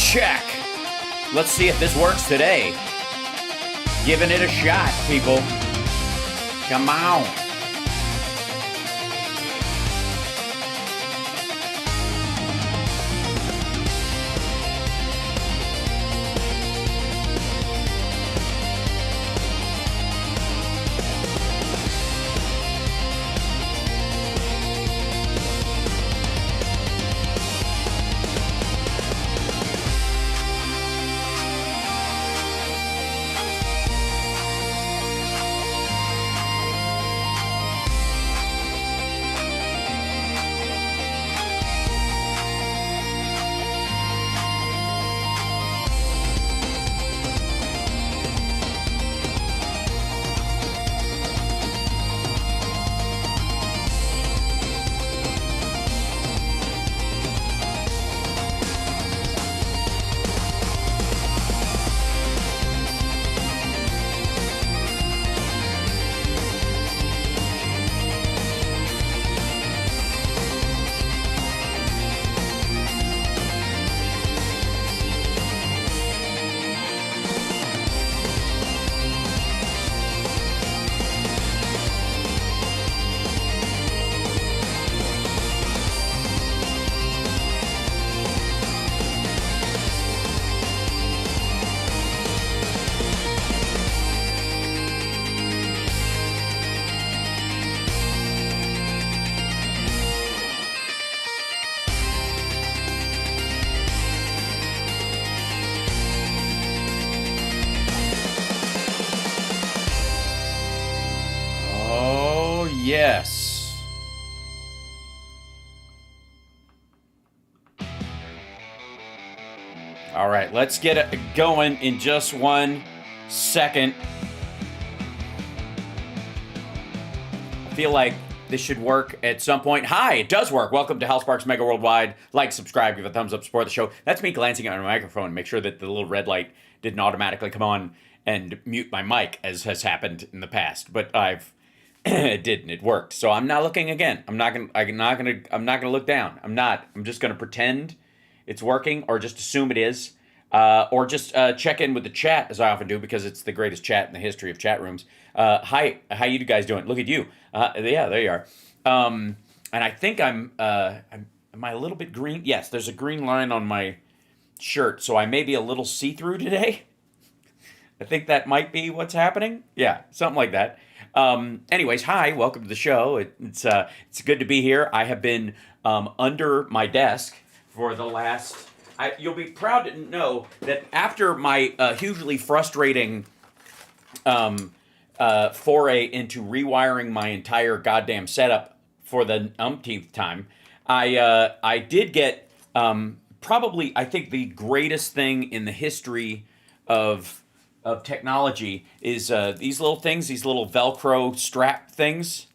check. Let's see if this works today. Giving it a shot, people. Come on. Yes. All right, let's get it going in just 1 second. I feel like this should work at some point. Hi, it does work. Welcome to HAL SPARKS Mega Worldwide. Like, subscribe, give a thumbs up, support the show. That's me glancing at my microphone, make sure that the little red light didn't automatically come on and mute my mic, as has happened in the past. But it didn't. It worked. So I'm not looking again. I'm not gonna look down. I'm just gonna pretend it's working, or just assume it is, or just check in with the chat, as I often do, because it's the greatest chat in the history of chat rooms. Hi, how you guys doing? Look at you. Yeah, there you are. And I think am I a little bit green? Yes, there's a green line on my shirt, so I may be a little see-through today. I think that might be what's happening. Yeah, something like that. Anyways, hi, welcome to the show. It's good to be here. I have been under my desk for the last... you'll be proud to know that after my hugely frustrating foray into rewiring my entire goddamn setup for the umpteenth time, I did get probably, I think, the greatest thing in the history of technology is these little things, these little Velcro strap things,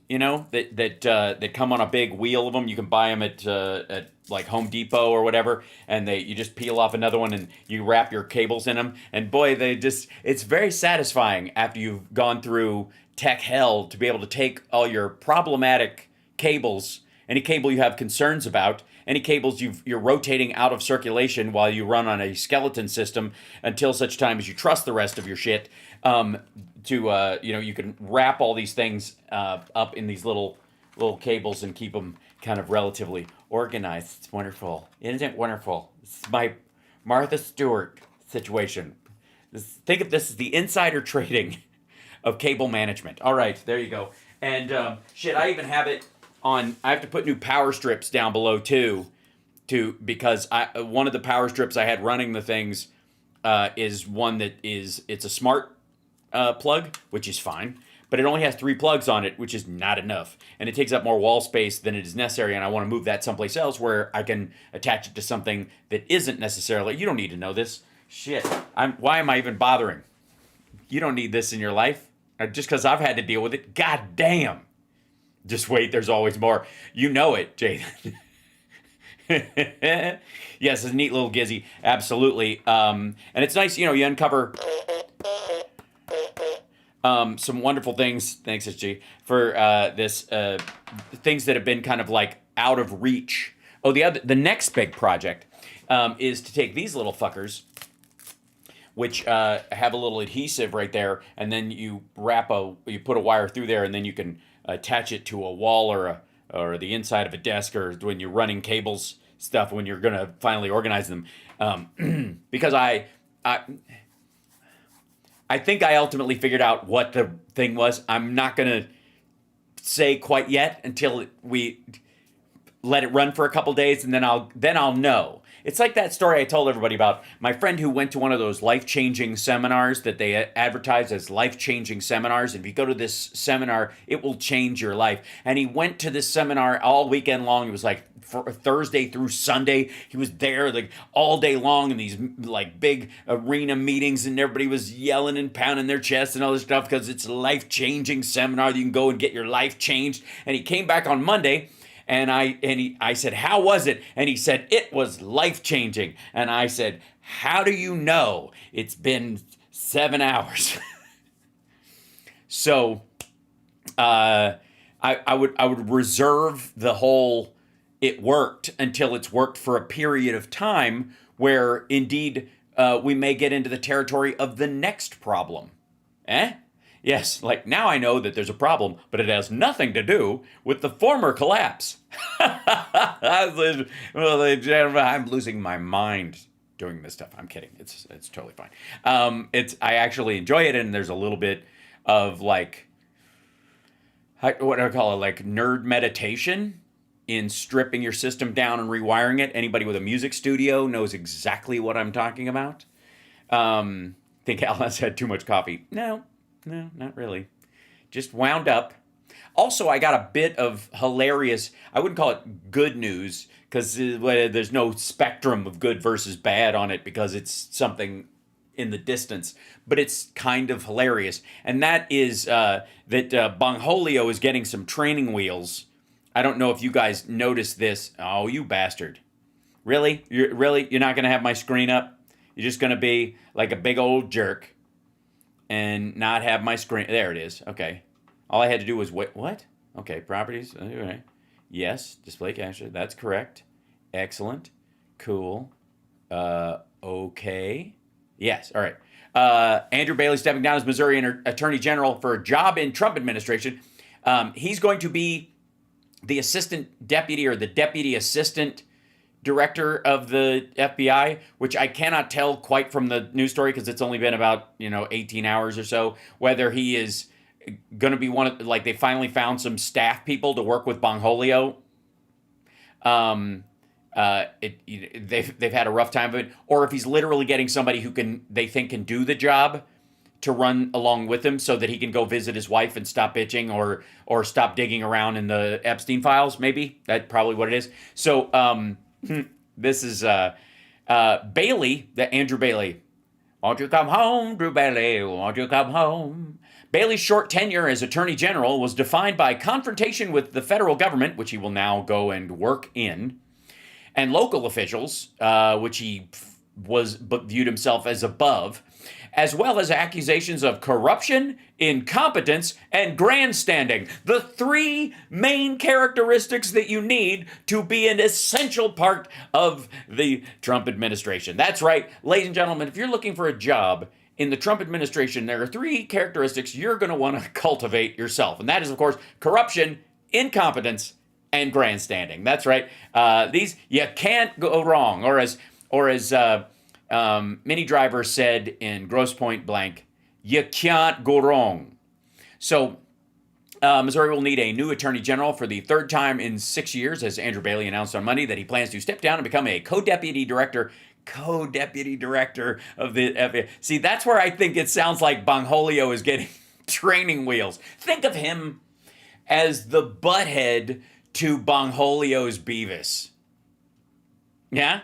you know, that come on a big wheel of them. You can buy them at like Home Depot or whatever, and you just peel off another one and you wrap your cables in them. And boy, it's very satisfying after you've gone through tech hell to be able to take all your problematic cables, any cable you have concerns about, any cables you're rotating out of circulation while you run on a skeleton system until such time as you trust the rest of your shit, you can wrap all these things up in these little cables and keep them kind of relatively organized. It's wonderful. Isn't it wonderful? It's my Martha Stewart situation. Think of this as the insider trading of cable management. All right, there you go. And I even have it on. I have to put new power strips down below too, because one of the power strips I had running the things is one that it's a smart plug, which is fine, but it only has 3 plugs on it, which is not enough, and it takes up more wall space than it is necessary. And I want to move that someplace else where I can attach it to something that isn't necessarily. You don't need to know this shit. Why am I even bothering? You don't need this in your life. Just because I've had to deal with it. God damn. Just wait, there's always more. You know it, Jay. Yes, it's a neat little gizzy. Absolutely. And it's nice, you uncover some wonderful things. Thanks, SG, for this things that have been kind of like out of reach The next big project is to take these little fuckers, which have a little adhesive right there, and then you put a wire through there, and then you can attach it to a wall or the inside of a desk, or when you're running cables stuff when you're gonna finally organize them. Because I think I ultimately figured out what the thing was. I'm not gonna say quite yet until we let it run for a couple days, and then I'll know. It's like that story I told everybody about my friend who went to one of those life-changing seminars that they advertise as life-changing seminars. And if you go to this seminar, it will change your life. And he went to this seminar all weekend long. It was like Thursday through Sunday. He was there like all day long in these like big arena meetings, and everybody was yelling and pounding their chest and all this stuff because it's a life-changing seminar that you can go and get your life changed. And he came back on Monday. And I said, how was it? And he said, it was life-changing. And I said, how do you know? It's been 7 hours. So I would reserve the whole it worked until it's worked for a period of time where indeed we may get into the territory of the next problem. Yes, like now I know that there's a problem, but it has nothing to do with the former collapse. Well, I'm losing my mind doing this stuff. I'm kidding. It's totally fine. I actually enjoy it, and there's a little bit of like, what do I call it? Like nerd meditation in stripping your system down and rewiring it. Anybody with a music studio knows exactly what I'm talking about. Think Alan's had too much coffee. No, not really. Just wound up. Also, I got a bit of hilarious, I wouldn't call it good news, because there's no spectrum of good versus bad on it because it's something in the distance, but it's kind of hilarious. And that is that Bongholio is getting some training wheels. I don't know if you guys noticed this. Oh, you bastard. Really? You're not going to have my screen up? You're just going to be like a big old jerk and not have my screen. There it is. Okay. All I had to do was wait. What? Okay. Properties. Okay. Yes. Display cache. That's correct. Excellent. Cool. Okay. Yes. All right. Andrew Bailey stepping down as Missouri Attorney General for a job in Trump administration. He's going to be the assistant deputy or the deputy assistant director of the FBI, which I cannot tell quite from the news story because it's only been about 18 hours or so, whether he is going to be one of, like, they finally found some staff people to work with Bongholio. They've had a rough time of it, or if he's literally getting somebody who they think can do the job to run along with him so that he can go visit his wife and stop bitching or stop digging around in the Epstein files. Maybe that's probably what it is. So this is Bailey, Andrew Bailey. Won't you come home, Drew Bailey? Won't you come home? Bailey's short tenure as Attorney General was defined by confrontation with the federal government, which he will now go and work in, and local officials, which he viewed himself as above, as well as accusations of corruption, incompetence, and grandstanding. The three main characteristics that you need to be an essential part of the Trump administration. That's right, ladies and gentlemen, if you're looking for a job in the Trump administration, there are three characteristics you're going to want to cultivate yourself. And that is, of course, corruption, incompetence, and grandstanding. That's right. These, you can't go wrong. Or as Mini Driver said in Grosse Point Blank, you can't go wrong. So Missouri will need a new attorney general for the third time in 6 years, as Andrew Bailey announced on Monday that he plans to step down and become a co-deputy director of the FBI. See, that's where I think it sounds like Bongholio is getting training wheels. Think of him as the butthead to Bongholio's Beavis. Yeah?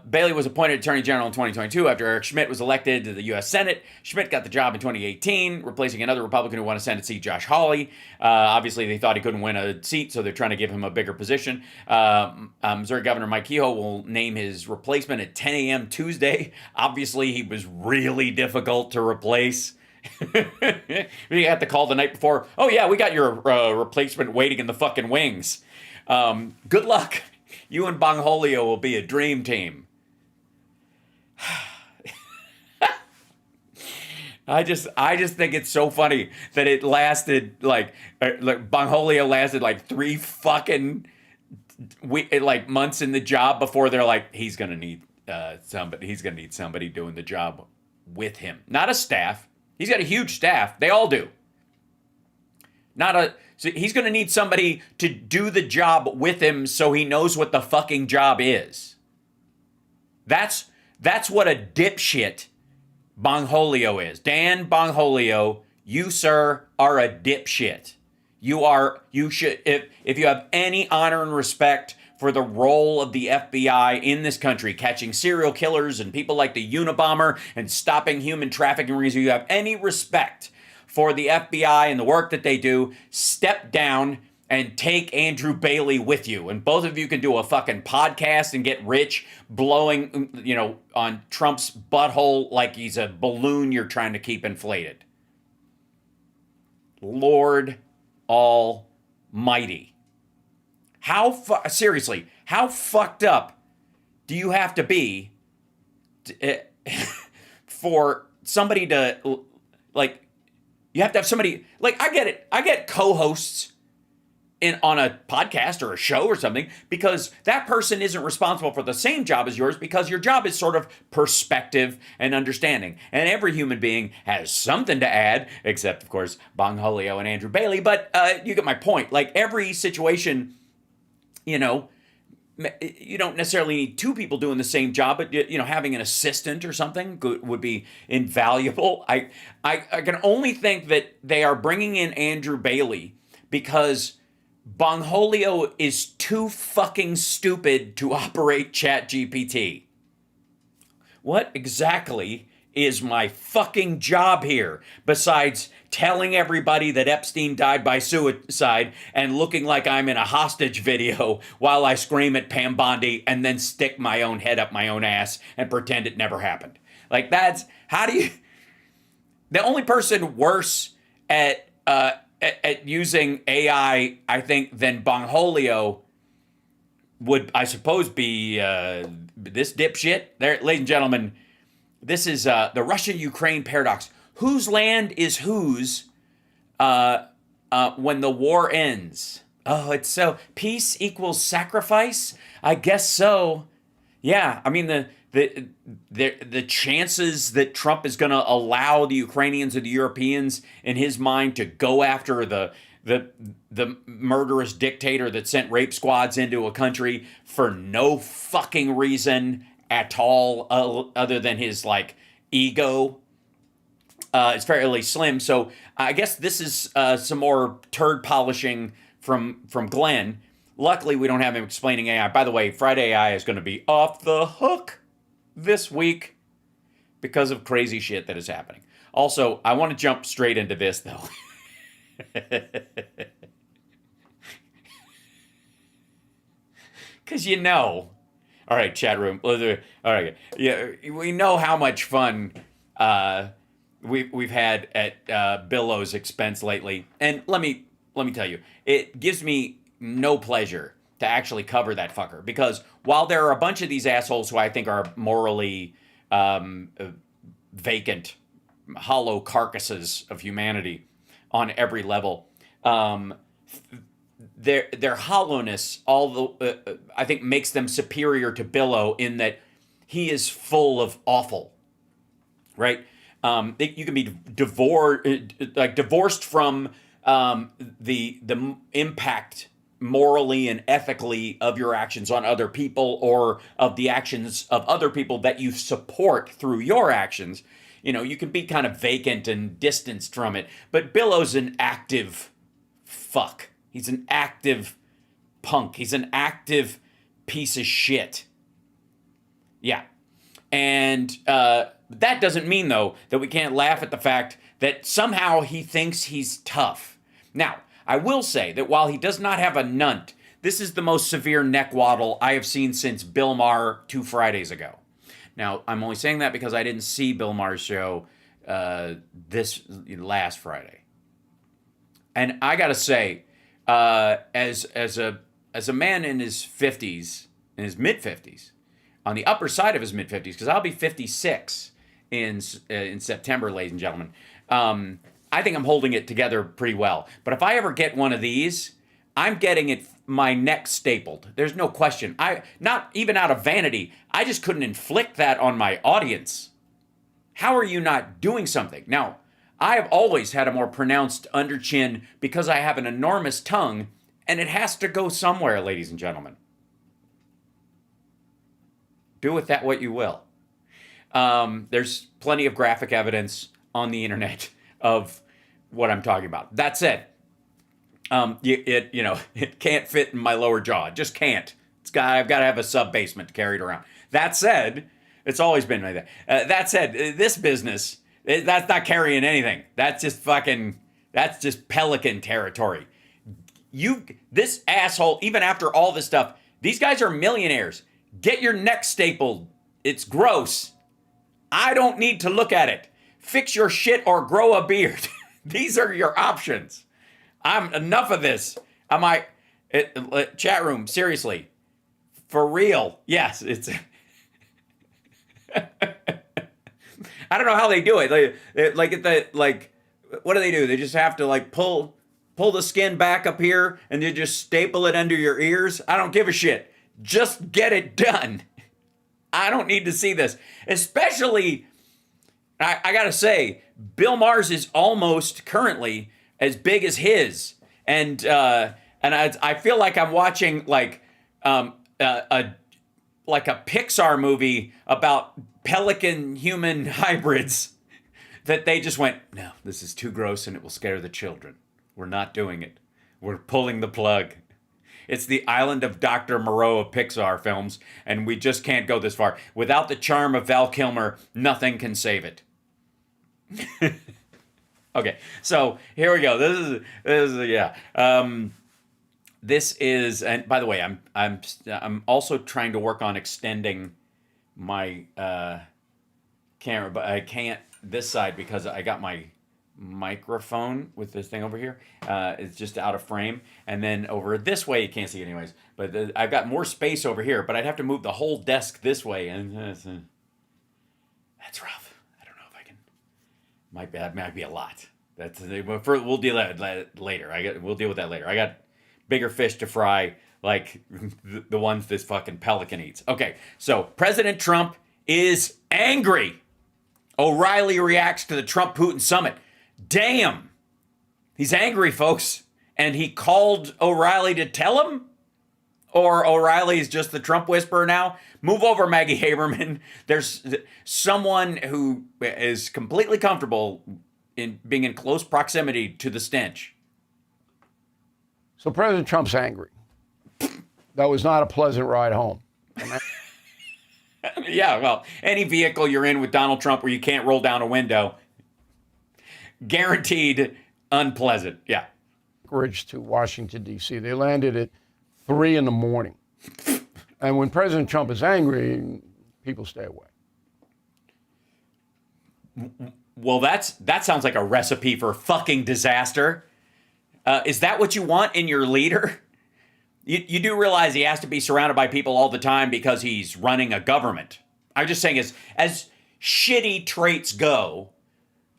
Bailey was appointed Attorney General in 2022 after Eric Schmidt was elected to the U.S. Senate. Schmidt got the job in 2018, replacing another Republican who won a Senate seat, Josh Hawley. Obviously, they thought he couldn't win a seat, so they're trying to give him a bigger position. Missouri Governor Mike Kehoe will name his replacement at 10 a.m. Tuesday. Obviously, he was really difficult to replace. You had to call the night before. Oh, yeah, we got your replacement waiting in the fucking wings. Good luck. You and Bongholio will be a dream team. I just think it's so funny that it lasted like Bongholio lasted like 3 fucking months in the job before they're like, he's gonna need somebody. He's gonna need somebody doing the job with him, not a staff. He's got a huge staff. They all do. So he's gonna need somebody to do the job with him, so he knows what the fucking job is. That's what a dipshit Bongholio is. Dan Bongholio, you, sir, are a dipshit. You should, if you have any honor and respect for the role of the FBI in this country, catching serial killers and people like the Unabomber and stopping human trafficking rings, if you have any respect for the FBI and the work that they do, step down and take Andrew Bailey with you. And both of you can do a fucking podcast and get rich blowing, on Trump's butthole like he's a balloon you're trying to keep inflated. Lord Almighty. Seriously, how fucked up do you have to be for somebody to, you have to have somebody, I get it. I get co-hosts on a podcast or a show or something, because that person isn't responsible for the same job as yours, because your job is sort of perspective and understanding. And every human being has something to add, except, of course, Bongholio and Andrew Bailey. But you get my point. Every situation, you don't necessarily need 2 people doing the same job, but having an assistant or something would be invaluable. I can only think that they are bringing in Andrew Bailey because Bongholio is too fucking stupid to operate ChatGPT. What exactly is my fucking job here, besides telling everybody that Epstein died by suicide and looking like I'm in a hostage video while I scream at Pam Bondi and then stick my own head up my own ass and pretend it never happened? The only person worse at using AI, I think, than Bongholio would, I suppose, be this dipshit. There, ladies and gentlemen, this is the Russia-Ukraine paradox. Whose land is whose when the war ends? Oh, it's so... Peace equals sacrifice? I guess so. Yeah, I mean, the chances that Trump is going to allow the Ukrainians or the Europeans, in his mind, to go after the murderous dictator that sent rape squads into a country for no fucking reason at all, other than his ego, is fairly slim. So I guess this is some more turd polishing from Glenn. Luckily, we don't have him explaining AI. By the way, Friday AI is going to be off the hook this week because of crazy shit that is happening. Also, I want to jump straight into this, though. Because all right, chat room. All right, yeah, we know how much fun we've had at Billow's expense lately, and let me tell you, it gives me no pleasure to actually cover that fucker, because while there are a bunch of these assholes who I think are morally vacant, hollow carcasses of humanity on every level, their hollowness, I think, makes them superior to Billow in that he is full of awful, right? You can be divorced from the impact morally and ethically of your actions on other people, or of the actions of other people that you support through your actions. You can be kind of vacant and distanced from it. But Billow's an active fuck. He's an active punk. He's an active piece of shit. Yeah. And that doesn't mean, though, that we can't laugh at the fact that somehow he thinks he's tough. Now, I will say that while he does not have a nunt, this is the most severe neck waddle I have seen since Bill Maher 2 Fridays ago. Now, I'm only saying that because I didn't see Bill Maher's show this last Friday. And I gotta say, as a as a man in his 50s, in his mid-50s, on the upper side of his mid-50s, because I'll be 56 in September, ladies and gentlemen, I think I'm holding it together pretty well. But if I ever get one of these, I'm getting it my neck stapled. There's no question. Not even out of vanity, I just couldn't inflict that on my audience. How are you not doing something? Now, I have always had a more pronounced underchin because I have an enormous tongue, and it has to go somewhere, ladies and gentlemen. Do with that what you will. There's plenty of graphic evidence on the internet of what I'm talking about. That said, it can't fit in my lower jaw. It just can't. I've got to have a sub-basement to carry it around. That said, it's always been like that. That said, this business, that's not carrying anything. That's just pelican territory. This asshole, even after all this stuff, these guys are millionaires. Get your neck stapled. It's gross. I don't need to look at it. Fix your shit or grow a beard. These are your options. Enough of this. Chat room, seriously. For real. Yes, it's... I don't know how they do it. What do they do? They just have to pull the skin back up here and they just staple it under your ears? I don't give a shit. Just get it done. I don't need to see this. Especially, I gotta say, Bill Maher's is almost currently as big as his, and I feel like I'm watching a Pixar movie about pelican human hybrids that they just went, no, this is too gross and it will scare the children. We're not doing it. We're pulling the plug. It's the island of Dr. Moreau of Pixar films, and we just can't go this far. Without the charm of Val Kilmer, nothing can save it. Okay, so here we go. This is, and by the way, I'm also trying to work on extending my camera, but I can't this side because I got my microphone with this thing over here. It's just out of frame, and then over this way you can't see it anyways. But I've got more space over here, but I'd have to move the whole desk this way, and that's rough. I don't know if I can. Might be a lot. We'll deal with that later. We'll deal with that later. I got bigger fish to fry, like the ones this fucking pelican eats. Okay, so President Trump is angry. O'Reilly reacts to the Trump-Putin summit. Damn. He's angry, folks. And he called O'Reilly to tell him? Or O'Reilly's just the Trump whisperer now? Move over, Maggie Haberman. There's someone who is completely comfortable in being in close proximity to the stench. So President Trump's angry. That was not a pleasant ride home. Yeah, well, any vehicle you're in with Donald Trump where you can't roll down a window, guaranteed unpleasant. Yeah. Anchorage to Washington, D.C. They landed at 3 a.m. And when President Trump is angry, people stay away. Well, that sounds like a recipe for fucking disaster. Is that what you want in your leader? You do realize he has to be surrounded by people all the time because he's running a government. I'm just saying, as shitty traits go,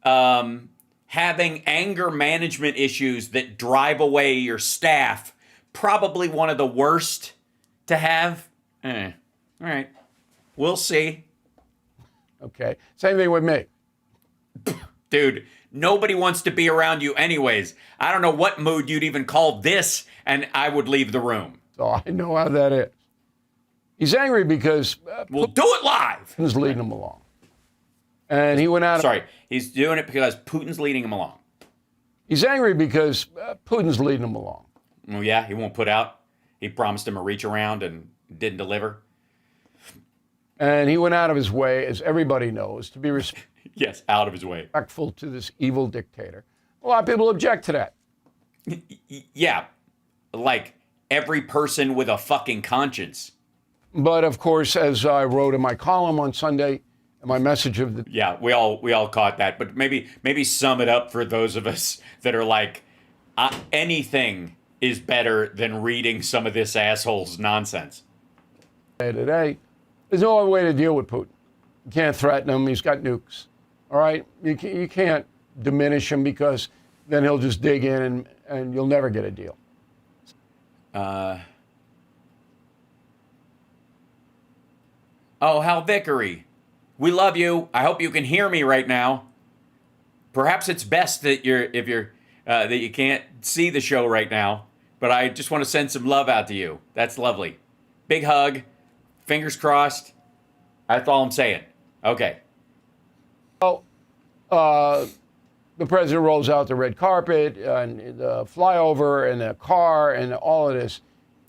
having anger management issues that drive away your staff, probably one of the worst to have. All right. We'll see. Okay. Same thing with me. Dude, nobody wants to be around you anyways. I don't know what mood you'd even call this, and I would leave the room. So I know how that is. He's angry because we'll do it live. Putin's leading him along. And he went out. Sorry, he's doing it because Putin's leading him along. He's angry because Putin's leading him along. Well, yeah, he won't put out. He promised him a reach around and didn't deliver. And he went out of his way, as everybody knows, to be yes, out of his way. Respectful to this evil dictator. A lot of people object to that. Yeah, like every person with a fucking conscience. But of course, as I wrote in my column on Sunday, and my message of the... Yeah, we all caught that. But maybe sum it up for those of us that are like, anything is better than reading some of this asshole's nonsense. Today, there's no other way to deal with Putin. You can't threaten him. He's got nukes. All right? You can't diminish him because then he'll just dig in and you'll never get a deal. Oh, Hal Vickery, we love you. I hope you can hear me right now. Perhaps it's best that that you can't see the show right now, but I just want to send some love out to you. That's lovely. Big hug. Fingers crossed. That's all I'm saying. Okay. So, the president rolls out the red carpet and the flyover and the car and all of this.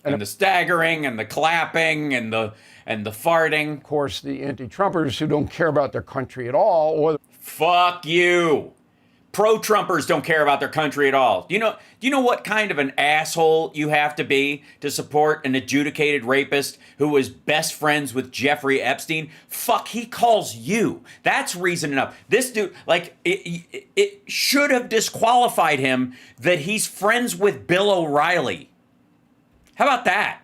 And the staggering and the clapping and the farting. Of course, the anti-Trumpers who don't care about their country at all, or Fuck you. Pro-Trumpers don't care about their country at all. Do you know what kind of an asshole you have to be to support an adjudicated rapist who was best friends with Jeffrey Epstein? Fuck, he calls you. That's reason enough. This dude, like, it should have disqualified him that he's friends with Bill O'Reilly. How about that?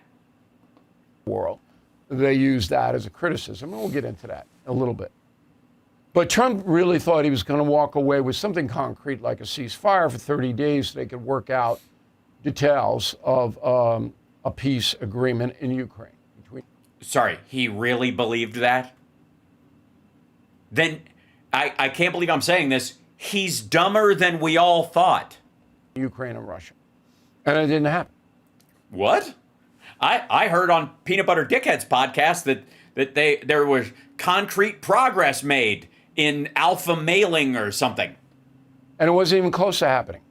world. They use that as a criticism, and we'll get into that a little bit. But Trump really thought he was going to walk away with something concrete like a ceasefire for 30 days so they could work out details of a peace agreement in Ukraine. Sorry, he really believed that? Then I can't believe I'm saying this. He's dumber than we all thought. Ukraine and Russia. And it didn't happen. What? I heard on Peanut Butter Dickhead's podcast that there was concrete progress made in alpha mailing or something. And it wasn't even close to happening.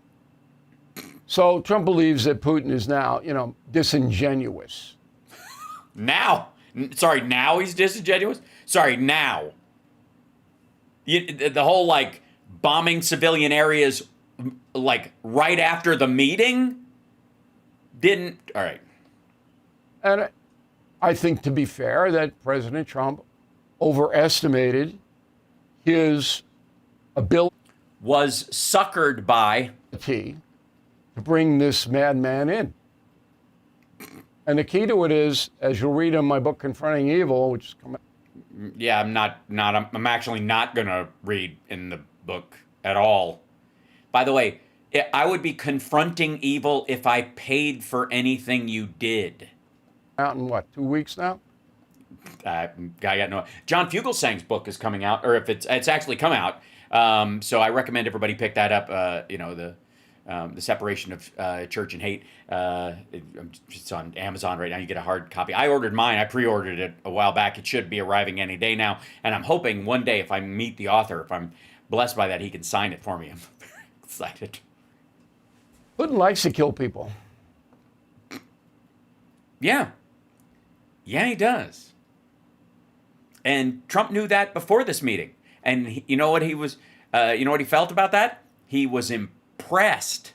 So Trump believes that Putin is now, disingenuous. Now he's disingenuous? Sorry, now. The whole, bombing civilian areas, right after the meeting? Didn't, all right. And I think, to be fair, that President Trump overestimated his ability was suckered by to bring this madman in. And the key to it is, as you'll read in my book, Confronting Evil, which is coming. Yeah, I'm actually not going to read in the book at all. By the way, I would be confronting evil if I paid for anything you did. Out in 2 weeks now? I got no. John Fugelsang's book is coming out, or if it's actually come out. So I recommend everybody pick that up. The separation of church and hate. It's on Amazon right now. You get a hard copy. I ordered mine. I pre-ordered it a while back. It should be arriving any day now. And I'm hoping one day, if I meet the author, if I'm blessed by that, he can sign it for me. I'm very excited. Putin likes to kill people. Yeah, he does. And Trump knew that before this meeting. And you know what he was? You know what he felt about that? He was impressed.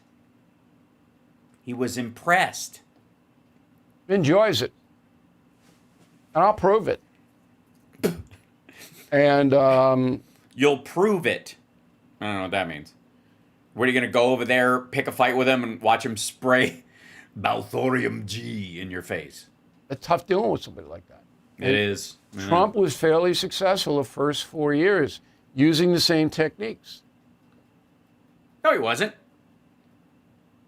He was impressed. Enjoys it. And I'll prove it. And you'll prove it. I don't know what that means. What, are you going to go over there, pick a fight with him, and watch him spray Balthorium G in your face? It's tough dealing with somebody like that. It is. Trump was fairly successful the first 4 years using the same techniques. No, he wasn't.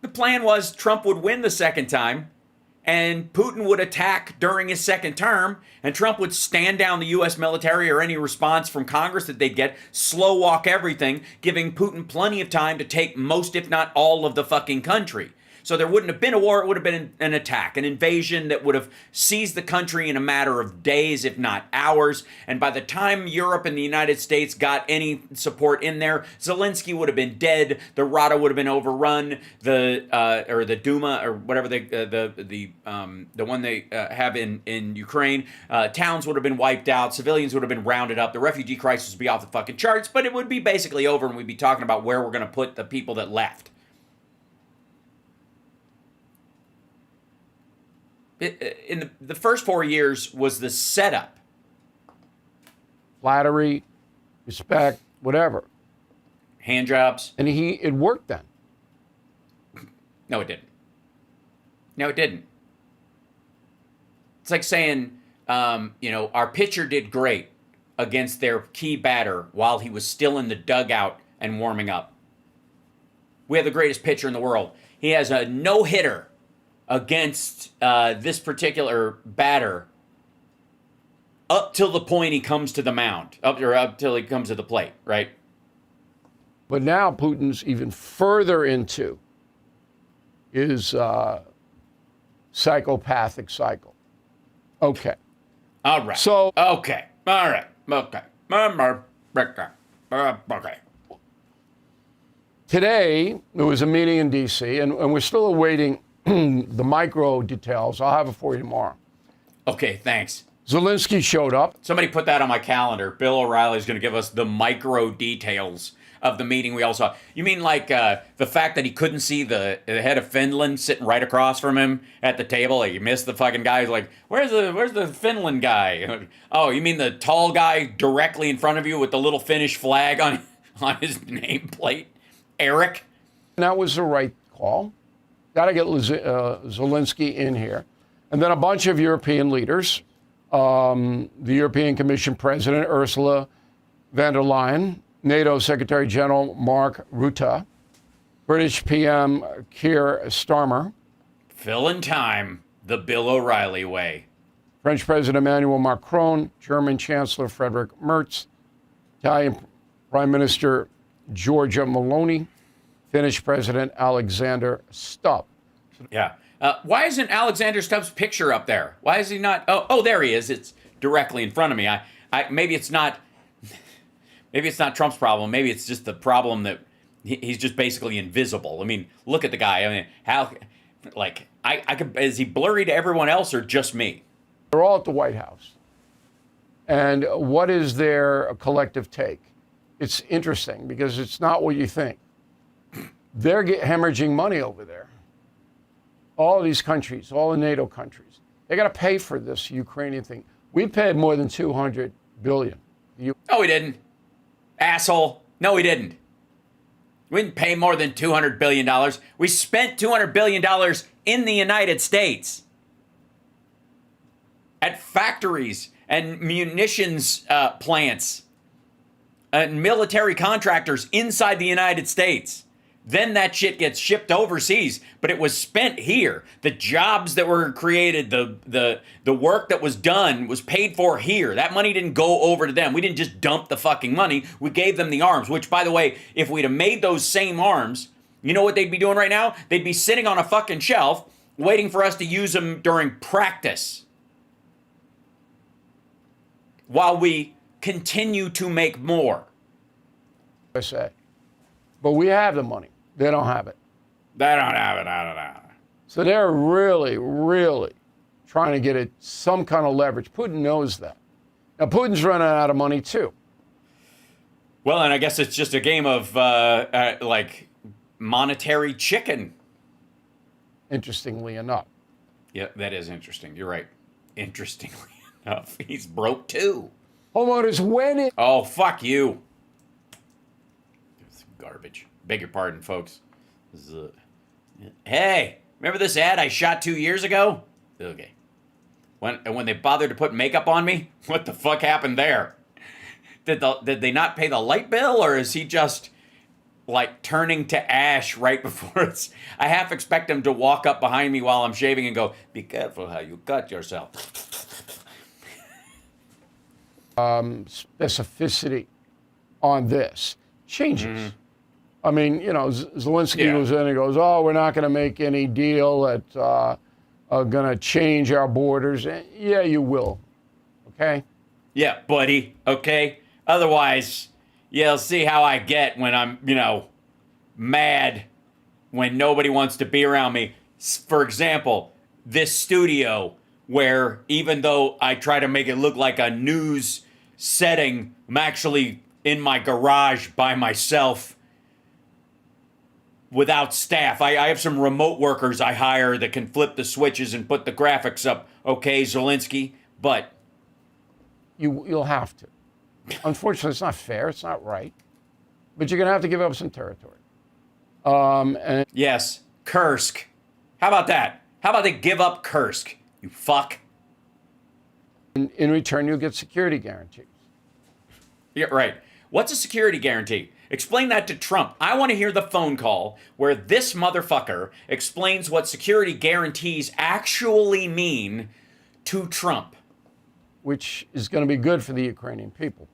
The plan was Trump would win the second time, and Putin would attack during his second term, and Trump would stand down the U.S. military or any response from Congress that they'd get, slow walk everything, giving Putin plenty of time to take most, if not all, of the fucking country. So there wouldn't have been a war, it would have been an attack, an invasion that would have seized the country in a matter of days, if not hours. And by the time Europe and the United States got any support in there, Zelensky would have been dead, the Rada would have been overrun, the Duma, or whatever the one they have in Ukraine, towns would have been wiped out, civilians would have been rounded up, the refugee crisis would be off the fucking charts, but it would be basically over, and we'd be talking about where we're going to put the people that left. In the first 4 years was the setup. Flattery, respect, whatever. Hand jobs. And it worked then. No, it didn't. No, it didn't. It's like saying, our pitcher did great against their key batter while he was still in the dugout and warming up. We have the greatest pitcher in the world. He has a no-hitter against this particular batter up till the point he comes to the mound, up till he comes to the plate, right? But now Putin's even further into his psychopathic cycle. Okay. All right. So okay. All right. Okay. Okay. today, there was a meeting in D.C., and we're still awaiting the micro details. I'll have it for you tomorrow. Okay, thanks. Zelensky showed up. Somebody put that on my calendar. Bill O'Reilly's going to give us the micro details of the meeting we all saw. You mean like the fact that he couldn't see the head of Finland sitting right across from him at the table? Like, you missed the fucking guy. He's like, where's the Finland guy? Oh, you mean the tall guy directly in front of you with the little Finnish flag on his nameplate? Eric? That was the right call. Got to get Zelensky in here. And then a bunch of European leaders. The European Commission President, Ursula von der Leyen, NATO Secretary General Mark Rutte, British PM Keir Starmer. Filling time the Bill O'Reilly way. French President Emmanuel Macron, German Chancellor Friedrich Merz, Italian Prime Minister Giorgia Meloni, Finnish President Alexander Stubb. Yeah. Why isn't Alexander Stubbs' picture up there? Why is he not? Oh, there he is. It's directly in front of me. Maybe it's not Trump's problem. Maybe it's just the problem that he's just basically invisible. I mean, look at the guy. I mean, how, like, I could, is he blurry to everyone else or just me? They're all at the White House. And what is their collective take? It's interesting because it's not what you think. They're hemorrhaging money over there. All these countries, all the NATO countries, they got to pay for this Ukrainian thing. We paid more than $200 billion. No, we didn't. Asshole. No, we didn't. We didn't pay more than $200 billion. We spent $200 billion in the United States at factories and munitions plants and military contractors inside the United States. Then that shit gets shipped overseas, but it was spent here. The jobs that were created, the work that was done was paid for here. That money didn't go over to them. We didn't just dump the fucking money. We gave them the arms, which, by the way, if we'd have made those same arms, you know what they'd be doing right now? They'd be sitting on a fucking shelf waiting for us to use them during practice while we continue to make more. I say. But we have the money. They don't have it. They don't have it. I don't know. So they're really, really trying to get some kind of leverage. Putin knows that. Now, Putin's running out of money, too. Well, and I guess it's just a game of, like, monetary chicken. Interestingly enough. Yeah, that is interesting. You're right. Interestingly enough. He's broke, too. Homeowners, when it... Oh, fuck you. It's garbage. Beg your pardon, folks. Hey, remember this ad I shot 2 years ago? Okay. When they bothered to put makeup on me? What the fuck happened there? Did they not pay the light bill, or is he just, like, turning to ash right before it's... I half expect him to walk up behind me while I'm shaving and go, be careful how you cut yourself. Specificity on this changes. Mm-hmm. I mean, you know, Zelensky goes in and goes, oh, we're not going to make any deal that's going to change our borders. Yeah, you will. Okay? Yeah, buddy. Okay? Otherwise, you'll see how I get when I'm, mad when nobody wants to be around me. For example, this studio where even though I try to make it look like a news setting, I'm actually in my garage by myself without staff. I have some remote workers I hire that can flip the switches and put the graphics up. Okay, Zelensky, but... You'll have to. Unfortunately, it's not fair. It's not right. But you're going to have to give up some territory. Yes, Kursk. How about that? How about they give up Kursk, you fuck? In return, you'll get security guarantees. Yeah, right. What's a security guarantee? Explain that to Trump. I want to hear the phone call where this motherfucker explains what security guarantees actually mean to Trump. Which is going to be good for the Ukrainian people.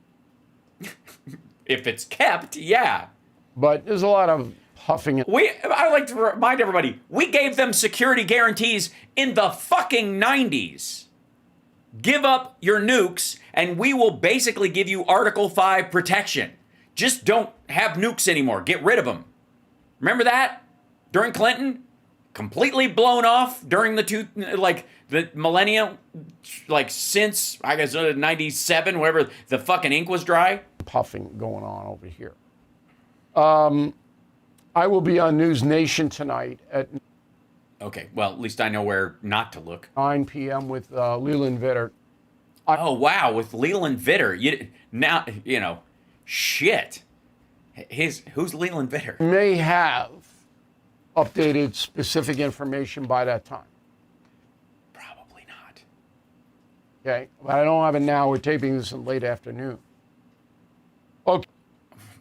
If it's kept, yeah. But there's a lot of huffing. I like to remind everybody, we gave them security guarantees in the fucking 90s. Give up your nukes and we will basically give you Article 5 protection. Just don't have nukes anymore. Get rid of them. Remember that? During Clinton? Completely blown off during the millennium, since, I guess, 97, wherever the fucking ink was dry. Puffing going on over here. I will be on News Nation tonight at Okay, well, at least I know where not to look. 9 p.m. with Leland Vittert. Oh, wow, with Leland Vittert. Shit. Who's Leland Vittert? May have updated specific information by that time. Probably not. Okay, but I don't have it now. We're taping this in late afternoon. Okay.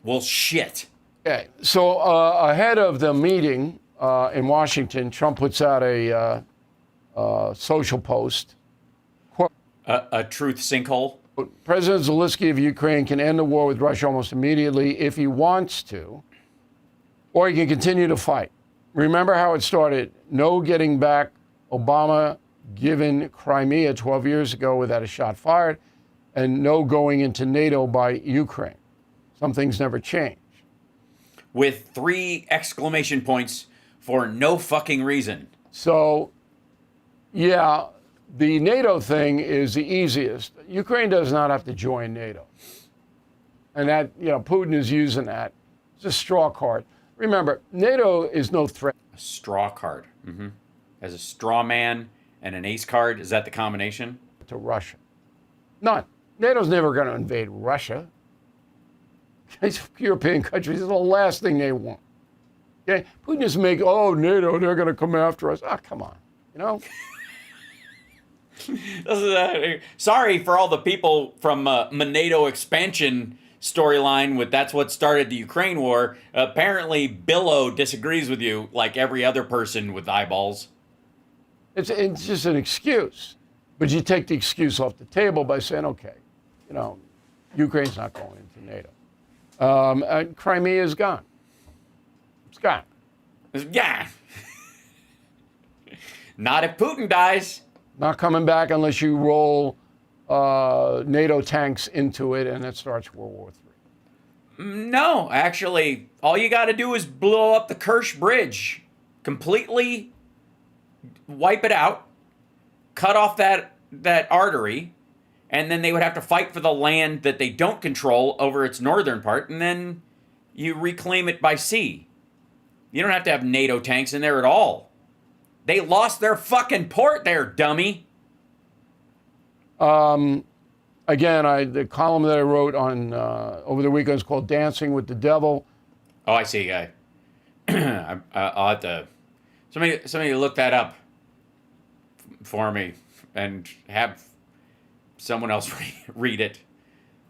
Well, shit. Okay, so ahead of the meeting in Washington, Trump puts out a social post. A truth sinkhole? President Zelensky of Ukraine can end the war with Russia almost immediately if he wants to, or he can continue to fight. Remember how it started? No getting back Obama given Crimea 12 years ago without a shot fired, and no going into NATO by Ukraine. Some things never change. With 3 exclamation points for no fucking reason. So, yeah, the NATO thing is the easiest. Ukraine does not have to join NATO. And that, Putin is using that. It's a straw card. Remember, NATO is no threat. A straw card. Mm-hmm. As a straw man and an ace card, is that the combination? To Russia. None. NATO's never going to invade Russia. These European countries is the last thing they want. Okay? Putin just NATO, they're going to come after us. Ah, come on. Sorry for all the people from NATO expansion storyline that's what started the Ukraine war. Apparently, Billow disagrees with you like every other person with eyeballs. It's just an excuse. But you take the excuse off the table by saying, okay, Ukraine's not going into NATO. And Crimea is gone. It's gone. Yeah. Not if Putin dies. Not coming back unless you roll NATO tanks into it, and that starts World War III. No, actually, all you got to do is blow up the Kerch Bridge. Completely wipe it out, cut off that artery, and then they would have to fight for the land that they don't control over its northern part, and then you reclaim it by sea. You don't have to have NATO tanks in there at all. They lost their fucking port there, dummy. Again, the column that I wrote on over the weekend is called "Dancing with the Devil." Oh, I see. I'll have to somebody look that up for me and have someone else read it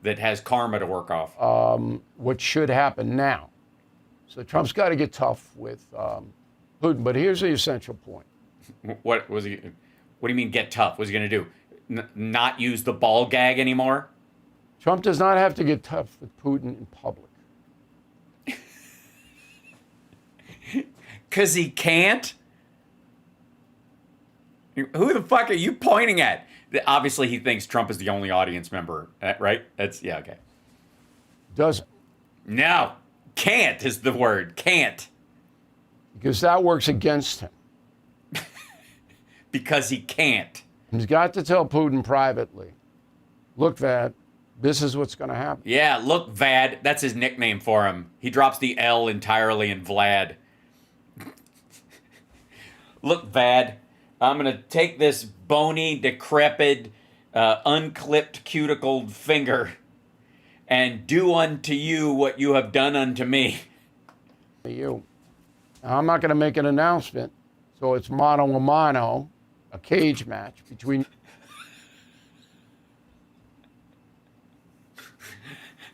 that has karma to work off. What should happen now? So Trump's got to get tough with Putin, but here's the essential point. What was he? What do you mean get tough? What's he going to do? Not use the ball gag anymore? Trump does not have to get tough with Putin in public. Because he can't? Who the fuck are you pointing at? Obviously, he thinks Trump is the only audience member, right? Yeah, okay. Doesn't. No. Can't is the word. Can't. Because that works against him. Because he can't. He's got to tell Putin privately, look, Vad, this is what's going to happen. Yeah, look, Vad. That's his nickname for him. He drops the L entirely in Vlad. Look, Vad, I'm going to take this bony, decrepit, unclipped, cuticled finger and do unto you what you have done unto me. You. Now, I'm not going to make an announcement, so So it's mano a mano, a cage match between.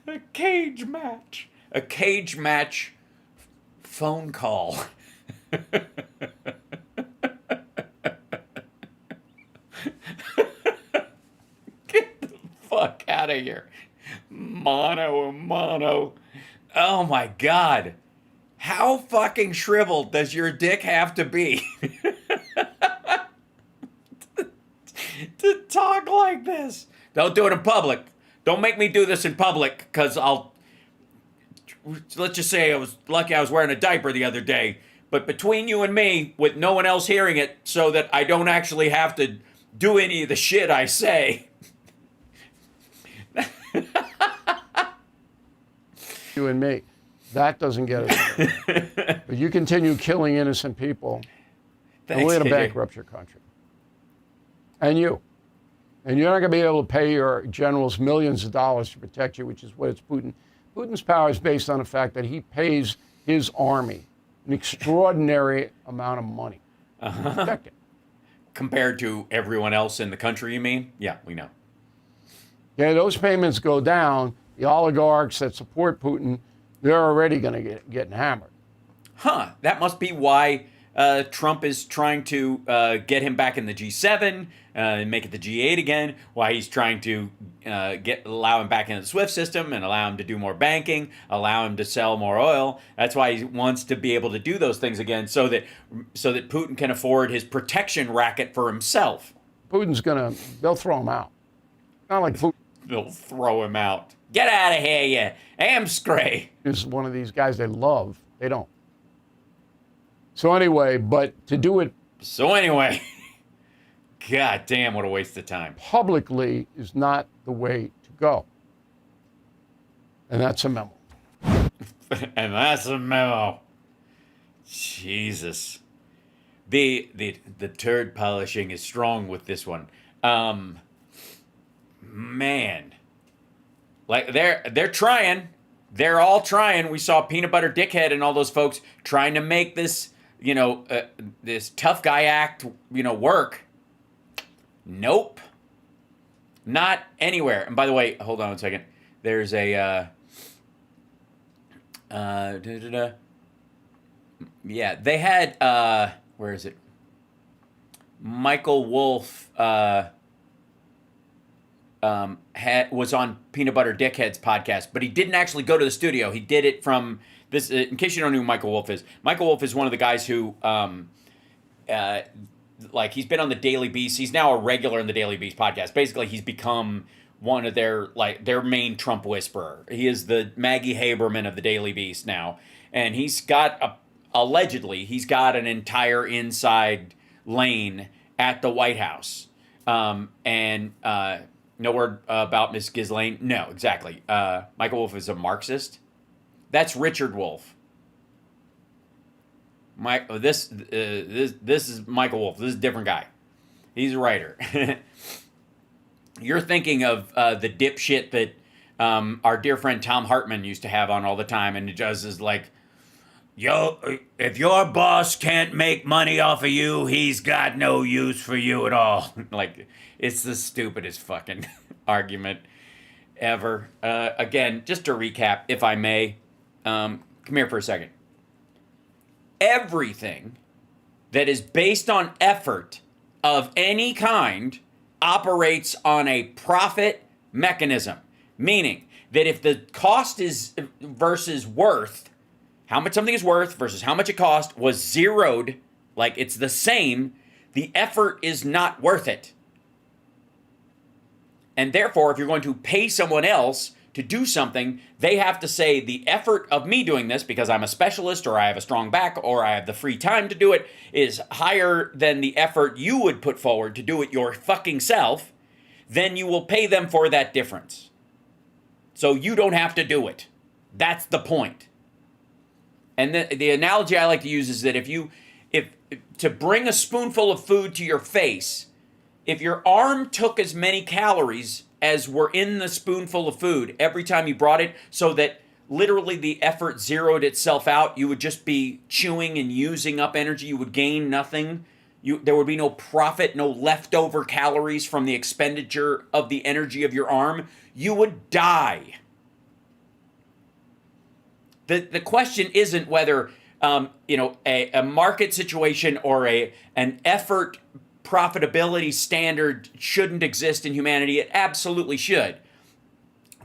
A cage match. A cage match phone call. Get the fuck out of here. Mano a mano. Oh my God. How fucking shriveled does your dick have to be to talk like this? Don't do it in public. Don't make me do this in public, because let's just say I was lucky I was wearing a diaper the other day. But between you and me, with no one else hearing it, so that I don't actually have to do any of the shit I say. You and me. That doesn't get us. But you continue killing innocent people, and we're going to bankrupt your country. And you. And you're not going to be able to pay your generals millions of dollars to protect you, which is what it's Putin. Putin's power is based on the fact that he pays his army an extraordinary amount of money to protect it. Compared to everyone else in the country, you mean? Yeah, we know. Yeah, those payments go down. The oligarchs that support Putin, they're already going to get hammered. Huh. That must be why Trump is trying to get him back in the G7 and make it the G8 again. Why he's trying to allow him back into the SWIFT system and allow him to do more banking, allow him to sell more oil. That's why he wants to be able to do those things again, so that Putin can afford his protection racket for himself. They'll throw him out. Not like Putin. They'll throw him out. Get out of here, you amscray. Is one of these guys they love. They don't. So anyway, but to do it God damn, what a waste of time. Publicly is not the way to go. And that's a memo. And that's a memo. Jesus. The turd polishing is strong with this one. Man. Like they're trying. They're all trying. We saw Peanut Butter Dickhead and all those folks trying to make this, this tough guy act, work. Nope. Not anywhere. And by the way, hold on 1 second. There's a yeah, they had where is it? Michael Wolff was on Peanut Butter Dickhead's podcast, but he didn't actually go to the studio. He did it from this. In case you don't know who Michael Wolff is one of the guys who, he's been on the Daily Beast. He's now a regular in the Daily Beast podcast. Basically, he's become one of their main Trump whisperer. He is the Maggie Haberman of the Daily Beast now, and he's got allegedly he's got an entire inside lane at the White House, and. No word about Miss Ghislaine? No, exactly. Michael Wolff is a Marxist. That's Richard Wolff. This is Michael Wolff. This is a different guy. He's a writer. You're thinking of the dipshit that our dear friend Tom Hartman used to have on all the time, and it just is like, if your boss can't make money off of you, he's got no use for you at all. Like, it's the stupidest fucking argument ever. Again, just to recap, if I may, come here for a second. Everything that is based on effort of any kind operates on a profit mechanism, meaning that if the cost is versus worth, how much something is worth versus how much it cost was zeroed, like it's the same, the effort is not worth it. And therefore, if you're going to pay someone else to do something, they have to say the effort of me doing this, because I'm a specialist or I have a strong back or I have the free time to do it, is higher than the effort you would put forward to do it your fucking self, then you will pay them for that difference. So you don't have to do it. That's the point. And the analogy I like to use is that if to bring a spoonful of food to your face, if your arm took as many calories as were in the spoonful of food every time you brought it, so that literally the effort zeroed itself out, you would just be chewing and using up energy. You would gain nothing. There would be no profit, no leftover calories from the expenditure of the energy of your arm. You would die. The question isn't whether a market situation or an effort profitability standard shouldn't exist in humanity. It absolutely should.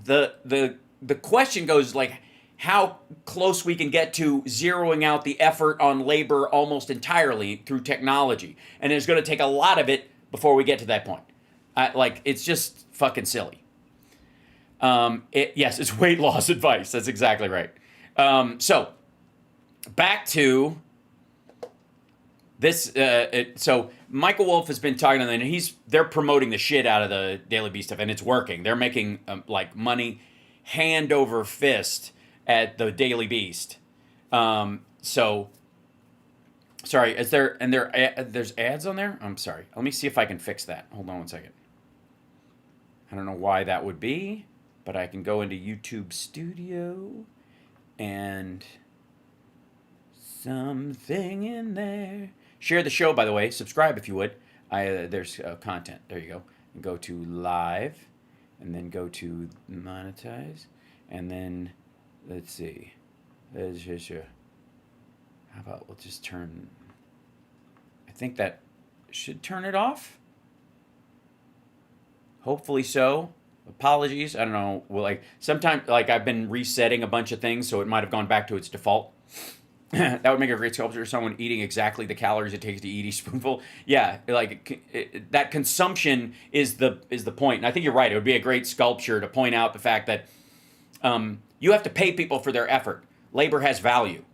The question goes like how close we can get to zeroing out the effort on labor almost entirely through technology. And it's going to take a lot of it before we get to that point. It's just fucking silly. Yes, it's weight loss advice. That's exactly right. So back to this. So Michael Wolff has been talking to them, and they're promoting the shit out of the Daily Beast stuff, and it's working. They're making money hand over fist at the Daily Beast. So sorry, there's ads on there? I'm sorry. Let me see if I can fix that. Hold on one second. I don't know why that would be, but I can go into YouTube Studio and something in there. Share the show, by the way. Subscribe if you would. There's content. There you go. And go to live, and then go to monetize, and then let's see. How about we'll just turn. I think that should turn it off. Hopefully so. Apologies. I don't know. Well, sometimes I've been resetting a bunch of things, so it might have gone back to its default. That would make a great sculpture. Someone eating exactly the calories it takes to eat each spoonful. Yeah, that consumption is the point. And I think you're right. It would be a great sculpture to point out the fact that you have to pay people for their effort. Labor has value.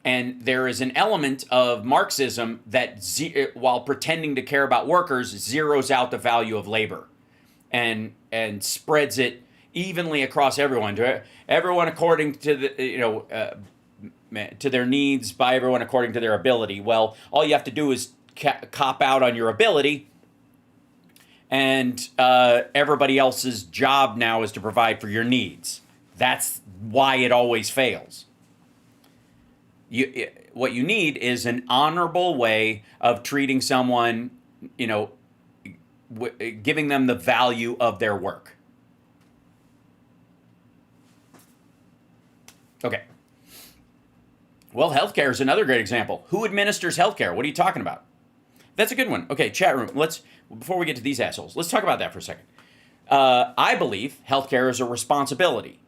And there is an element of Marxism that, while pretending to care about workers, zeroes out the value of labor and spreads it evenly across everyone, according to the to their needs, by everyone according to their ability. Well, all you have to do is cop out on your ability, and everybody else's job now is to provide for your needs. That's why it always fails. What you need is an honorable way of treating someone, giving them the value of their work. Okay. Well, healthcare is another great example. Who administers healthcare? What are you talking about? That's a good one. Okay, chat room. Before we get to these assholes, let's talk about that for a second. I believe healthcare is a responsibility.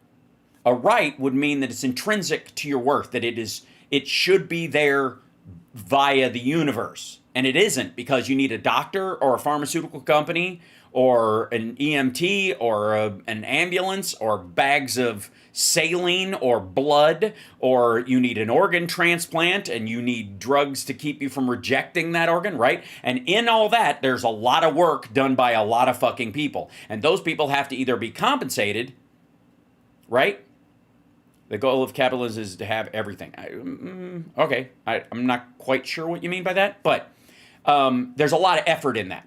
A right would mean that it's intrinsic to your worth, that it should be there via the universe. And it isn't, because you need a doctor or a pharmaceutical company or an EMT or an ambulance or bags of saline or blood, or you need an organ transplant and you need drugs to keep you from rejecting that organ, right? And in all that, there's a lot of work done by a lot of fucking people. And those people have to either be compensated, right? The goal of capitalism is to have everything. Okay, I'm not quite sure what you mean by that, but there's a lot of effort in that,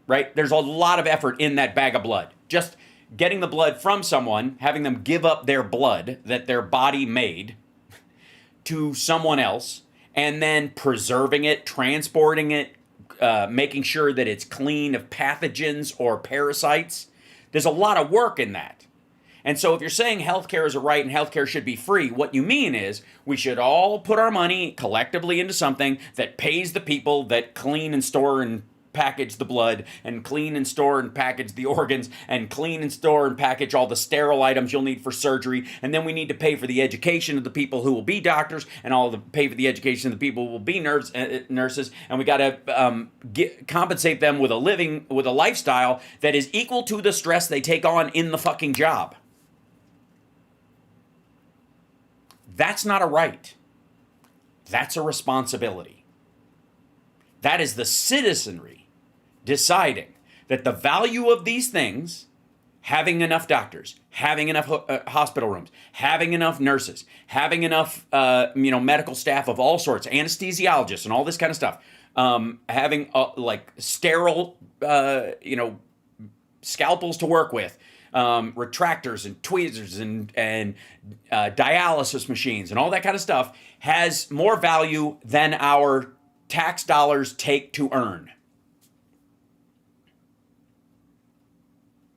right? There's a lot of effort in that bag of blood. Just getting the blood from someone, having them give up their blood that their body made to someone else, and then preserving it, transporting it, making sure that it's clean of pathogens or parasites. There's a lot of work in that. And so if you're saying healthcare is a right and healthcare should be free, what you mean is we should all put our money collectively into something that pays the people that clean and store and package the blood, and clean and store and package the organs, and clean and store and package all the sterile items you'll need for surgery. And then we need to pay for the education of the people who will be doctors, and pay for the education of the people who will be nurses. And we got to compensate them with a lifestyle that is equal to the stress they take on in the fucking job. That's not a right. That's a responsibility. That is the citizenry deciding that the value of these things, having enough doctors, having enough hospital rooms, having enough nurses, having enough medical staff of all sorts, anesthesiologists and all this kind of stuff, having sterile scalpels to work with, retractors and tweezers and dialysis machines and all that kind of stuff has more value than our tax dollars take to earn.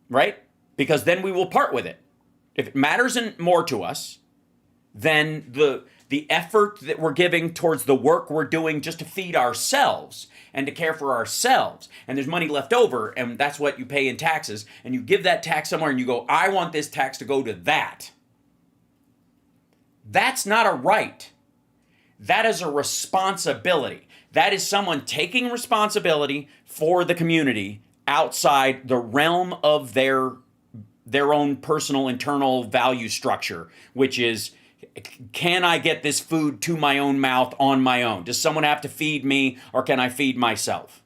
Right? Because then we will part with it. If it matters more to us than the effort that we're giving towards the work we're doing just to feed ourselves and to care for ourselves, and there's money left over, and that's what you pay in taxes, and you give that tax somewhere and you go, I want this tax to go to that. That's not a right. That is a responsibility. That is someone taking responsibility for the community outside the realm of their own personal internal value structure, which is, can I get this food to my own mouth on my own? Does someone have to feed me, or can I feed myself?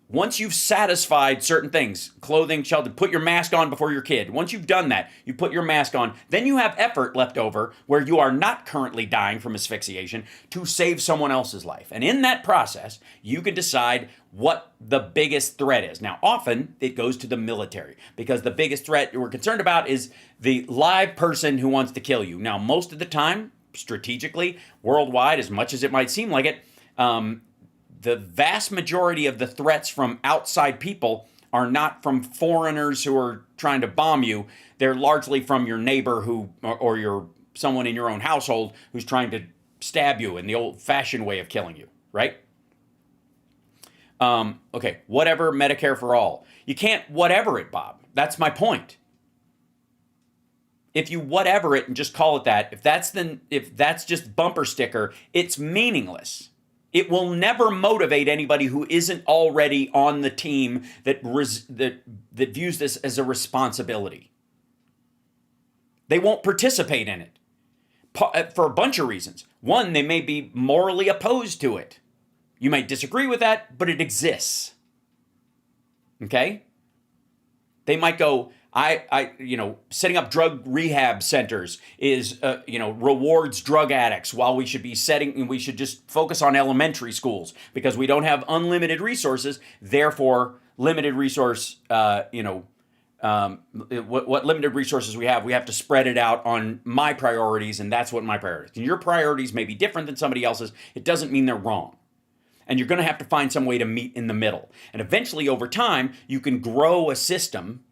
Once you've satisfied certain things, clothing, shelter, put your mask on before your kid. Once you've done that, you put your mask on, then you have effort left over where you are not currently dying from asphyxiation to save someone else's life. And in that process, you can decide what the biggest threat is. Now, often it goes to the military because the biggest threat we're concerned about is the live person who wants to kill you. Now, most of the time, strategically, worldwide, as much as it might seem like it, the vast majority of the threats from outside people are not from foreigners who are trying to bomb you. They're largely from your neighbor or your someone in your own household who's trying to stab you in the old-fashioned way of killing you, right? Okay, whatever Medicare for all. You can't whatever it, Bob. That's my point. If you whatever it and just call it that, if that's just bumper sticker, it's meaningless. It will never motivate anybody who isn't already on the team that views this as a responsibility. They won't participate in it for a bunch of reasons. One, they may be morally opposed to it. You might disagree with that, but it exists. Okay? They might go, setting up drug rehab centers is, rewards drug addicts while we should just focus on elementary schools because we don't have unlimited resources. Therefore, limited resource, what limited resources we have to spread it out on my priorities, and that's what my priorities. And your priorities may be different than somebody else's. It doesn't mean they're wrong. And you're going to have to find some way to meet in the middle. And eventually, over time, you can grow a system.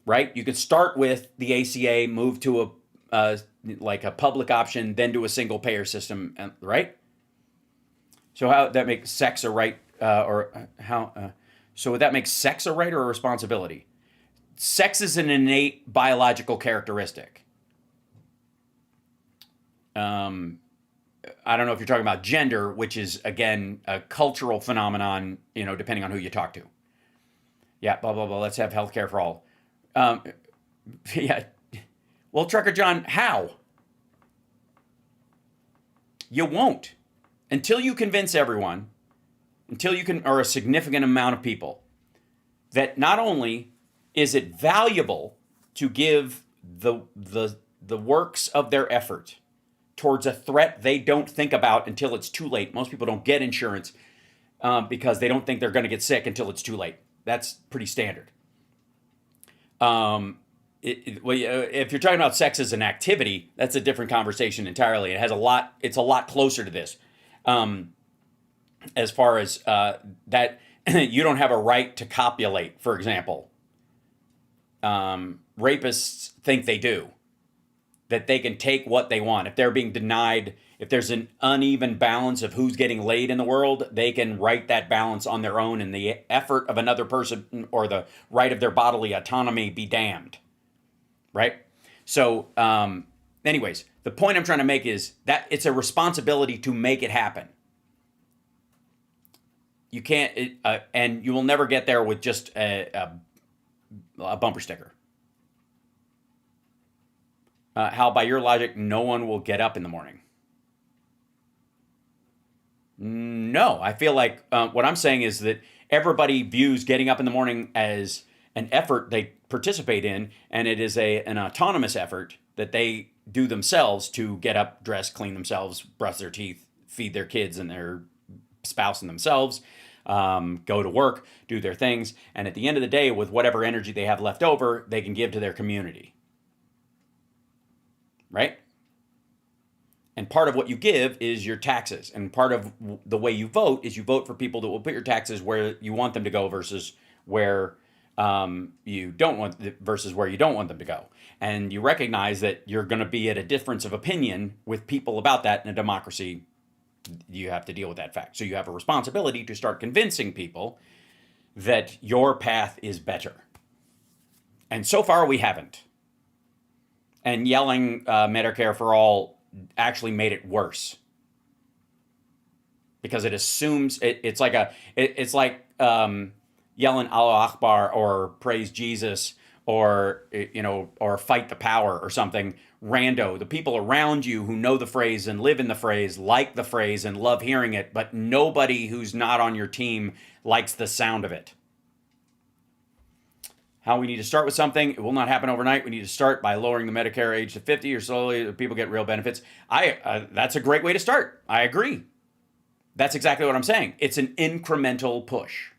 Right? You could start with the ACA, move to a public option, then to a single payer system, right? So how that makes sex a right, so would that make sex a right or a responsibility? Sex is an innate biological characteristic. I don't know if you're talking about gender, which is, again, a cultural phenomenon, depending on who you talk to. Yeah, blah, blah, blah. Let's have healthcare for all. Yeah. Well, Trucker John, how? You won't. Until you convince everyone, or a significant amount of people, that not only is it valuable to give the works of their effort towards a threat they don't think about until it's too late. Most people don't get insurance because they don't think they're going to get sick until it's too late. That's pretty standard. If you're talking about sex as an activity, that's a different conversation entirely. It's a lot closer to this. As far as that, you don't have a right to copulate, for example. Rapists think they do. That they can take what they want. If they're being denied, if there's an uneven balance of who's getting laid in the world, they can right that balance on their own, and the effort of another person or the right of their bodily autonomy be damned. Right? So, anyways, the point I'm trying to make is that it's a responsibility to make it happen. You can't, and you will never get there with just a bumper sticker. How, by your logic, no one will get up in the morning? No, I feel like what I'm saying is that everybody views getting up in the morning as an effort they participate in, and it is an autonomous effort that they do themselves to get up, dress, clean themselves, brush their teeth, feed their kids and their spouse and themselves. go to work, do their things, and at the end of the day, with whatever energy they have left over, they can give to their community. Right? And part of what you give is your taxes. And part of the way you vote is you vote for people that will put your taxes where you want them to go versus where you don't want them to go. And you recognize that you're going to be at a difference of opinion with people about that. In a democracy, you have to deal with that fact. So you have a responsibility to start convincing people that your path is better. And so far, we haven't. And yelling Medicare for all actually made it worse, because it assumes it's like yelling Allah Akbar or praise Jesus or or fight the power or something rando. The people around you who know the phrase and live in the phrase like the phrase and love hearing it, but nobody who's not on your team likes the sound of it. How we need to start with something. It will not happen overnight. We need to start by lowering the Medicare age to 50 or slowly people get real benefits. That's a great way to start. I agree. That's exactly what I'm saying. It's an incremental push.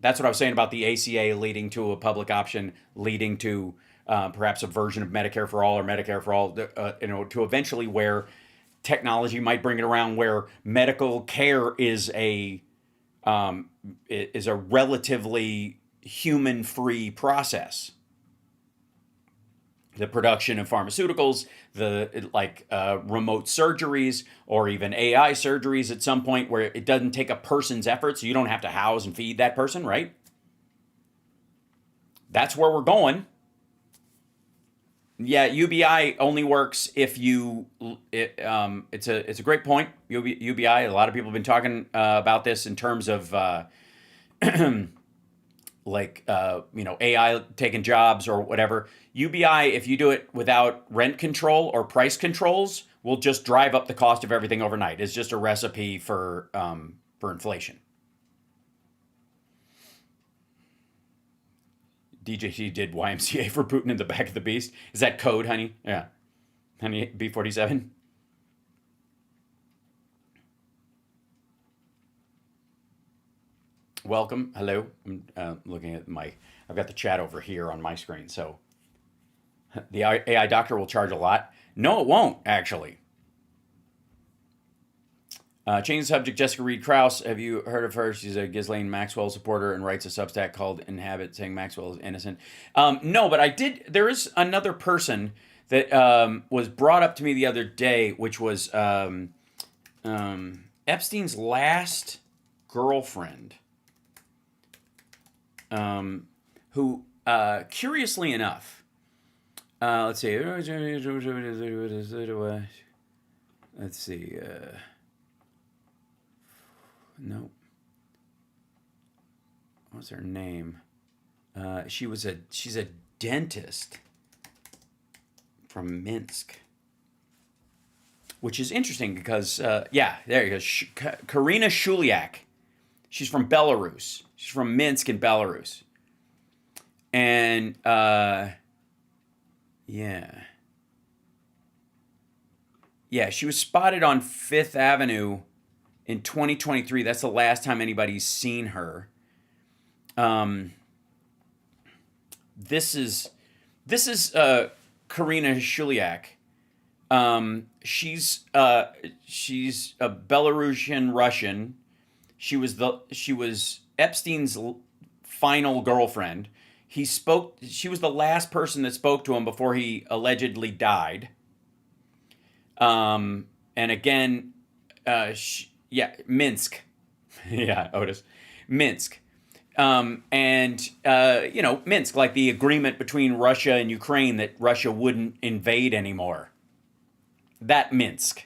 That's what I was saying about the ACA leading to a public option, leading to perhaps a version of Medicare for all or Medicare for all, to eventually where technology might bring it around where medical care is a relatively human-free process. The production of pharmaceuticals, remote surgeries, or even AI surgeries at some point where it doesn't take a person's effort, so you don't have to house and feed that person, right? That's where we're going. Yeah, UBI only works if you. It's a great point. UBI. A lot of people have been talking about this in terms of AI taking jobs or whatever. UBI, if you do it without rent control or price controls, will just drive up the cost of everything overnight. It's just a recipe for inflation. DJT did YMCA for Putin in the back of the beast. Is that code, honey? Yeah. Honey, B47? Welcome. Hello. I'm looking at I've got the chat over here on my screen. So the AI doctor will charge a lot. No, it won't, actually. Change the subject, Jessica Reed Krause. Have you heard of her? She's a Ghislaine Maxwell supporter and writes a Substack called Inhabit, saying Maxwell is innocent. No, but I did. There is another person that was brought up to me the other day, which was Epstein's last girlfriend, who, curiously enough, let's see. No. What's her name? She's a dentist from Minsk, which is interesting because there you go. Karina Shuliak. She's from Belarus. She's from Minsk in Belarus. And she was spotted on Fifth Avenue in 2023. That's the last time anybody's seen her. This is Karina Shuliak. She's a Belarusian Russian. She was Epstein's final girlfriend. She was the last person that spoke to him before he allegedly died. And again, Minsk. Yeah, Otis. Minsk. Minsk, like the agreement between Russia and Ukraine that Russia wouldn't invade anymore. That Minsk.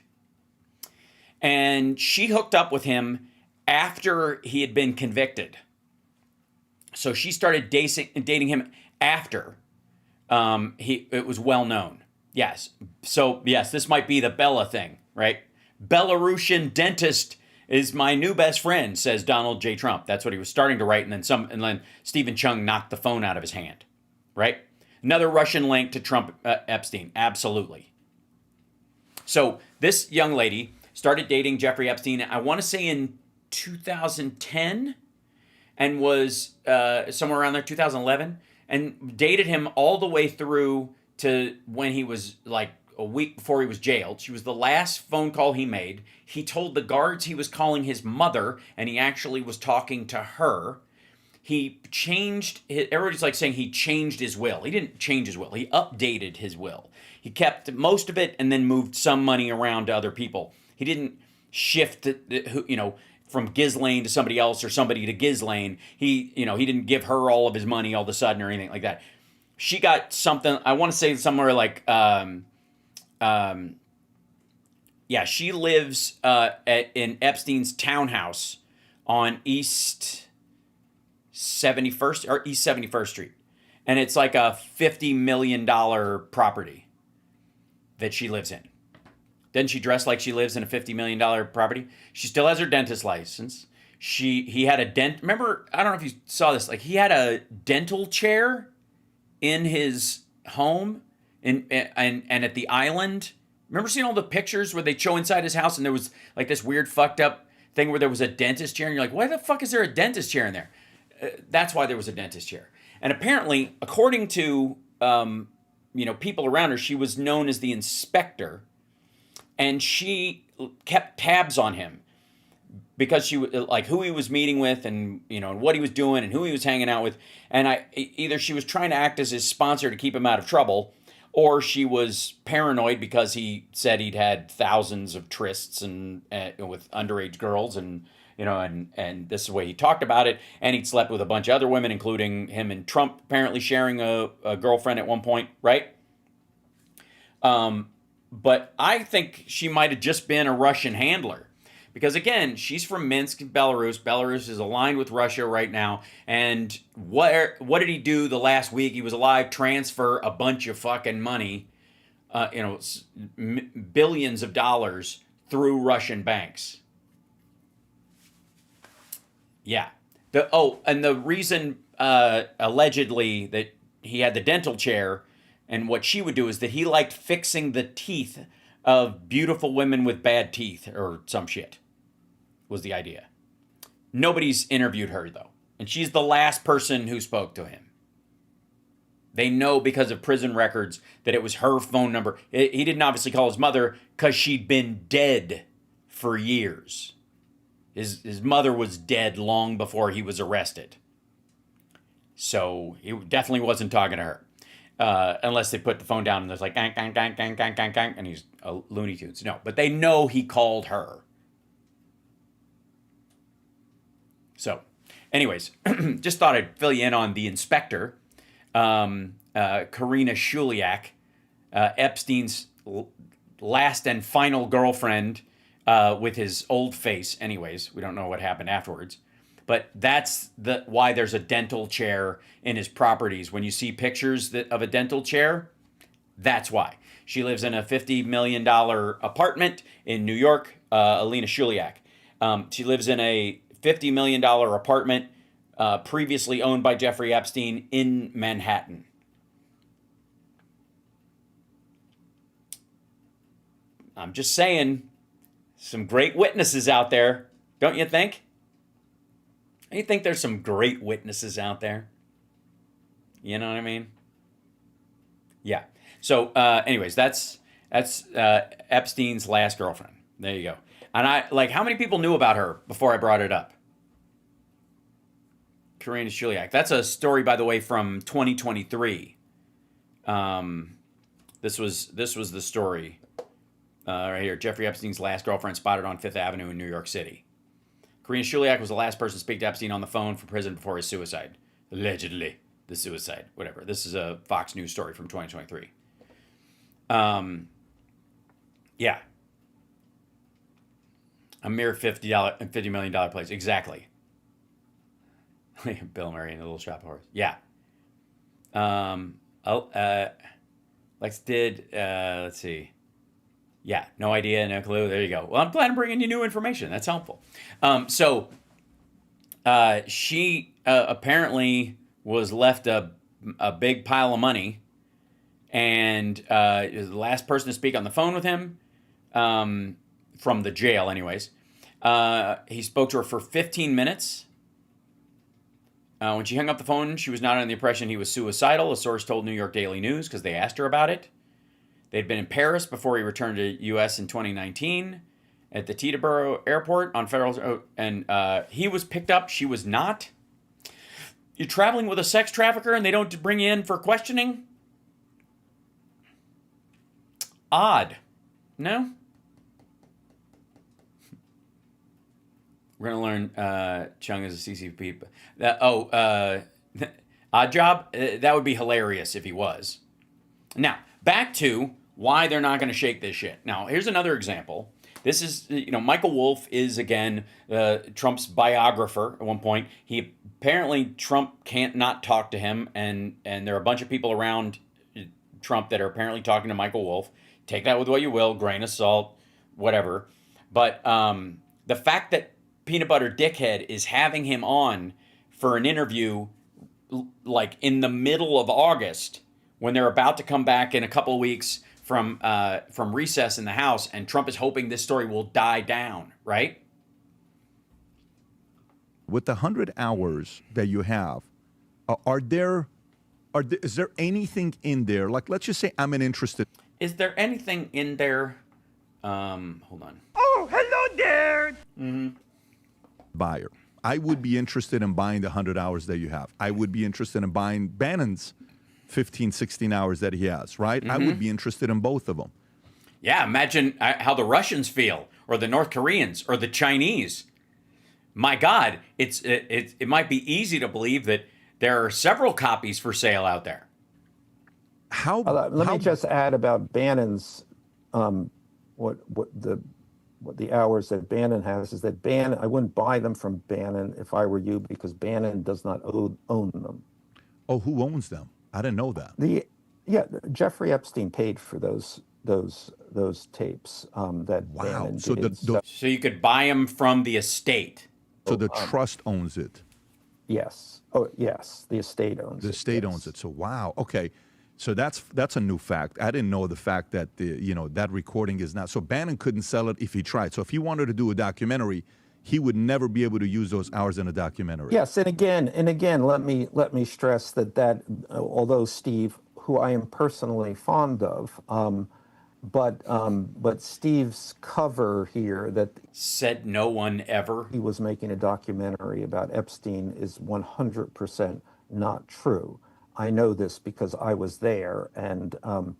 And she hooked up with him after he had been convicted. So she started dating him after it was well known. Yes. So, yes, this might be the Bella thing, right? Belarusian dentist is my new best friend, says Donald J. Trump. That's what he was starting to write, and then Stephen Chung knocked the phone out of his hand, right? Another Russian link to Trump Epstein, absolutely. So this young lady started dating Jeffrey Epstein, I want to say in 2010, and was somewhere around there, 2011, and dated him all the way through to when he was like a week before he was jailed. She was the last phone call he made. He told the guards he was calling his mother, and he actually was talking to her. He changed, everybody's like saying he changed his will. He didn't change his will. He updated his will. He kept most of it and then moved some money around to other people. He didn't shift, from Ghislaine to somebody else or somebody to Ghislaine. He didn't give her all of his money all of a sudden or anything like that. She got something, I want to say somewhere like, she lives in Epstein's townhouse on East 71st Street. And it's like a $50 million property that she lives in. Doesn't she dress like she lives in a $50 million property? She still has her dentist license. He had a remember, I don't know if you saw this, like he had a dental chair in his home and at the island. Remember seeing all the pictures where they show inside his house and there was like this weird fucked up thing where there was a dentist chair and you're like, why the fuck is there a dentist chair in there? That's why there was a dentist chair. And apparently, according to people around her, she was known as the inspector, and she kept tabs on him because she like who he was meeting with and and what he was doing and who he was hanging out with. And either she was trying to act as his sponsor to keep him out of trouble, or she was paranoid because he said he'd had thousands of trysts and with underage girls and. And this is the way he talked about it. And he'd slept with a bunch of other women, including him and Trump apparently sharing a girlfriend at one point, right? But I think she might have just been a Russian handler. Because again, she's from Minsk, Belarus. Belarus is aligned with Russia right now. And what did he do the last week he was alive? Transfer a bunch of fucking money, billions of dollars through Russian banks. Yeah. And the reason allegedly that he had the dental chair and what she would do is that he liked fixing the teeth of beautiful women with bad teeth or some shit was the idea. Nobody's interviewed her though. And she's the last person who spoke to him. They know because of prison records that it was her phone number. He didn't obviously call his mother because she'd been dead for years. His mother was dead long before he was arrested. So he definitely wasn't talking to her. Unless they put the phone down and there's like, gang, gang, gang, gang, gang, gang, gang, and he's Looney Tunes. No, but they know he called her. So, anyways, just thought I'd fill you in on the inspector, Karina Shuliak, Epstein's last and final girlfriend, with his old face. Anyways, we don't know what happened afterwards. But that's why there's a dental chair in his properties. When you see pictures of a dental chair, that's why. She lives in a $50 million apartment in New York, Alina Shuliak. She lives in a $50 million apartment previously owned by Jeffrey Epstein in Manhattan. I'm just saying, some great witnesses out there, don't you think? You think there's some great witnesses out there? You know what I mean? Yeah. So, anyways, that's Epstein's last girlfriend. There you go. And how many people knew about her before I brought it up? Karina Shuliak. That's a story, by the way, from 2023. This was the story right here. Jeffrey Epstein's last girlfriend spotted on Fifth Avenue in New York City. Karina Shuliak was the last person to speak to Epstein on the phone from prison before his suicide. Allegedly, the suicide, whatever. This is a Fox News story from 2023. Yeah. A mere $50 million place. Exactly. Bill Murray in a little shop of horrors. Yeah. Lex did, let's see. Yeah, no idea, no clue. There you go. Well, I'm glad I'm bringing you new information. That's helpful. She apparently was left a big pile of money and is the last person to speak on the phone with him. from the jail, anyways. He spoke to her for 15 minutes. When she hung up the phone, she was not under the impression he was suicidal, a source told New York Daily News, because they asked her about it. They'd been in Paris before he returned to U.S. in 2019 at the Teterboro Airport on federal, and he was picked up. She was not. You're traveling with a sex trafficker and they don't bring you in for questioning? Odd. No? We're going to learn Chung is a CCP. Odd job? That would be hilarious if he was. Now, back to why they're not going to shake this shit. Now, here's another example. This is, Michael Wolff is, again, Trump's biographer at one point. Trump can't not talk to him, and there are a bunch of people around Trump that are apparently talking to Michael Wolff. Take that with what you will, grain of salt, whatever. But the fact that Peanut Butter Dickhead is having him on for an interview like in the middle of August when they're about to come back in a couple of weeks from recess in the House, and Trump is hoping this story will die down, right? With the 100 hours that you have, is there anything in there? Like, let's just say I'm interested. Is there anything in there? Hold on. Oh, hello there. Mm-hmm. Buyer. I would be interested in buying the 100 hours that you have. I would be interested in buying Bannon's 15, 16 hours that he has, right? Mm-hmm. I would be interested in both of them. Yeah, imagine how the Russians feel, or the North Koreans, or the Chinese. My God, it might be easy to believe that there are several copies for sale out there. Let me just add about Bannon's what the hours that Bannon has is that I wouldn't buy them from Bannon if I were you, because Bannon does not own them. Oh, who owns them? I didn't know that. Jeffrey Epstein paid for those tapes that Wow. Bannon So did. So you could buy them from the estate. So the trust owns it. Yes. Oh, yes. The estate owns it. The estate owns it. So wow. Okay. So that's a new fact. I didn't know the fact that that recording is not. So Bannon couldn't sell it if he tried. So if he wanted to do a documentary, he would never be able to use those hours in a documentary. Yes, and again, let me stress that although Steve, who I am personally fond of, but Steve's cover here that said no one ever. He was making a documentary about Epstein is 100% not true. I know this because I was there, and I'm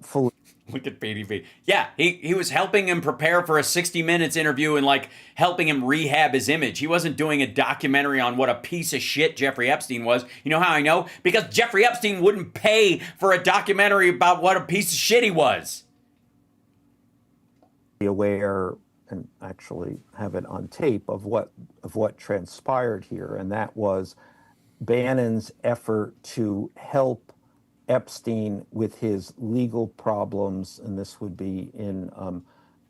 fully. Look at PDB. Yeah, he was helping him prepare for a 60 Minutes interview and like helping him rehab his image. He wasn't doing a documentary on what a piece of shit Jeffrey Epstein was. You know how I know? Because Jeffrey Epstein wouldn't pay for a documentary about what a piece of shit he was. Aware and actually have it on tape of what transpired here, and that was Bannon's effort to help Epstein with his legal problems, and this would be in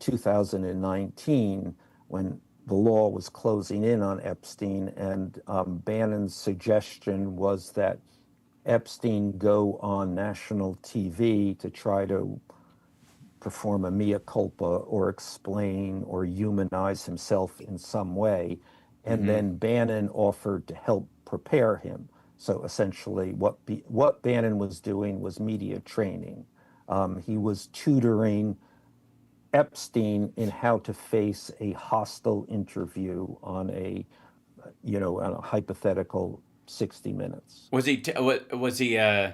2019 when the law was closing in on Epstein, and Bannon's suggestion was that Epstein go on national TV to try to perform a mea culpa or explain or humanize himself in some way, and then Bannon offered to help prepare him. So essentially, what Bannon was doing was media training. He was tutoring Epstein in how to face a hostile interview on a hypothetical 60 Minutes. Was he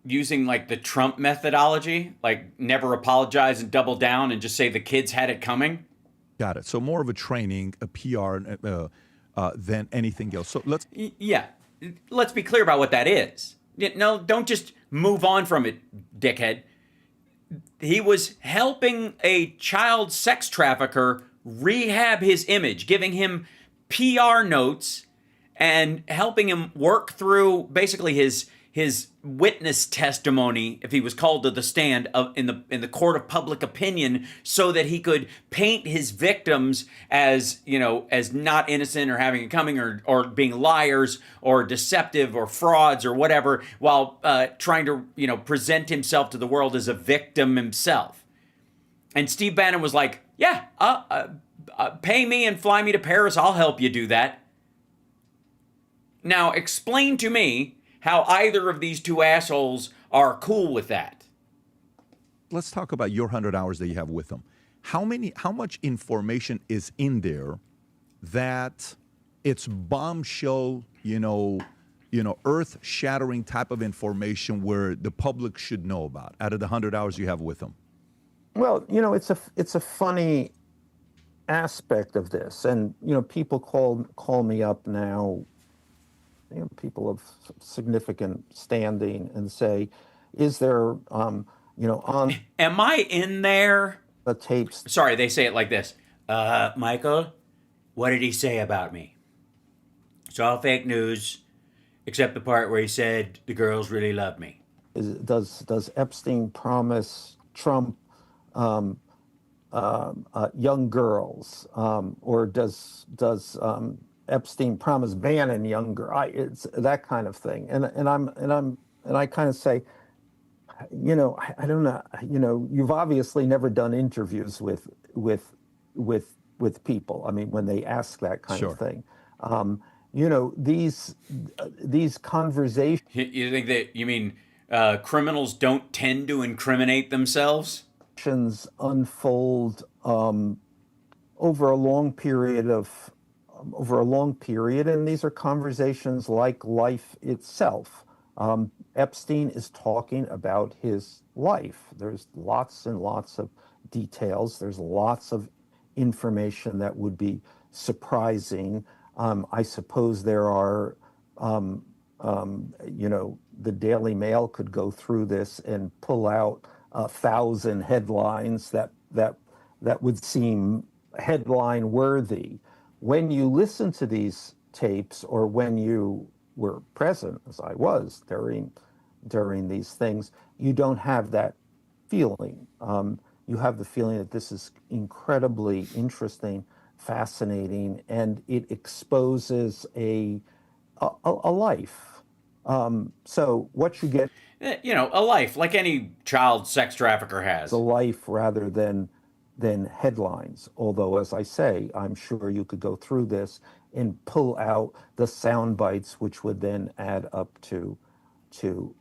using like the Trump methodology, like never apologize and double down and just say the kids had it coming? Got it. So more of a training, a PR, than anything else. So let's be clear about what that is. No, don't just move on from it, dickhead. He was helping a child sex trafficker rehab his image, giving him PR notes and helping him work through basically his witness testimony if he was called to the stand in the court of public opinion, so that he could paint his victims as as not innocent or having it coming or being liars or deceptive or frauds or whatever, while trying to present himself to the world as a victim himself. And Steve Bannon was like, yeah, pay me and fly me to Paris. I'll help you do that. Now, explain to me how either of these two assholes are cool with that. Let's talk about your 100 hours that you have with them. How much information is in there that it's bombshell, earth-shattering type of information where the public should know about out of the 100 hours you have with them? Well, it's a funny aspect of this, and people call me up now, people of significant standing, and say, "Is there, on Am I in there?" the tapes?" Sorry, they say it like this. Michael, what did he say about me? It's all fake news, except the part where he said the girls really love me. Does Epstein promise Trump young girls, or does Epstein promise Bannon young girls? It's that kind of thing, and I kind of say, I don't know. You've obviously never done interviews with people. I mean, when they ask that kind Sure. of thing, these conversations. You think that, you mean criminals don't tend to incriminate themselves? Unfold over a long period, and these are conversations like life itself. Epstein is talking about his life. There's lots and lots of details. There's lots of information that would be surprising. I suppose there are, the Daily Mail could go through this and pull out 1,000 headlines that would seem headline worthy. When you listen to these tapes, or when you were present, as I was during these things, you don't have that feeling. You have the feeling that this is incredibly interesting, fascinating, and it exposes a life. So what you get, A life like any child sex trafficker has. a life rather than headlines. Although, as I say, I'm sure you could go through this and pull out the sound bites, which would then add up to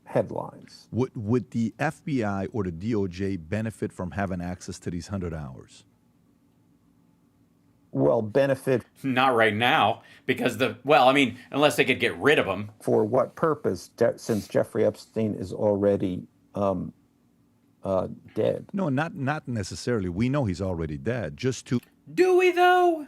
headlines. Would the FBI or the DOJ benefit from having access to these 100 hours? Well, benefit Not right now, because unless they could get rid of them. for what purpose? Since Jeffrey Epstein is already dead. No, not necessarily. We know he's already dead. Just to Do we, though?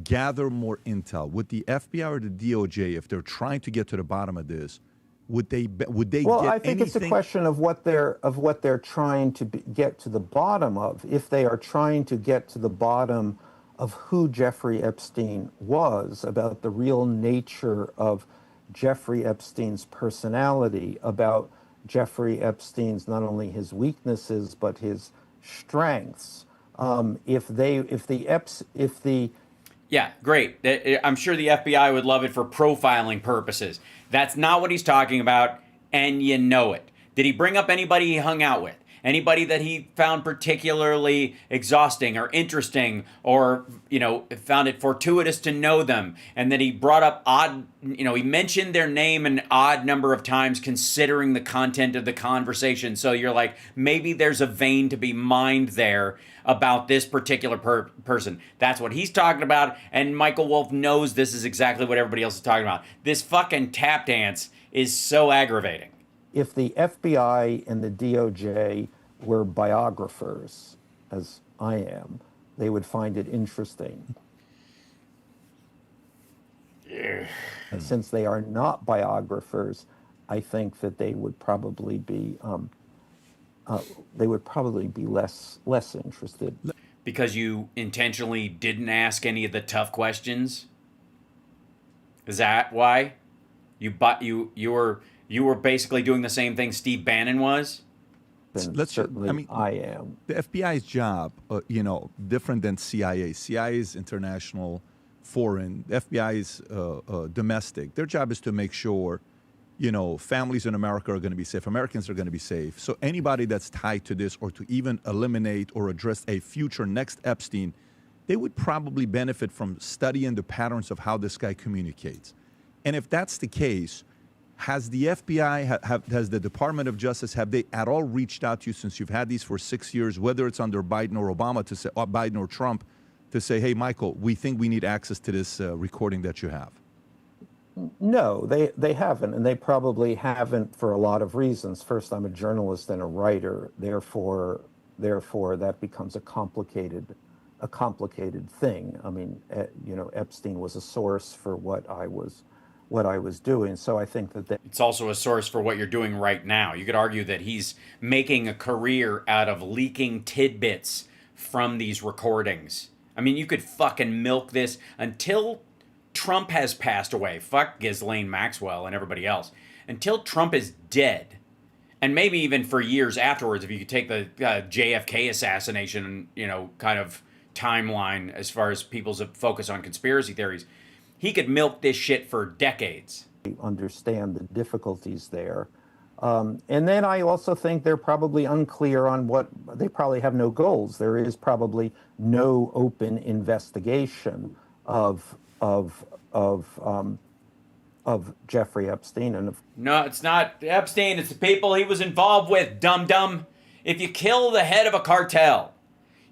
gather more intel. Would the FBI or the DOJ, if they're trying to get to the bottom of this, would they Well, get I think it's a anything? question of what they're trying to get to the bottom of. If they are trying to get to the bottom of who Jeffrey Epstein was, about the real nature of Jeffrey Epstein's personality, about Jeffrey Epstein's not only his weaknesses but his strengths. Yeah, great. I'm sure the FBI would love it for profiling purposes. That's not what he's talking about, and you know it. Did he bring up anybody he hung out with? Anybody that he found particularly exhausting or interesting, or, found it fortuitous to know them, and that he brought up he mentioned their name an odd number of times considering the content of the conversation. So you're like, maybe there's a vein to be mined there about this particular person. That's what he's talking about, and Michael Wolff knows this is exactly what everybody else is talking about. This fucking tap dance is so aggravating. If the FBI and the DOJ were biographers, as I am, they would find it interesting. Yeah. And since they are not biographers, I think that they would probably be less interested. Because you intentionally didn't ask any of the tough questions? Is that why? You were basically doing the same thing Steve Bannon was? Certainly I am. The FBI's job, different than CIA. CIA is international, foreign. The FBI is domestic. Their job is to make sure, families in America are going to be safe. Americans are going to be safe. So anybody that's tied to this, or to even eliminate or address a future next Epstein, they would probably benefit from studying the patterns of how this guy communicates. And if that's the case, has the FBI, has the Department of Justice, have they at all reached out to you since you've had these for 6 years, whether it's under Biden or Obama, to say, or Biden or Trump, to say, hey, Michael, we think we need access to this recording that you have? No, they haven't, and they probably haven't for a lot of reasons. First, I'm a journalist and a writer, therefore that becomes a complicated thing. I mean, Epstein was a source for what I was doing, so I think that it's also a source for what you're doing right now. You could argue that he's making a career out of leaking tidbits from these recordings. I mean, you could fucking milk this until Trump has passed away. Fuck Ghislaine Maxwell and everybody else. Until Trump is dead, and maybe even for years afterwards, if you could take the JFK assassination, kind of timeline as far as people's focus on conspiracy theories, he could milk this shit for decades. Understand the difficulties there. And then I also think they're probably unclear on they probably have no goals. There is probably no open investigation of Jeffrey Epstein. And no, it's not Epstein, it's the people he was involved with, dum-dum. If you kill the head of a cartel,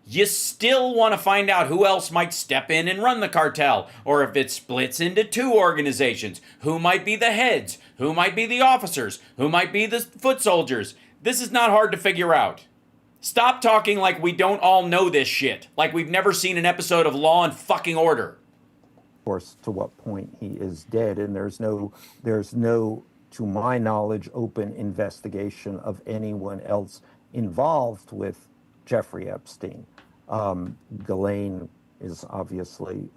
you still want to find out who else might step in and run the cartel, or if it splits into two organizations, who might be the heads, who might be the officers, who might be the foot soldiers. This is not hard to figure out. Stop talking like we don't all know this shit, like we've never seen an episode of Law and fucking Order. Of course, to what point he is dead, and there's no, to my knowledge, open investigation of anyone else involved with Jeffrey Epstein. Ghislaine is obviously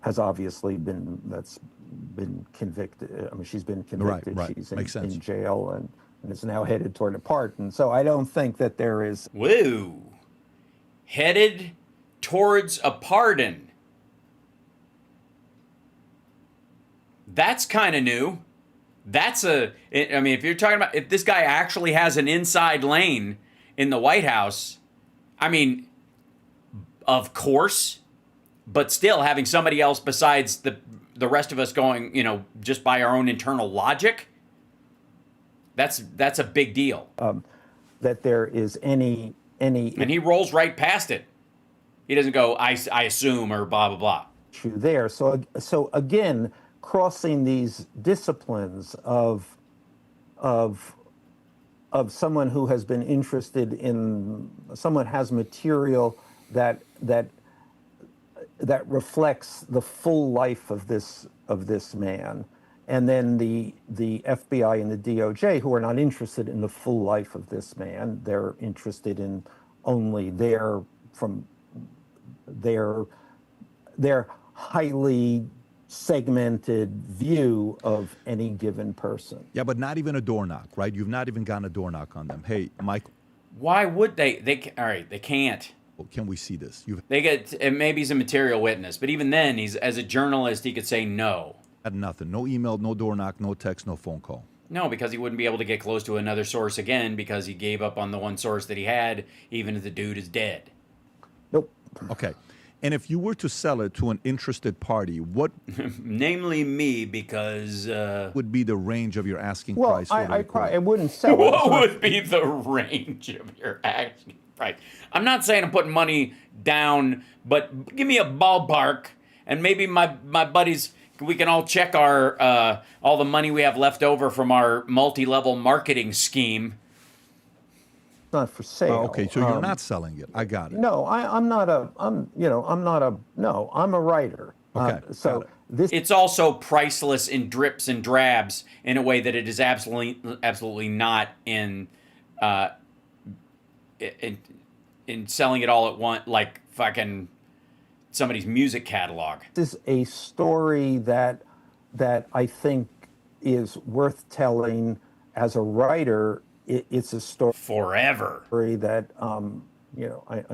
has obviously been convicted. I mean, she's been convicted. Right. She's Makes sense. in jail and is now headed toward a pardon. So I don't think that there is. Woo! Headed towards a pardon. That's kind of new. If you're talking about if this guy actually has an inside lane in the White House, I mean, of course, but still having somebody else besides the rest of us going, just by our own internal logic, that's a big deal. That there is any. And he rolls right past it. He doesn't go, I assume, or blah, blah, blah. Issue there. So again, crossing these disciplines of someone who has been interested in, someone has material that reflects the full life of this man, and then the FBI and the DOJ, who are not interested in the full life of this man, they're interested in only their highly segmented view of any given person. Yeah, but not even a door knock, right? You've not even gotten a door knock on them. Hey, Mike. Why would they? All right, they can't. Can we see this? They get, maybe he's a material witness, but even then, as a journalist, he could say no. Had nothing. No email, no door knock, no text, no phone call. No, because he wouldn't be able to get close to another source again because he gave up on the one source that he had, even if the dude is dead. Nope. Okay. And if you were to sell it to an interested party, what... Namely me, because... would be the range of your asking price? I wouldn't sell it. What would be the range of your asking price? I'm not saying I'm putting money down, but give me a ballpark, and maybe my buddies... We can all check our all the money we have left over from our multi-level marketing scheme. Not for sale. Oh, okay, so you're not selling it. I got it. No, I'm a writer. Okay. So this. It's also priceless in drips and drabs in a way that it is absolutely not in selling it all at once, like fucking somebody's music catalog. This is a story that I think is worth telling as a writer. It's a story forever. That I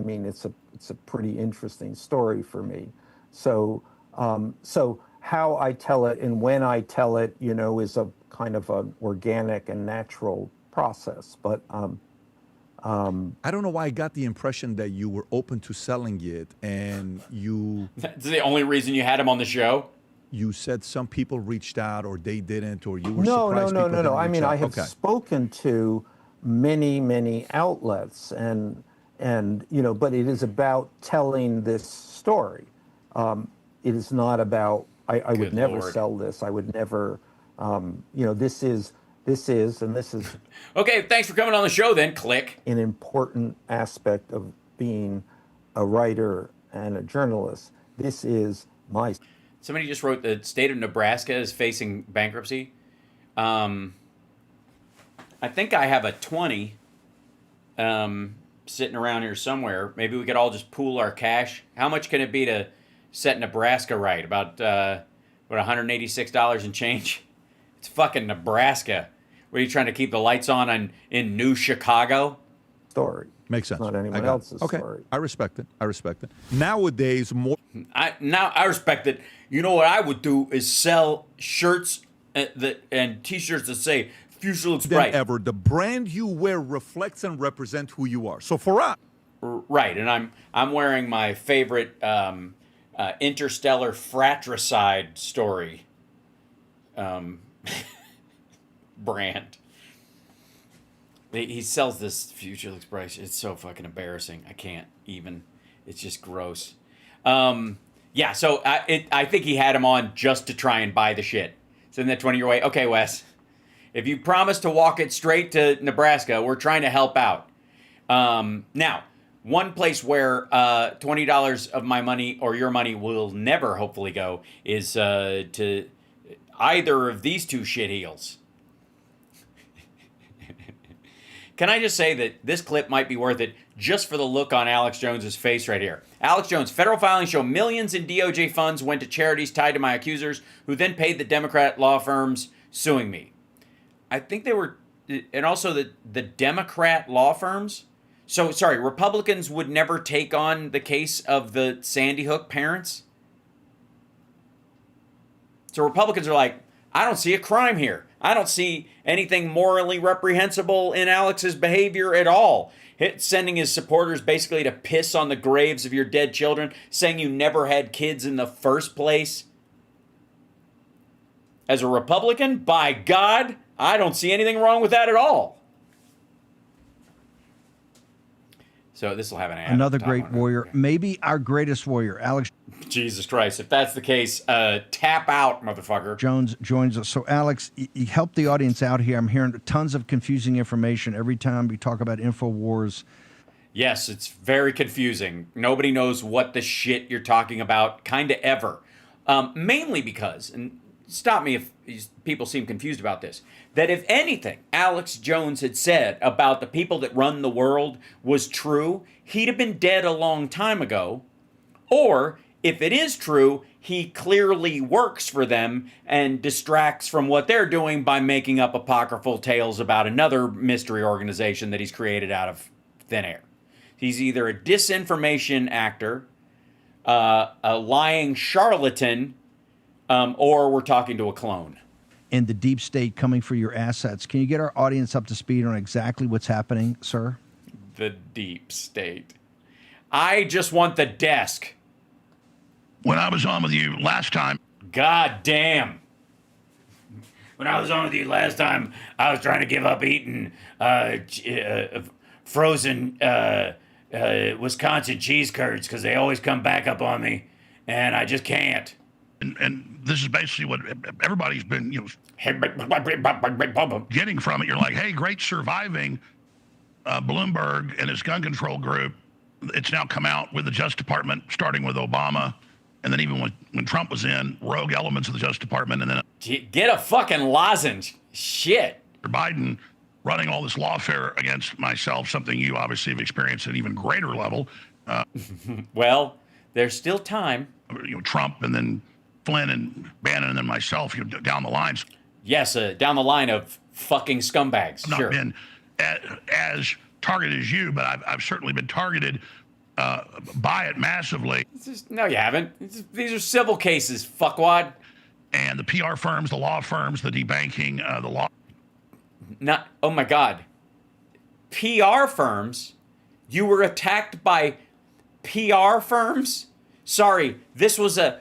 mean, it's a pretty interesting story for me. So how I tell it and when I tell it, is a kind of an organic and natural process. But I don't know why I got the impression that you were open to selling it, and That's the only reason you had him on the show? you said some people reached out or they didn't, or you were no, surprised people didn't I reach mean, out. I have Okay. spoken to many outlets, and but it is about telling this story. It is not about. I would never Lord. sell this. I would never. This is, and this is Okay, thanks for coming on the show then. Click. an important aspect of being a writer and a journalist. This is my. Somebody just wrote the state of Nebraska is facing bankruptcy. I think I have a 20 sitting around here somewhere. Maybe we could all just pool our cash. How much can it be to set Nebraska right? About, $186 and change? It's fucking Nebraska. What are you trying to keep the lights on in New Chicago? Story. Makes sense. Not I anyone got it. else's Okay. story. I respect it. Nowadays, more I respect it. You know what I would do is sell shirts and T-shirts that say "Future looks than bright." ever, the brand you wear reflects and represents who you are. So for us, Right, and I'm wearing my favorite interstellar fratricide story brand. He sells this Future looks bright. It's so fucking embarrassing. I can't even. It's just gross. Yeah, so I think he had him on just to try and buy the shit. Send that 20 your way. Okay, Wes. If you promise to walk it straight to Nebraska, we're trying to help out. Now, one place where $20 of my money or your money will never hopefully go is to either of these two shitheels. Can I just say that this clip might be worth it just for the look on Alex Jones's face right here? Alex Jones, federal filings show millions in DOJ funds went to charities tied to my accusers, who then paid the Democrat law firms suing me. I think they were, and also the Democrat law firms. So, sorry, Republicans would never take on the case of the Sandy Hook parents? So Republicans are like, I don't see a crime here. I don't see anything morally reprehensible in Alex's behavior at all. Sending his supporters basically to piss on the graves of your dead children, saying you never had kids in the first place. As a Republican, by God, I don't see anything wrong with that at all. So this will have an ad. Another great warrior, maybe our greatest warrior, Alex Jesus Christ. If that's the case, tap out, motherfucker. Jones joins us. So, Alex, you help the audience out here. I'm hearing tons of confusing information every time we talk about InfoWars. Yes, it's very confusing. Nobody knows what the shit you're talking about, kind of ever. Mainly because, and stop me if people seem confused about this, that if anything Alex Jones had said about the people that run the world was true, he'd have been dead a long time ago. Or, if it is true, he clearly works for them and distracts from what they're doing by making up apocryphal tales about another mystery organization that he's created out of thin air. He's either a disinformation actor, a lying charlatan, or we're talking to a clone. And the deep state coming for your assets. Can you get our audience up to speed on exactly what's happening, sir? The deep state. I just want the desk. When I was on with you last time, God damn. When I was on with you last time, I was trying to give up eating frozen Wisconsin cheese curds because they always come back up on me, and I just can't. and this is basically what everybody's been, getting from it. You're like, hey, great surviving Bloomberg and his gun control group. It's now come out with the Justice Department, starting with Obama. And then even when Trump was in, rogue elements of the Justice Department, and then Get a fucking lozenge. Shit. Biden running all this lawfare against myself, something you obviously have experienced at an even greater level. Well, there's still time. Trump and then Flynn and Bannon and then myself, down the lines. Yes, down the line of fucking scumbags. Not Sure. been as targeted as you, but I've certainly been targeted by it massively. No, you haven't. These are civil cases, fuckwad. and the PR firms, the law firms, the debanking, the law. Not, oh my God. PR firms? You were attacked by PR firms? Sorry, this was a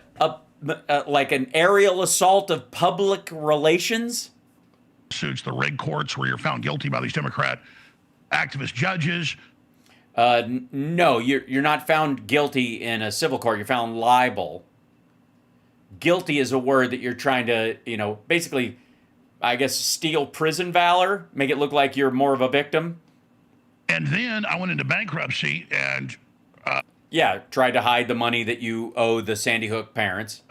like an aerial assault of public relations? Suits, the rig courts where you're found guilty by these Democrat activist judges. No, you're not found guilty in a civil court. You're found liable. Guilty is a word that you're trying to, basically, I guess, steal prison valor, make it look like you're more of a victim. And then I went into bankruptcy and yeah, tried to hide the money that you owe the Sandy Hook parents.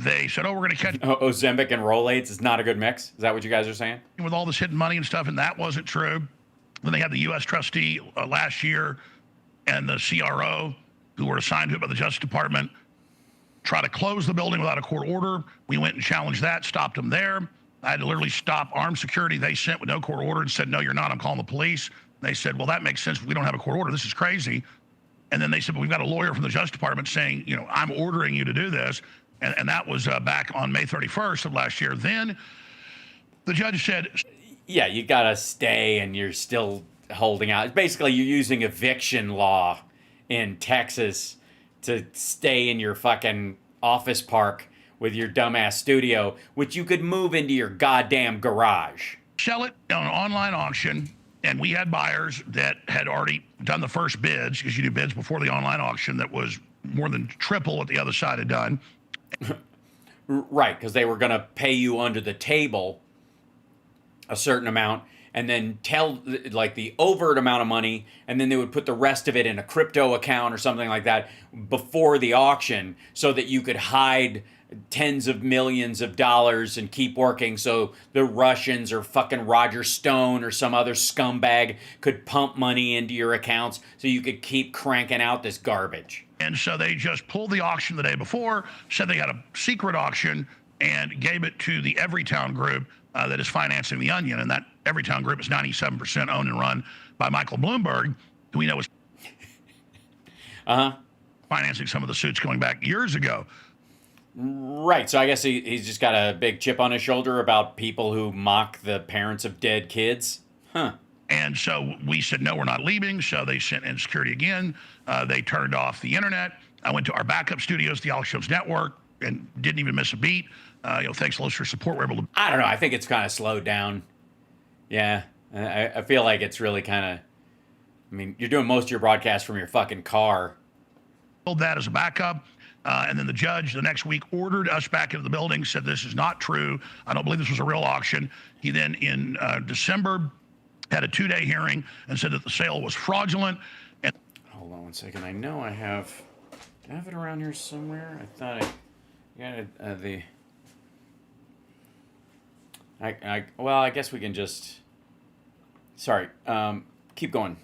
they said, oh, we're going to catch Ozempic and Rolaids is not a good mix. Is that what you guys are saying? you with all this hidden money and stuff, and that wasn't true. Then they had the U.S. trustee last year and the CRO who were assigned to it by the Justice Department try to close the building without a court order. We went and challenged that, stopped them there. I had to literally stop armed security they sent with no court order and said, no, you're not. I'm calling the police. They said, well, that makes sense. We don't have a court order. This is crazy. And then they said, well, we've got a lawyer from the Justice Department saying, I'm ordering you to do this. And that was back on May 31st of last year. Then the judge said, Yeah, you gotta stay and you're still holding out. Basically, you're using eviction law in Texas to stay in your fucking office park with your dumbass studio, which you could move into your goddamn garage. sell it on an online auction. And we had buyers that had already done the first bids, because you do bids before the online auction, that was more than triple what the other side had done. Right, because they were going to pay you under the table a certain amount and then tell like the overt amount of money, and then they would put the rest of it in a crypto account or something like that before the auction so that you could hide tens of millions of dollars and keep working, so the Russians or fucking Roger Stone or some other scumbag could pump money into your accounts so you could keep cranking out this garbage. And so they just pulled the auction the day before, said they had a secret auction, and gave it to the Everytown group that is financing the Onion. And that Everytown group is 97% owned and run by Michael Bloomberg, who we know was financing some of the suits going back years ago. Right, so I guess he's just got a big chip on his shoulder about people who mock the parents of dead kids. Huh. And so we said, no, we're not leaving. So they sent in security again. They turned off the internet. I went to our backup studios, the Alex Jones Network, and didn't even miss a beat. Thanks to listener support, we're able to. I don't know, I think it's kind of slowed down. Yeah, I feel like it's really kind of, you're doing most of your broadcasts from your fucking car. Build that as a backup. And then the judge the next week ordered us back into the building, said this is not true. I don't believe this was a real auction. He then in December had a 2-day hearing and said that the sale was fraudulent. And hold on one second. I know I have it around here somewhere. I thought I got it, I guess we can just, sorry, keep going.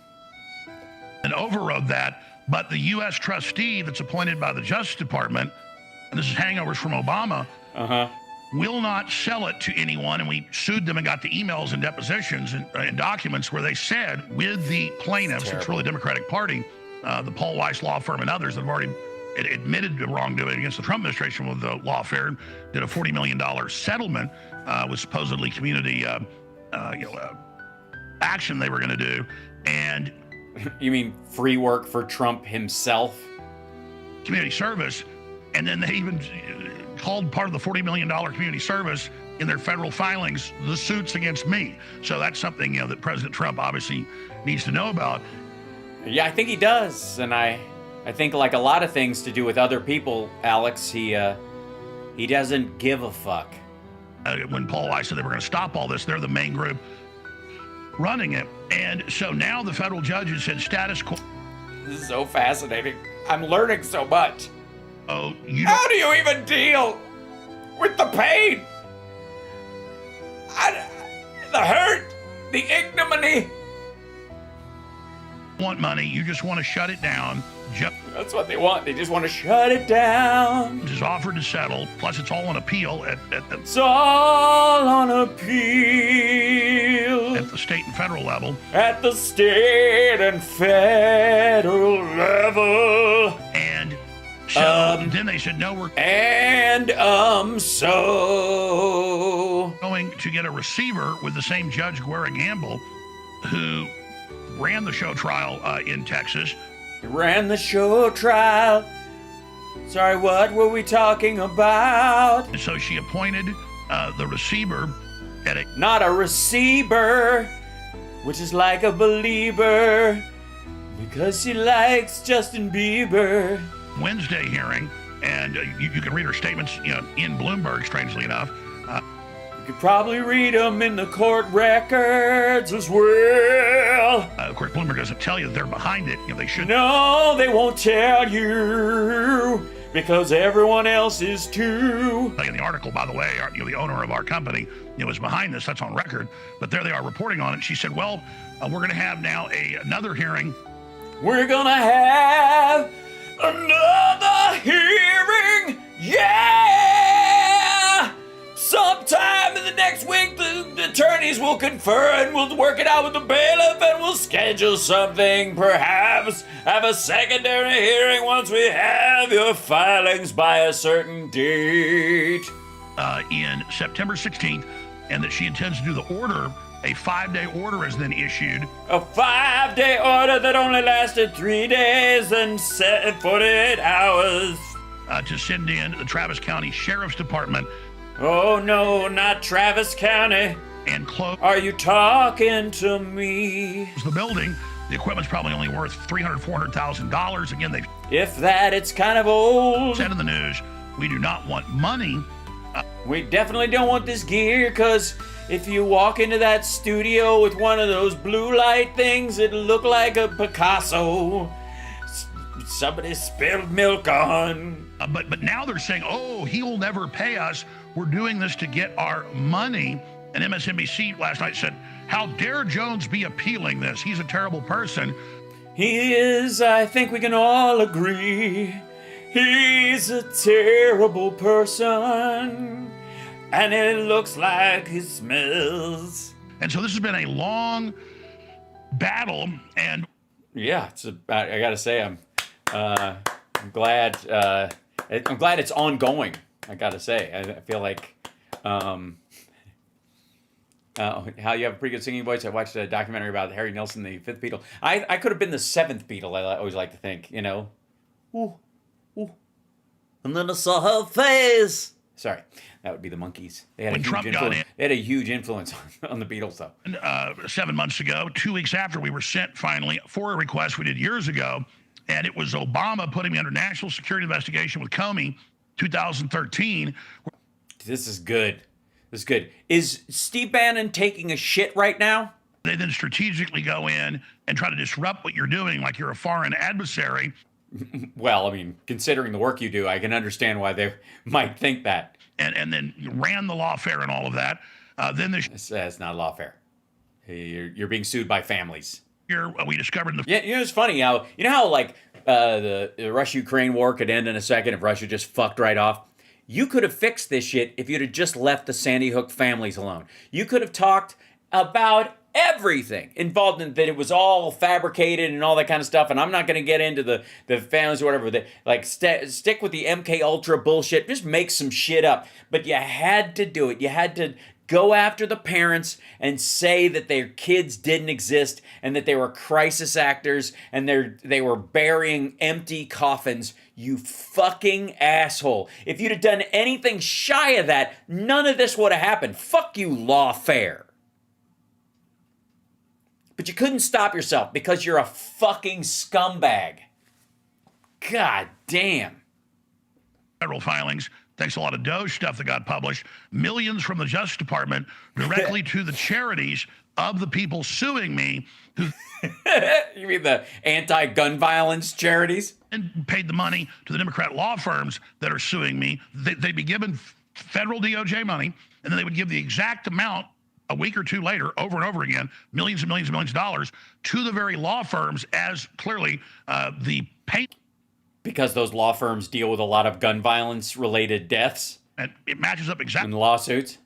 And overrode that. But the U.S. trustee that's appointed by the Justice Department, and this is hangovers from Obama, will not sell it to anyone. And we sued them and got the emails and depositions and documents where they said, with the plaintiffs, it's really the Democratic Party, the Paul Weiss law firm and others that have already admitted to wrongdoing against the Trump administration with the lawfare, did a $40 million settlement with supposedly community action they were going to do. And you mean free work for Trump himself? Community service. And then they even called part of the $40 million community service in their federal filings the suits against me. So that's something that President Trump obviously needs to know about. Yeah, I think he does. And I think like a lot of things to do with other people, Alex, he doesn't give a fuck. When Paul Weiss said they were going to stop all this, they're the main group running it. And so now the federal judges said status quo. This is so fascinating. I'm learning so much. Oh, how do you even deal with the pain? The hurt, the ignominy. Want money, you just want to shut it down. That's what they want. They just want to shut it down. Is offered to settle. Plus, it's all on appeal It's all on appeal. At the state and federal level. At the state and federal level. And So then they said, no, we're so going to get a receiver with the same Judge Guerra Gamble, who ran the show trial in Texas. ran the show trial. Sorry, what were we talking about? And so she appointed the receiver at a Not a receiver, which is like a believer, because she likes Justin Bieber. Wednesday hearing, and you can read her statements, in Bloomberg, strangely enough. You could probably read them in the court records as well. Of course, Bloomberg doesn't tell you that they're behind it. They should. No, they won't tell you, because everyone else is too. In the article, by the way, the owner of our company, is behind this. That's on record. But there they are reporting on it. She said, well, we're going to have now another hearing. We're gonna have another hearing, yeah! Sometime in the next week, the attorneys will confer and we'll work it out with the bailiff and we'll schedule something, perhaps have a secondary hearing once we have your filings by a certain date. In September 16th, and that she intends to do the order. A 5-day order is then issued. A 5-day order that only lasted 3 days and 48 hours. To send in the Travis County Sheriff's Department Oh no, not Travis County. and close Are you talking to me? the building. The equipment's probably only worth $300,000, $400,000. Again, they've If that, it's kind of old. said in the news, we do not want money. We definitely don't want this gear, because if you walk into that studio with one of those blue light things, it'll look like a Picasso. Somebody spilled milk on. But now they're saying, oh, he will never pay us. We're doing this to get our money. And MSNBC last night said, how dare Jones be appealing this? He's a terrible person. He is, I think we can all agree. He's a terrible person. And it looks like he smells. And so this has been a long battle. And Yeah, I gotta say, I'm glad. I'm glad it's ongoing. I gotta say, I feel like how you have a pretty good singing voice. I watched a documentary about Harry Nilsson, the fifth Beatle. I could have been the seventh Beatle. I always like to think, Ooh, ooh. And then I saw her face. Sorry, that would be the Monkees. They had When a huge Trump got influence. in- They had a huge influence on the Beatles, though. 7 months ago, 2 weeks after we were sent finally for a request we did years ago, and it was Obama putting me under national security investigation with Comey, 2013. This is good. This is good. Is Steve Bannon taking a shit right now? They then strategically go in and try to disrupt what you're doing like you're a foreign adversary. Well, I mean, considering the work you do, I can understand why they might think that. And then ran the lawfare and all of that. Then It's not lawfare. You're being sued by families. we discovered the Yeah, it's funny how like the Russia-Ukraine war could end in a second if Russia just fucked right off. You could have fixed this shit if you'd have just left the Sandy Hook families alone. You could have talked about everything involved in that. It was all fabricated and all that kind of stuff. And I'm not going to get into the families or whatever. Stick with the MK Ultra bullshit. Just make some shit up. But you had to do it. You had to go after the parents and say that their kids didn't exist and that they were crisis actors and they were burying empty coffins. You fucking asshole. If you'd have done anything shy of that, none of this would have happened. Fuck you, lawfare. But you couldn't stop yourself because you're a fucking scumbag. God damn. federal filings. Thanks to a lot of Doge stuff that got published. Millions from the Justice Department directly to the charities of the people suing me who You mean the anti-gun violence charities? and paid the money to the Democrat law firms that are suing me. They'd be given federal DOJ money, and then they would give the exact amount a week or two later, over and over again, millions and millions and millions of dollars to the very law firms as clearly the payment. Because those law firms deal with a lot of gun violence related deaths And it matches up and exactly. lawsuits.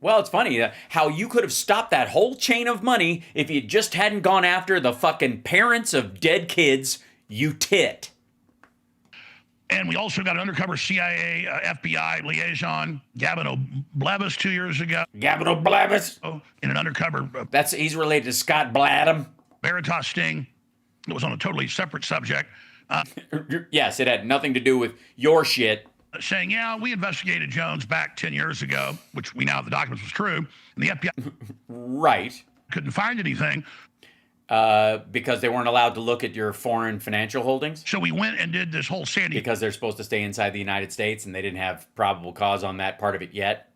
Well, it's funny how you could have stopped that whole chain of money if you just hadn't gone after the fucking parents of dead kids, you tit. And we also got an undercover CIA, FBI liaison, Gavin O'Blevis, 2 years ago. Gavin O'Blevis. In an undercover He's related to Scott Bladham. Veritas sting. It was on a totally separate subject. Yes, it had nothing to do with your shit. Saying, yeah, we investigated Jones back 10 years ago, which we now the documents was true, and the FBI right couldn't find anything. Because they weren't allowed to look at your foreign financial holdings. So we went and did this whole Sandy. Because they're supposed to stay inside the United States, and they didn't have probable cause on that part of it yet.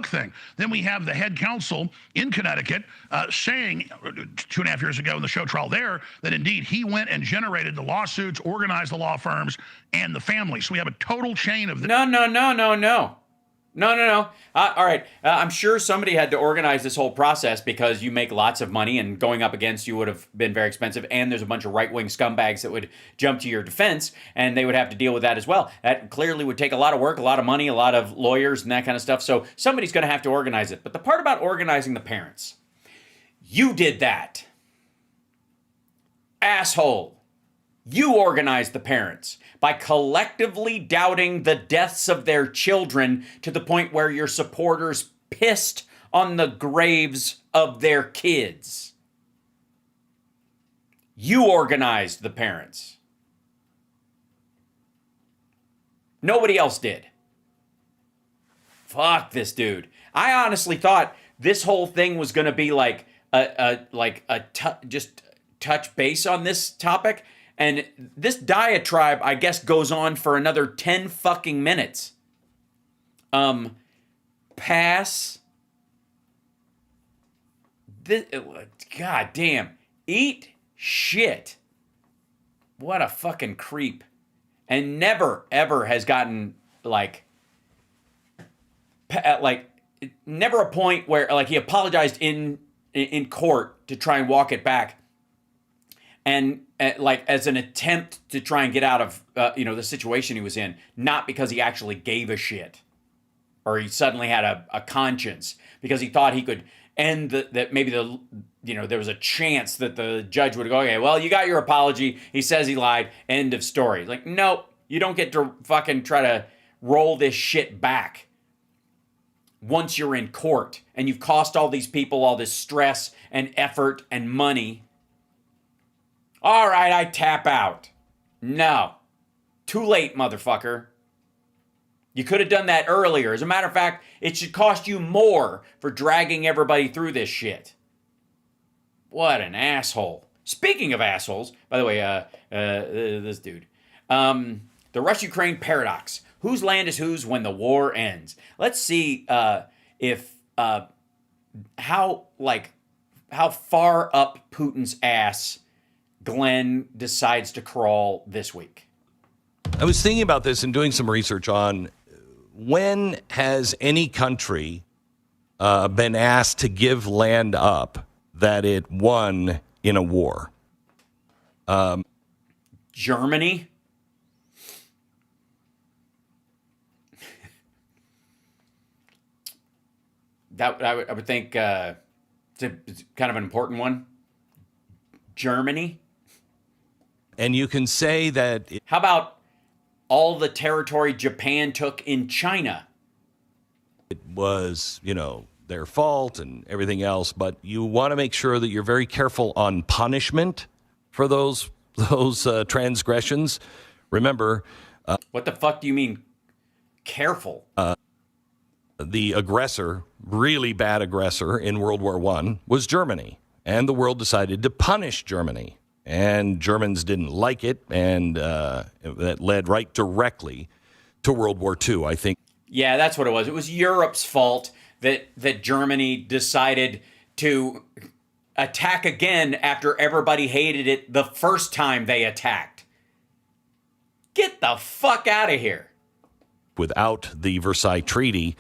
Thing. Then we have the head counsel in Connecticut saying 2.5 years ago in the show trial there that indeed he went and generated the lawsuits, organized the law firms, and the family. So we have a total chain of... No. All right. I'm sure somebody had to organize this whole process because you make lots of money and going up against you would have been very expensive. And there's a bunch of right-wing scumbags that would jump to your defense and they would have to deal with that as well. That clearly would take a lot of work, a lot of money, a lot of lawyers and that kind of stuff. So somebody's going to have to organize it. But the part about organizing the parents, you did that. Asshole. You organized the parents by collectively doubting the deaths of their children to the point where your supporters pissed on the graves of their kids. You organized the parents. Nobody else did. Fuck this dude. I honestly thought this whole thing was going to be like just touch base on this topic. And this diatribe, I guess, goes on for another 10 fucking minutes. Pass. This, God damn. Eat shit. What a fucking creep. And never, ever has gotten, never a point where, he apologized in court to try and walk it back. And as an attempt to try and get out of the situation he was in, not because he actually gave a shit, or he suddenly had a conscience, because he thought he could end that maybe there was a chance that the judge would go, okay, well, you got your apology. He says he lied. End of story. Nope, you don't get to fucking try to roll this shit back once you're in court and you've cost all these people all this stress and effort and money. All right, I tap out. No. Too late, motherfucker. You could have done that earlier. As a matter of fact, it should cost you more for dragging everybody through this shit. What an asshole. Speaking of assholes, by the way, this dude. The Russia-Ukraine paradox. Whose land is whose when the war ends? Let's see how far up Putin's ass Glenn decides to crawl this week. I was thinking about this and doing some research on when has any country been asked to give land up that it won in a war? Germany? That I would think it's kind of an important one. Germany? And you can say that... How about all the territory Japan took in China? It was, their fault and everything else, but you want to make sure that you're very careful on punishment for those transgressions. Remember... what the fuck do you mean, careful? The aggressor, really bad aggressor in World War I was Germany. And the world decided to punish Germany. And Germans didn't like it, and that led right directly to World War II, I think. Yeah, that's what it was. It was Europe's fault that Germany decided to attack again after everybody hated it the first time they attacked. Get the fuck out of here. Without the Versailles Treaty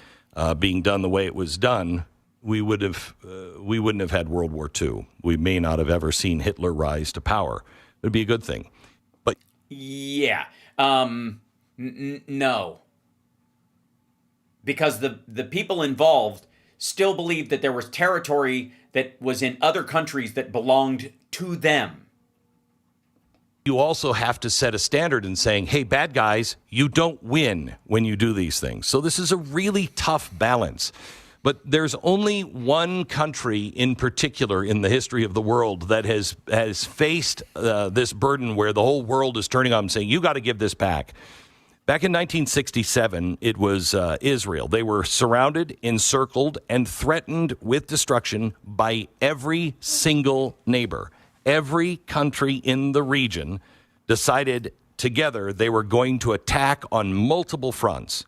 being done the way it was done, we wouldn't have had World War II. We may not have ever seen Hitler rise to power. It would be a good thing. But yeah, no, because the people involved still believed that there was territory that was in other countries that belonged to them. You also have to set a standard in saying, hey, bad guys, you don't win when you do these things. So this is a really tough balance. But there's only one country in particular in the history of the world that has faced this burden where the whole world is turning on them saying, you got to give this back. Back in 1967, it was Israel. They were surrounded, encircled, and threatened with destruction by every single neighbor. Every country in the region decided together they were going to attack on multiple fronts.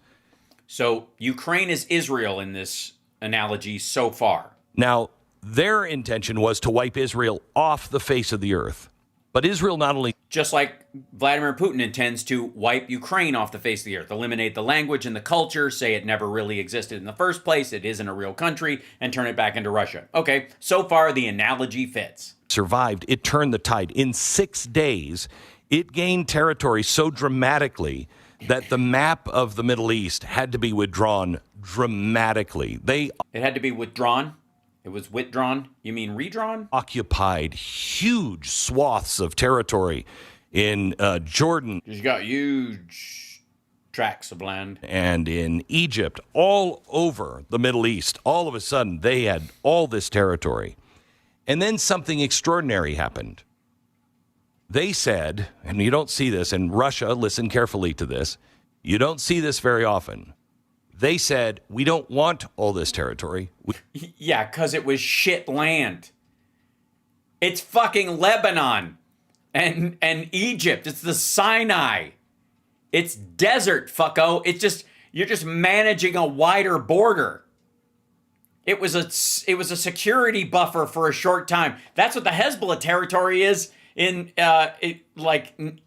So Ukraine is Israel in this analogy so far. Now, their intention was to wipe Israel off the face of the earth. But Israel not only... Just like Vladimir Putin intends to wipe Ukraine off the face of the earth, eliminate the language and the culture, say it never really existed in the first place, it isn't a real country, and turn it back into Russia. Okay, so far the analogy fits. Survived, it turned the tide. In 6 days, it gained territory so dramatically that the map of the Middle East had to be withdrawn dramatically. It had to be withdrawn? It was withdrawn? You mean redrawn? Occupied huge swaths of territory in Jordan. You got huge tracts of land. And in Egypt, all over the Middle East. All of a sudden, they had all this territory. And then something extraordinary happened. They said, and you don't see this, and Russia, listen carefully to this, you don't see this very often. They said, we don't want all this territory. Yeah, because it was shit land. It's fucking Lebanon and Egypt. It's the Sinai. It's desert, fucko. You're just managing a wider border. It was a security buffer for a short time. That's what the Hezbollah territory is in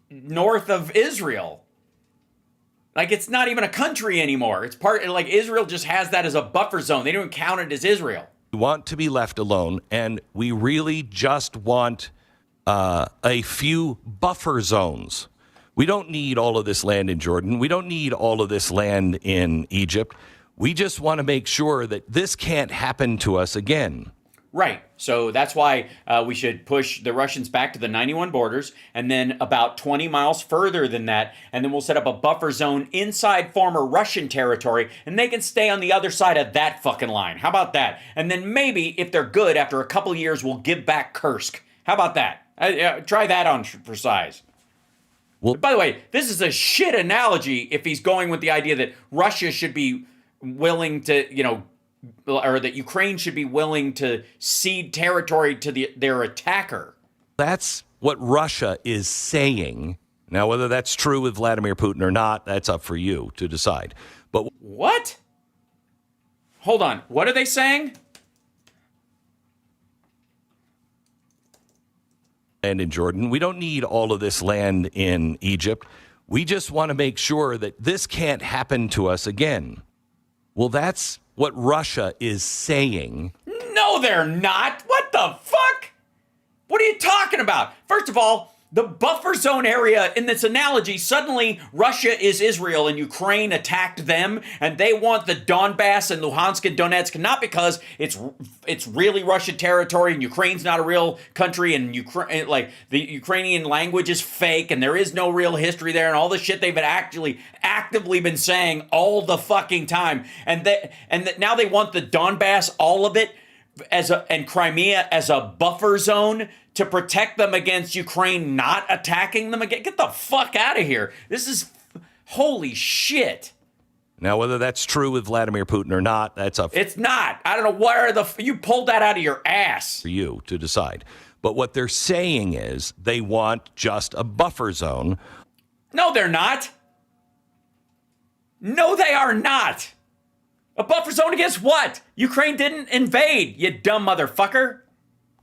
north of Israel. Like, it's not even a country anymore. It's like Israel just has that as a buffer zone. They don't count it as Israel. We want to be left alone, and we really just want a few buffer zones. We don't need all of this land in Jordan. We don't need all of this land in Egypt. We just want to make sure that this can't happen to us again. Right. So that's why we should push the Russians back to the 91 borders and then about 20 miles further than that. And then we'll set up a buffer zone inside former Russian territory and they can stay on the other side of that fucking line. How about that? And then maybe if they're good after a couple years, we'll give back Kursk. How about that? Try that on for size. Well, by the way, this is a shit analogy if he's going with the idea that Russia should be willing to, or that Ukraine should be willing to cede territory to their attacker. That's what Russia is saying. Now, whether that's true with Vladimir Putin or not, that's up for you to decide. But what? Hold on. What are they saying? Land in Jordan. We don't need all of this land in Egypt. We just want to make sure that this can't happen to us again. Well, that's what Russia is saying. No, they're not. What the fuck? What are you talking about? First of all, the buffer zone area in this analogy, suddenly Russia is Israel and Ukraine attacked them and they want the Donbass and Luhansk and Donetsk, not because it's really Russian territory and Ukraine's not a real country and the Ukrainian language is fake and there is no real history there and all the shit they've been actually actively been saying all the fucking time. And now they want the Donbass, all of it, and Crimea as a buffer zone to protect them against Ukraine not attacking them again. Get the fuck out of here. This is holy shit. Now, whether that's true with Vladimir Putin or not, that's up. It's not. I don't know where you pulled that out of your ass. For you to decide. But what they're saying is they want just a buffer zone. No, they're not. No, they are not. A buffer zone against what? Ukraine didn't invade, you dumb motherfucker.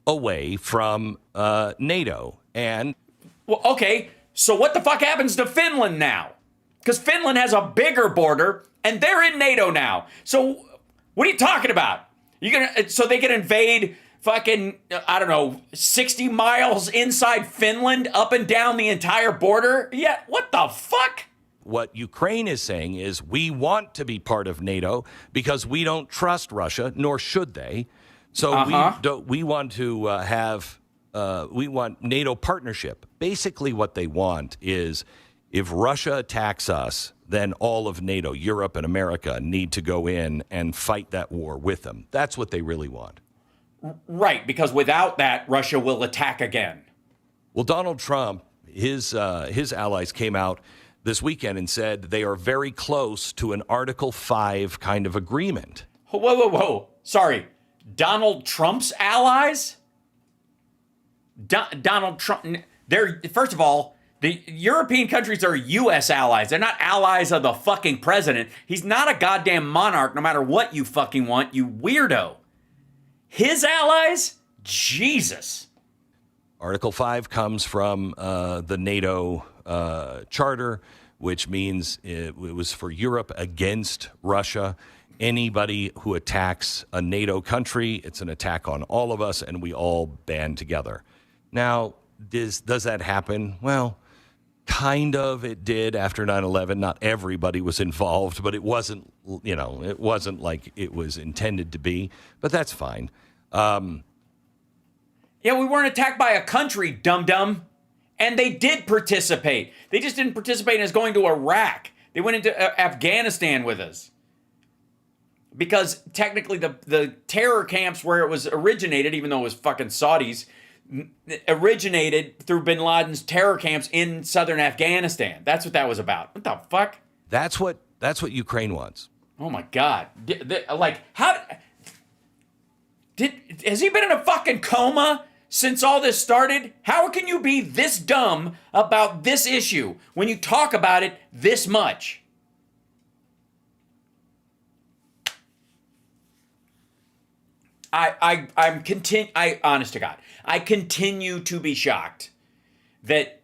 Away from NATO. And well, okay, so what the fuck happens to Finland now? Because Finland has a bigger border and they're in NATO now. So what are you talking about? So they can invade fucking, 60 miles inside Finland up and down the entire border? Yeah, what the fuck? What Ukraine is saying is we want to be part of NATO because we don't trust Russia, nor should they. So we want to have NATO partnership. Basically, what they want is if Russia attacks us, then all of NATO, Europe and America, need to go in and fight that war with them. That's what they really want. Right, because without that, Russia will attack again. Well, Donald Trump, his allies came out this weekend and said they are very close to an Article 5 kind of agreement. Whoa. Sorry. Donald Trump's allies? Donald Trump. They're, first of all, the European countries are U.S. allies. They're not allies of the fucking president. He's not a goddamn monarch, no matter what you fucking want, you weirdo. His allies? Jesus. Article 5 comes from the NATO charter, which means it was for Europe against Russia. Anybody who attacks a NATO country, it's an attack on all of us, and we all band together. Now, does that happen? Well, kind of it did after 9/11. Not everybody was involved, but it wasn't, it wasn't like it was intended to be, but that's fine. Yeah, we weren't attacked by a country, dum-dum. And they did participate. They just didn't participate in us going to Iraq. They went into Afghanistan with us. Because technically the terror camps where it was originated, even though it was fucking Saudis, originated through bin Laden's terror camps in southern Afghanistan. That's what that was about. What the fuck? That's what Ukraine wants. Oh my God. Has he been in a fucking coma since all this started? How can you be this dumb about this issue when you talk about it this much? Honest to God, I continue to be shocked that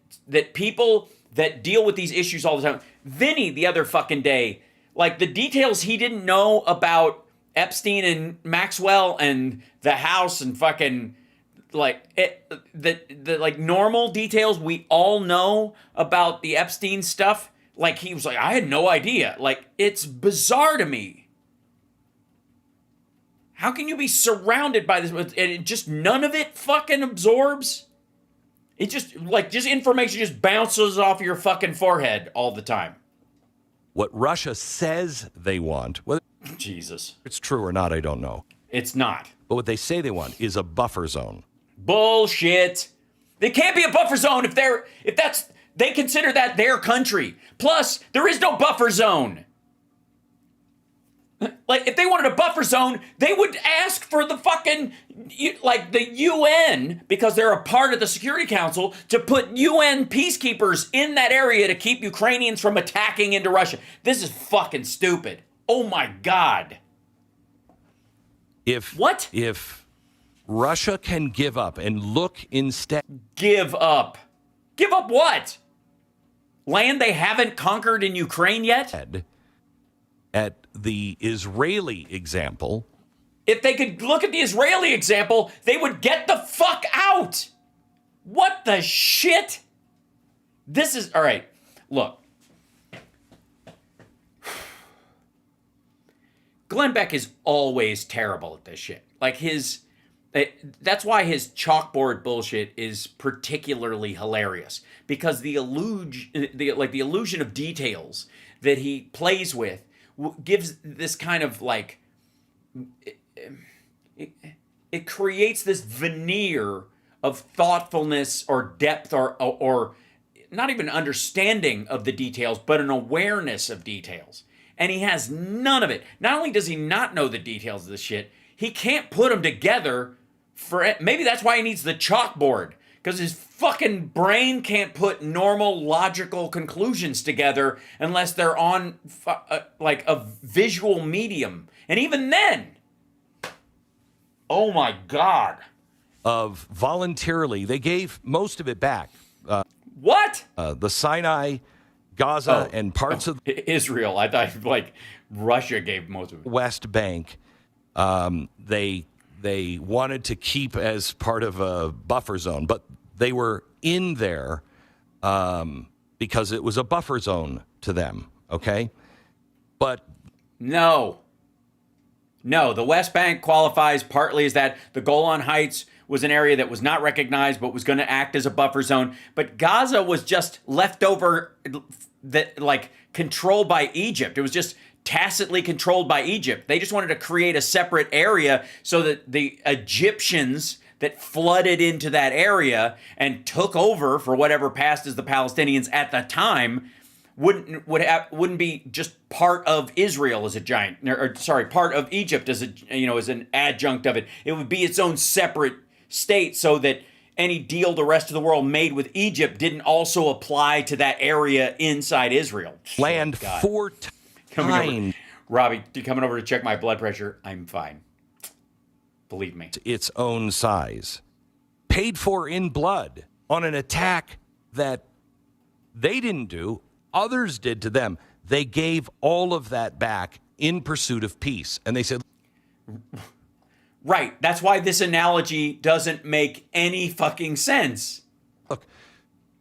people that deal with these issues all the time. Vinny, the other fucking day, like the details he didn't know about Epstein and Maxwell and the house and fucking the like normal details we all know about the Epstein stuff. Like he was like, I had no idea. Like it's bizarre to me. How can you be surrounded by this and it just none of it fucking absorbs? It just information just bounces off your fucking forehead all the time. What Russia says they want, whether Jesus, it's true or not, I don't know. It's not. But what they say they want is a buffer zone. Bullshit. There can't be a buffer zone if they consider that their country. Plus, there is no buffer zone. Like, if they wanted a buffer zone, they would ask for the fucking, the UN, because they're a part of the Security Council, to put UN peacekeepers in that area to keep Ukrainians from attacking into Russia. This is fucking stupid. Oh my God. If Russia can give up and look instead. Give up. Give up what? Land they haven't conquered in Ukraine yet? At the Israeli example. If they could look at the Israeli example, they would get the fuck out. What the shit? This is, all right, look. Glenn Beck is always terrible at this shit. Like that's why his chalkboard bullshit is particularly hilarious, because the illusion of details that he plays with gives this kind of like it creates this veneer of thoughtfulness or depth or not even understanding of the details, but an awareness of details. And he has none of it. Not only does he not know the details of this shit, he can't put them together for it. Maybe that's why he needs the chalkboard, because his fucking brain can't put normal logical conclusions together unless they're on like a visual medium. And even then, oh my God. Of voluntarily, they gave most of it back. What? The Sinai, Gaza, and parts of Israel. I thought like Russia gave most of it. West Bank. They wanted to keep as part of a buffer zone, but they were in there because it was a buffer zone to them, okay? But no. No, the West Bank qualifies partly as that the Golan Heights was an area that was not recognized but was going to act as a buffer zone. But Gaza was just left over, that like controlled by Egypt. It was just tacitly controlled by Egypt. They just wanted to create a separate area so that the Egyptians that flooded into that area and took over for whatever passed as the Palestinians at the time wouldn't be just part of Israel as a giant, or sorry, part of Egypt as as an adjunct of it. It would be its own separate state, so that any deal the rest of the world made with Egypt didn't also apply to that area inside Israel. Land God. 4 times. Robbie, you coming over to check my blood pressure? I'm fine. Believe me. Its own size. Paid for in blood on an attack that they didn't do, others did to them. They gave all of that back in pursuit of peace. And they said, right, that's why this analogy doesn't make any fucking sense. look,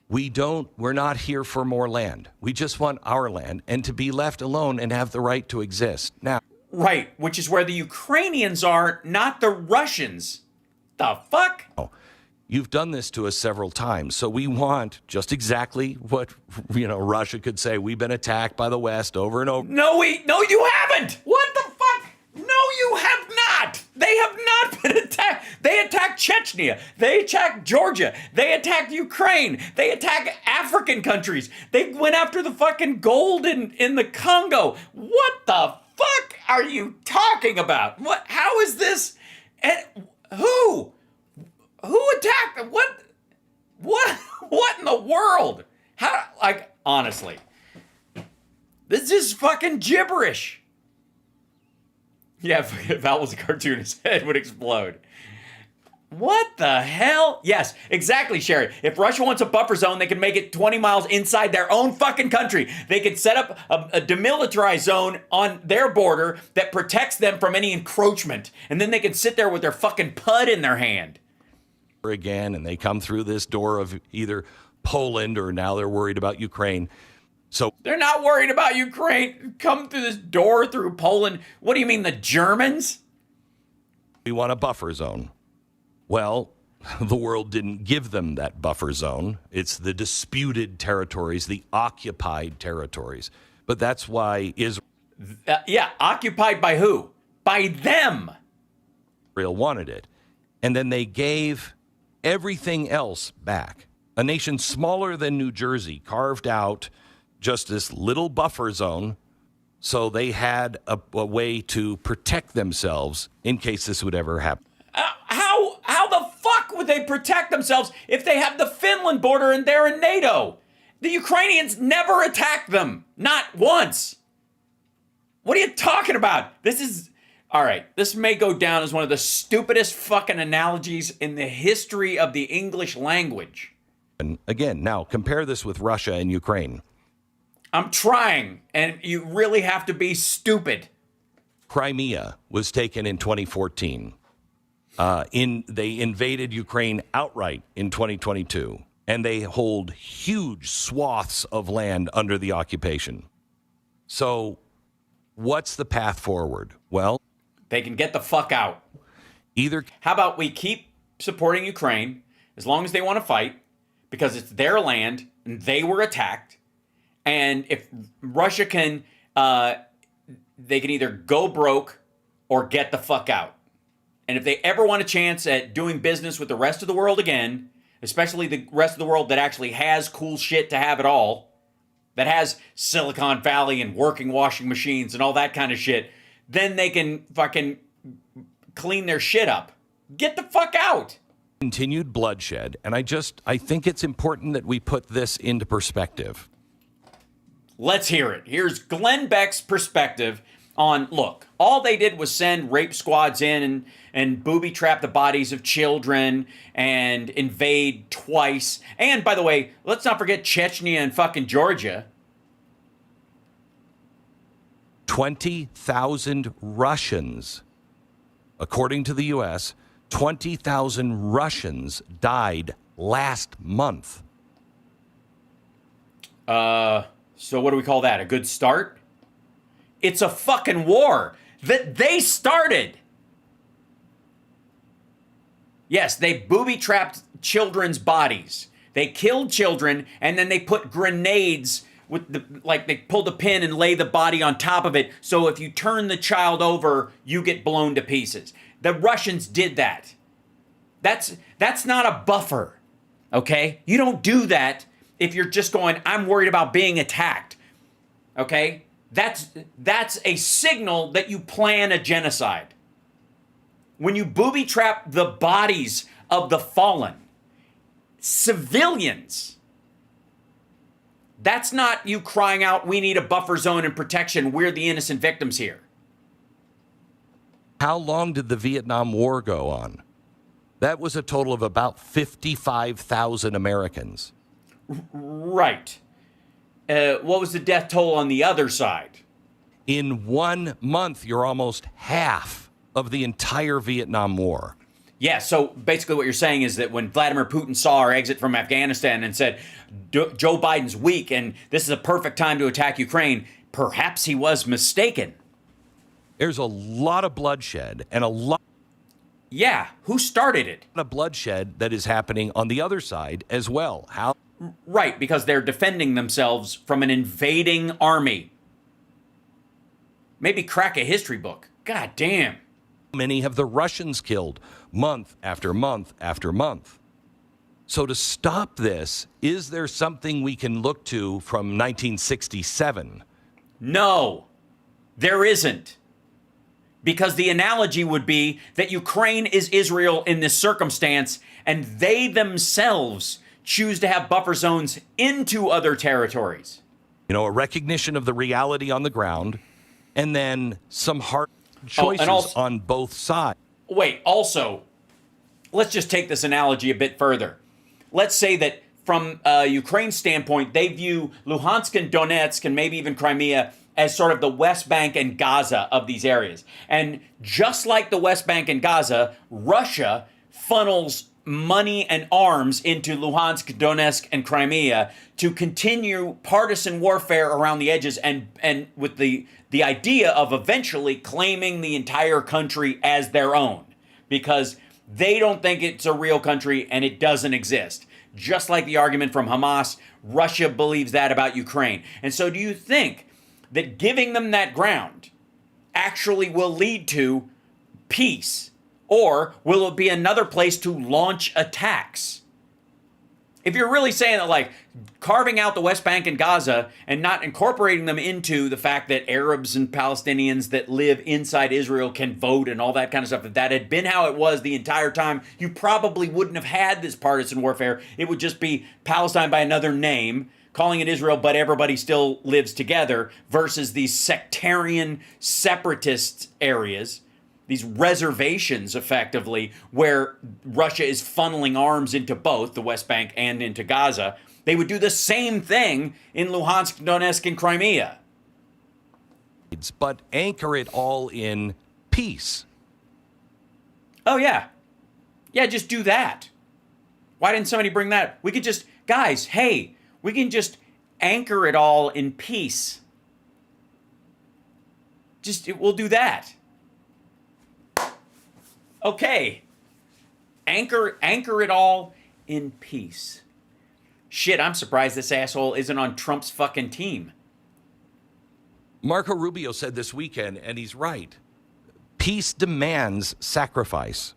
we're not here for more land. We just want our land and to be left alone and have the right to exist. Now, Right, which is where the Ukrainians are, not the Russians. The fuck? you've done this to us several times, so we want just exactly what Russia could say. We've been attacked by the West over and over. No, you haven't. What the fuck? No, you have not. They have not been attacked. They attacked Chechnya. They attacked Georgia. They attacked Ukraine. They attacked African countries. They went after the fucking gold in the Congo. What the fuck are you talking about? What? How is this? Who? Who attacked them? What? What in the world? How? Like, honestly, this is fucking gibberish. Yeah, if Val was a cartoon, his head would explode. What the hell? Yes, exactly, Sherry. If Russia wants a buffer zone, they can make it 20 miles inside their own fucking country. They could set up a demilitarized zone on their border that protects them from any encroachment. And then they can sit there with their fucking pud in their hand. Again, and they come through this door of either Poland or now they're worried about Ukraine. So they're not worried about Ukraine. Come through this door through Poland. What do you mean, the Germans? we want a buffer zone. Well, the world didn't give them that buffer zone. It's the disputed territories, the occupied territories. But that's why Israel occupied by who? By them. wanted it. And then they gave everything else back. A nation smaller than New Jersey carved out just this little buffer zone so they had a way to protect themselves in case this would ever happen. How the fuck would they protect themselves if they have the Finland border and they're in NATO? The Ukrainians never attacked them. Not once. What are you talking about? All right, this may go down as one of the stupidest fucking analogies in the history of the English language. And again, now compare this with Russia and Ukraine. I'm trying, and you really have to be stupid. Crimea was taken in 2014. They invaded Ukraine outright in 2022, and they hold huge swaths of land under the occupation. So what's the path forward? Well, they can get the fuck out. How about we keep supporting Ukraine as long as they want to fight, because it's their land and they were attacked. And if Russia can, they can either go broke or get the fuck out. And if they ever want a chance at doing business with the rest of the world again, especially the rest of the world that actually has cool shit to have it all, that has Silicon Valley and working washing machines and all that kind of shit, then they can fucking clean their shit up. Get the fuck out. Continued bloodshed. And I think it's important that we put this into perspective. Let's hear it. Here's Glenn Beck's perspective on, look, all they did was send rape squads in and booby trap the bodies of children and invade twice. And by the way, let's not forget Chechnya and fucking Georgia. 20,000 Russians, according to the U.S., 20,000 Russians died last month. So what do we call that? A good start? It's a fucking war. that they started. Yes, they booby-trapped children's bodies. They killed children, and then they put grenades with they pulled a pin and lay the body on top of it, so if you turn the child over, you get blown to pieces. The Russians did that. That's not a buffer, okay? You don't do that if you're just going, I'm worried about being attacked, okay? That's a signal that you plan a genocide. When you booby-trap the bodies of the fallen, civilians, that's not you crying out, we need a buffer zone and protection, we're the innocent victims here. How long did the Vietnam War go on? That was a total of about 55,000 Americans. Right. What was the death toll on the other side? In 1 month, you're almost half of the entire Vietnam War. Yeah, so basically what you're saying is that when Vladimir Putin saw our exit from Afghanistan and said, Joe Biden's weak and this is a perfect time to attack Ukraine, perhaps he was mistaken. There's a lot of bloodshed and a lot Yeah, who started it? of bloodshed that is happening on the other side as well. How? Right, because they're defending themselves from an invading army. Maybe crack a history book. God damn. Many have the Russians killed month after month after month. So to stop this, is there something we can look to from 1967? No, there isn't. Because the analogy would be that Ukraine is Israel in this circumstance, and they themselves choose to have buffer zones into other territories. You know, a recognition of the reality on the ground, and then some hard choices on both sides. Wait, also, let's just take this analogy a bit further. Let's say that from Ukraine's standpoint, they view Luhansk and Donetsk and maybe even Crimea as sort of the West Bank and Gaza of these areas. And just like the West Bank and Gaza, Russia funnels money and arms into Luhansk, Donetsk, and Crimea to continue partisan warfare around the edges and with the idea of eventually claiming the entire country as their own, because they don't think it's a real country and it doesn't exist. Just like the argument from Hamas, Russia believes that about Ukraine. And so do you think that giving them that ground actually will lead to peace? Or will it be another place to launch attacks? If you're really saying that, like, carving out the West Bank and Gaza and not incorporating them into the fact that Arabs and Palestinians that live inside Israel can vote and all that kind of stuff, if that had been how it was the entire time, you probably wouldn't have had this partisan warfare. It would just be Palestine by another name, calling it Israel, but everybody still lives together, versus these sectarian separatist areas, these reservations, effectively, where Russia is funneling arms into both the West Bank and into Gaza. They would do the same thing in Luhansk, Donetsk, and Crimea. But anchor it all in peace. Oh, yeah. Yeah, just do that. Why didn't somebody bring that up? We could just, guys, hey, we can just anchor it all in peace. We'll do that. Okay. Anchor it all in peace. Shit, I'm surprised this asshole isn't on Trump's fucking team. Marco Rubio said this weekend, and he's right, peace demands sacrifice.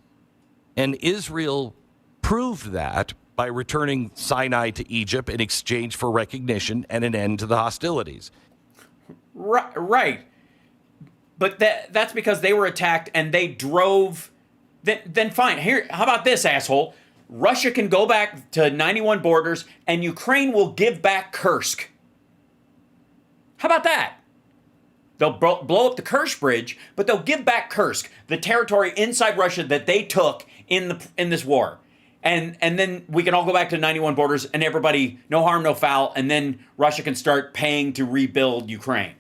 And Israel proved that by returning Sinai to Egypt in exchange for recognition and an end to the hostilities. Right. But that's because they were attacked and they drove... Then fine. Here, how about this, asshole? Russia can go back to 91 borders and Ukraine will give back Kursk. How about that? They'll blow up the Kerch Bridge, but they'll give back Kursk, the territory inside Russia that they took in this war. And then we can all go back to 91 borders and everybody, no harm, no foul, and then Russia can start paying to rebuild Ukraine.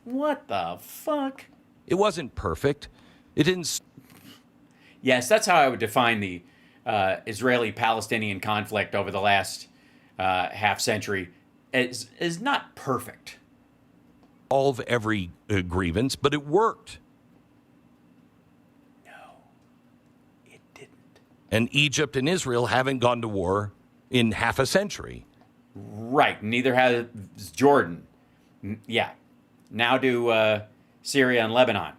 What the fuck? It wasn't perfect. It didn't... Yes, that's how I would define the Israeli-Palestinian conflict over the last half century. Is not perfect. Solve every grievance, but it worked. And Egypt and Israel haven't gone to war in half a century. Right. Neither has Jordan. Yeah. Now do Syria and Lebanon.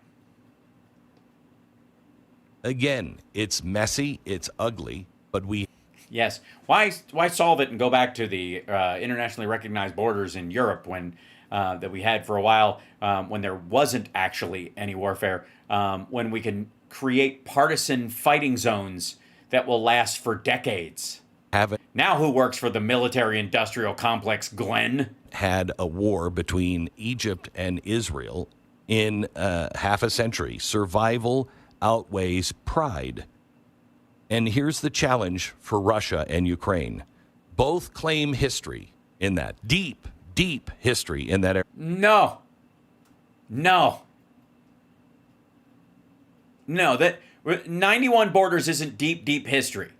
Again, it's messy, it's ugly, but we Yes. Why solve it and go back to the internationally recognized borders in Europe when that we had for a while when there wasn't actually any warfare, when we can create partisan fighting zones that will last for decades. haven't Now who works for the military-industrial complex, Glenn? had a war between Egypt and Israel in half a century. Survival outweighs pride. And here's the challenge for Russia and Ukraine. Both claim history in that, deep, deep history in that area. No. That 91 borders isn't deep, deep history.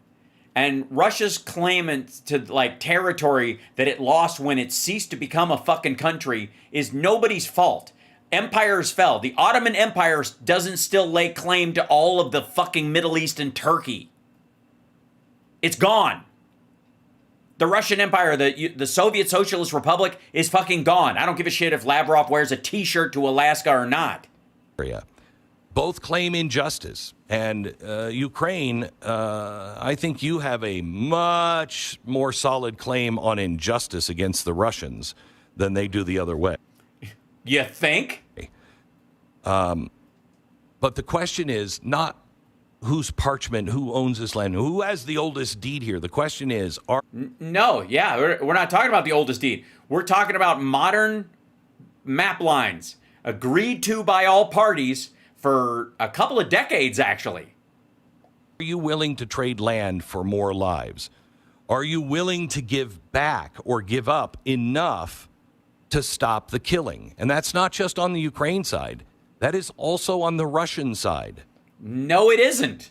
And Russia's claimant to like territory that it lost when it ceased to become a fucking country is nobody's fault. Empires fell. The Ottoman Empire doesn't still lay claim to all of the fucking Middle East and Turkey. It's gone. The Russian Empire, the Soviet Socialist Republic is fucking gone. I don't give a shit if Lavrov wears a t-shirt to Alaska or not. Both claim injustice. And Ukraine, I think you have a much more solid claim on injustice against the Russians than they do the other way. You think? But the question is not whose parchment, who owns this land, who has the oldest deed here. The question is, No, yeah, we're not talking about the oldest deed. We're talking about modern map lines agreed to by all parties for a couple of decades, actually. are you willing to trade land for more lives? Are you willing to give back or give up enough to stop the killing? And that's not just on the Ukraine side. That is also on the Russian side. No, it isn't.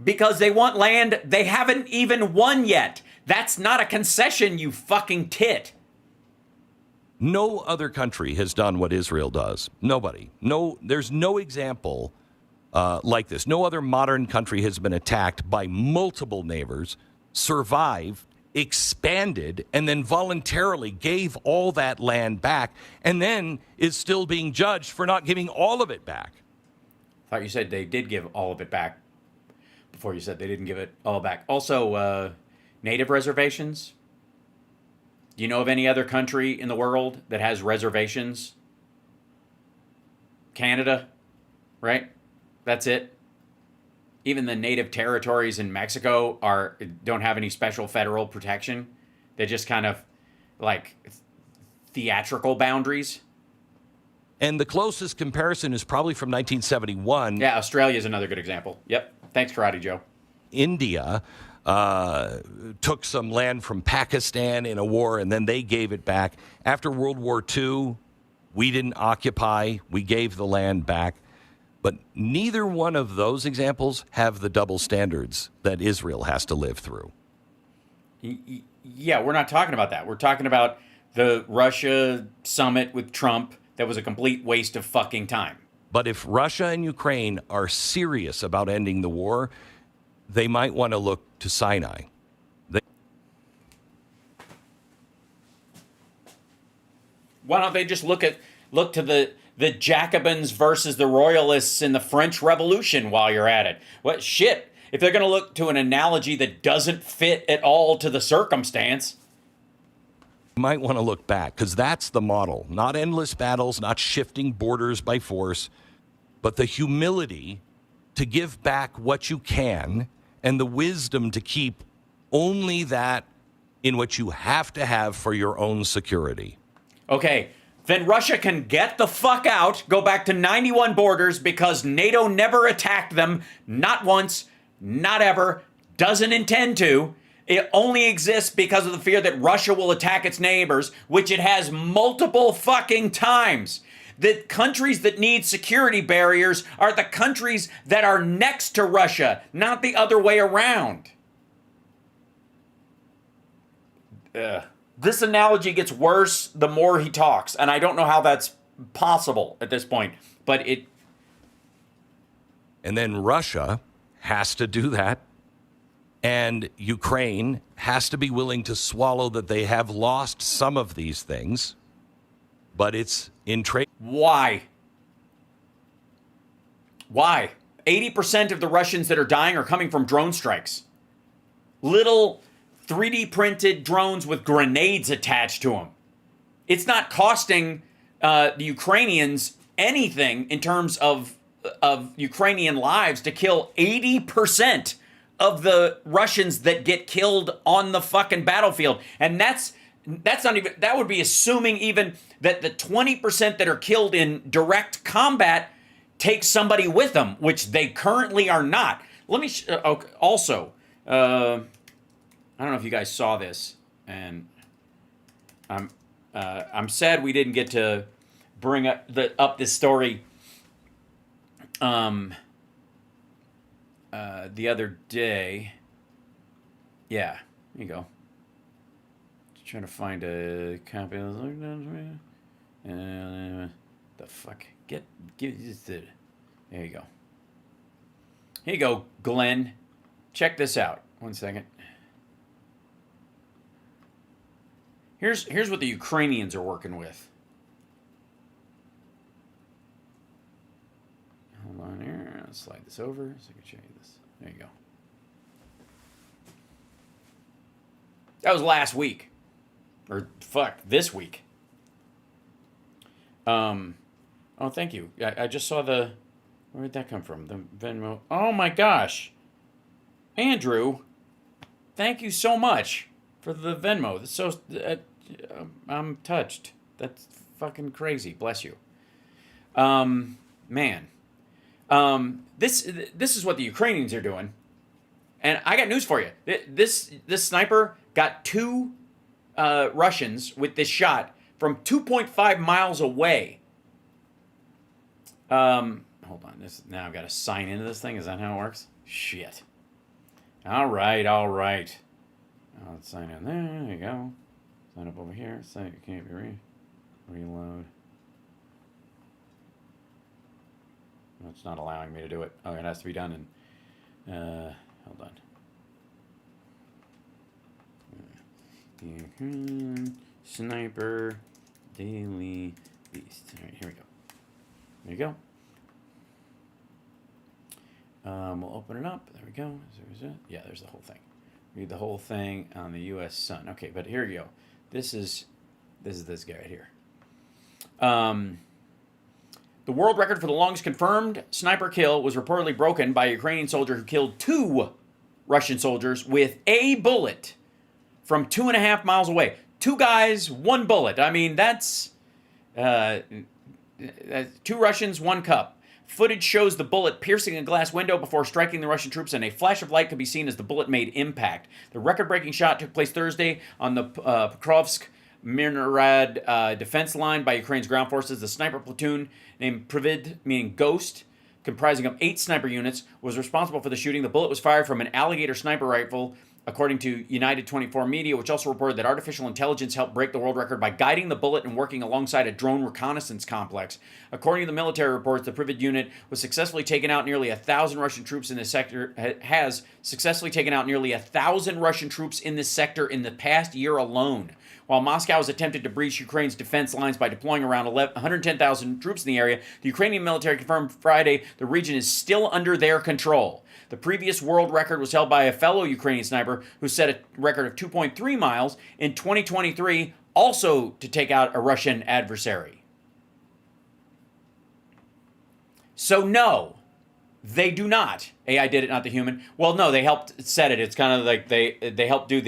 Because they want land they haven't even won yet. That's not a concession, you fucking tit. No other country has done what Israel does. Nobody. No, there's no example like this. No other modern country has been attacked by multiple neighbors, survived, expanded, and then voluntarily gave all that land back, and then is still being judged for not giving all of it back. I thought you said they did give all of it back before you said they didn't give it all back. Also, native reservations. Do you know of any other country in the world that has reservations? Canada, right? That's it. Even the native territories in Mexico don't have any special federal protection. They just kind of like theatrical boundaries. And the closest comparison is probably from 1971. Yeah, Australia is another good example. Yep. Thanks, Karate Joe. India took some land from Pakistan in a war, and then they gave it back. After World War II, we didn't occupy. We gave the land back. But neither one of those examples have the double standards that Israel has to live through. Yeah, we're not talking about that. We're talking about the Russia summit with Trump that was a complete waste of fucking time. But if Russia and Ukraine are serious about ending the war, they might want to look to Sinai. Why don't they just look to the Jacobins versus the Royalists in the French Revolution while you're at it? What shit? If they're going to look to an analogy that doesn't fit at all to the circumstance, You might want to look back, because that's the model. Not endless battles, not shifting borders by force, but the humility to give back what you can and the wisdom to keep only that in what you have to have for your own security. okay, then Russia can get the fuck out, go back to 91 borders because NATO never attacked them, not once, not ever, doesn't intend to. It only exists because of the fear that Russia will attack its neighbors, which it has multiple fucking times. The countries that need security barriers are the countries that are next to Russia, not the other way around. This analogy gets worse the more he talks, and I don't know how that's possible at this point, but it... And then Russia has to do that And Ukraine has to be willing to swallow that they have lost some of these things, but it's in trade. Why? Why? 80% of the Russians that are dying are coming from drone strikes. Little 3D printed drones with grenades attached to them. It's not costing the Ukrainians anything in terms of Ukrainian lives to kill 80% of the Russians that get killed on the fucking battlefield. And that's not even, that would be assuming even that the 20% that are killed in direct combat take somebody with them, which they currently are not. Let me also, I don't know if you guys saw this, and I'm sad we didn't get to bring up this story the other day. Yeah, here you go. Just trying to find a copy of the fuck. Give this the. There you go. Here you go, Glenn. Check this out. 1 second. Here's what the Ukrainians are working with. Hold on here. I'll slide this over so I can show you this. There you go. That was last week. Or fuck, this week. Oh, thank you. I just saw the... Where did that come from? The Venmo. Oh my gosh. Andrew, thank you so much for the Venmo. That's so... I'm touched. That's fucking crazy. Bless you. Man. This is what the Ukrainians are doing. And I got news for you. This sniper got 2 Russians with this shot from 2.5 miles away. Hold on. Now I've got to sign into this thing. Is that how it works? Shit. All right. Let's sign in there. There you go. Sign up over here. Say it can't be reload. No, it's not allowing me to do it. Oh, it has to be done in. Hold on. Sniper Daily Beast. All right, here we go. There you go. We'll open it up. There we go. Is it? Yeah, there's the whole thing. Read the whole thing on the U.S. Sun. Okay, but here you go. This is this guy right here. The world record for the longest confirmed sniper kill was reportedly broken by a Ukrainian soldier who killed 2 Russian soldiers with a bullet from 2.5 miles away. 2 guys, 1 bullet. I mean, that's 2 Russians, 1 cup. Footage shows the bullet piercing a glass window before striking the Russian troops, and a flash of light could be seen as the bullet made impact. The record-breaking shot took place Thursday on the Pokrovsk-Mirnorad defense line by Ukraine's ground forces. The sniper platoon, named Privid, meaning ghost, comprising of 8 sniper units, was responsible for the shooting. The bullet was fired from an alligator sniper rifle, according to United 24 Media, which also reported that artificial intelligence helped break the world record by guiding the bullet and working alongside a drone reconnaissance complex. According to the military reports, the Privid unit was successfully taken out nearly 1,000 Russian troops in this sector, has successfully taken out nearly 1,000 Russian troops in this sector in the past year alone. While Moscow has attempted to breach Ukraine's defense lines by deploying around 110,000 troops in the area, the Ukrainian military confirmed Friday the region is still under their control. The previous world record was held by a fellow Ukrainian sniper who set a record of 2.3 miles in 2023, also to take out a Russian adversary. So no, they do not. AI did it, not the human. Well, no, they helped set it. It's kind of like they helped do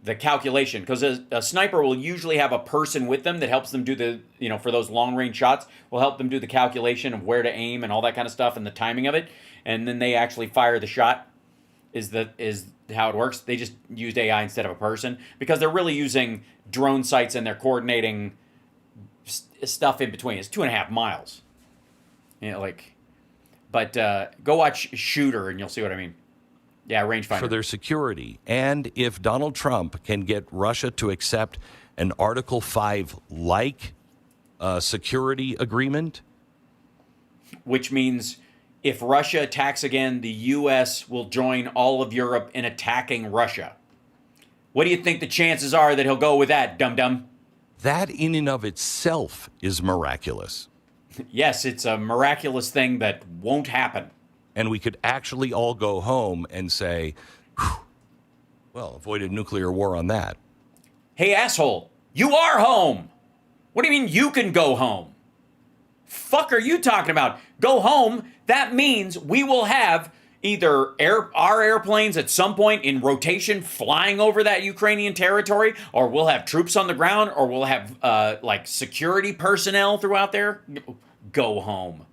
the calculation, because a sniper will usually have a person with them that helps them do the, for those long range shots, will help them do the calculation of where to aim and all that kind of stuff and the timing of it. And then they actually fire the shot is how it works. They just used AI instead of a person because they're really using drone sites and they're coordinating stuff in between. It's 2.5 miles. But go watch Shooter and you'll see what I mean. Yeah, rangefinder. For their security. And if Donald Trump can get Russia to accept an Article 5-like security agreement, which means if Russia attacks again, the U.S. will join all of Europe in attacking Russia. What do you think the chances are that he'll go with that, dum-dum? That in and of itself is miraculous. Yes, it's a miraculous thing that won't happen. And we could actually all go home and say, "Whew, well, avoided nuclear war on that." Hey, asshole, you are home. What do you mean you can go home? Fuck are you talking about? Go home, that means we will have either our airplanes at some point in rotation flying over that Ukrainian territory, or we'll have troops on the ground, or we'll have like security personnel throughout there. Go home.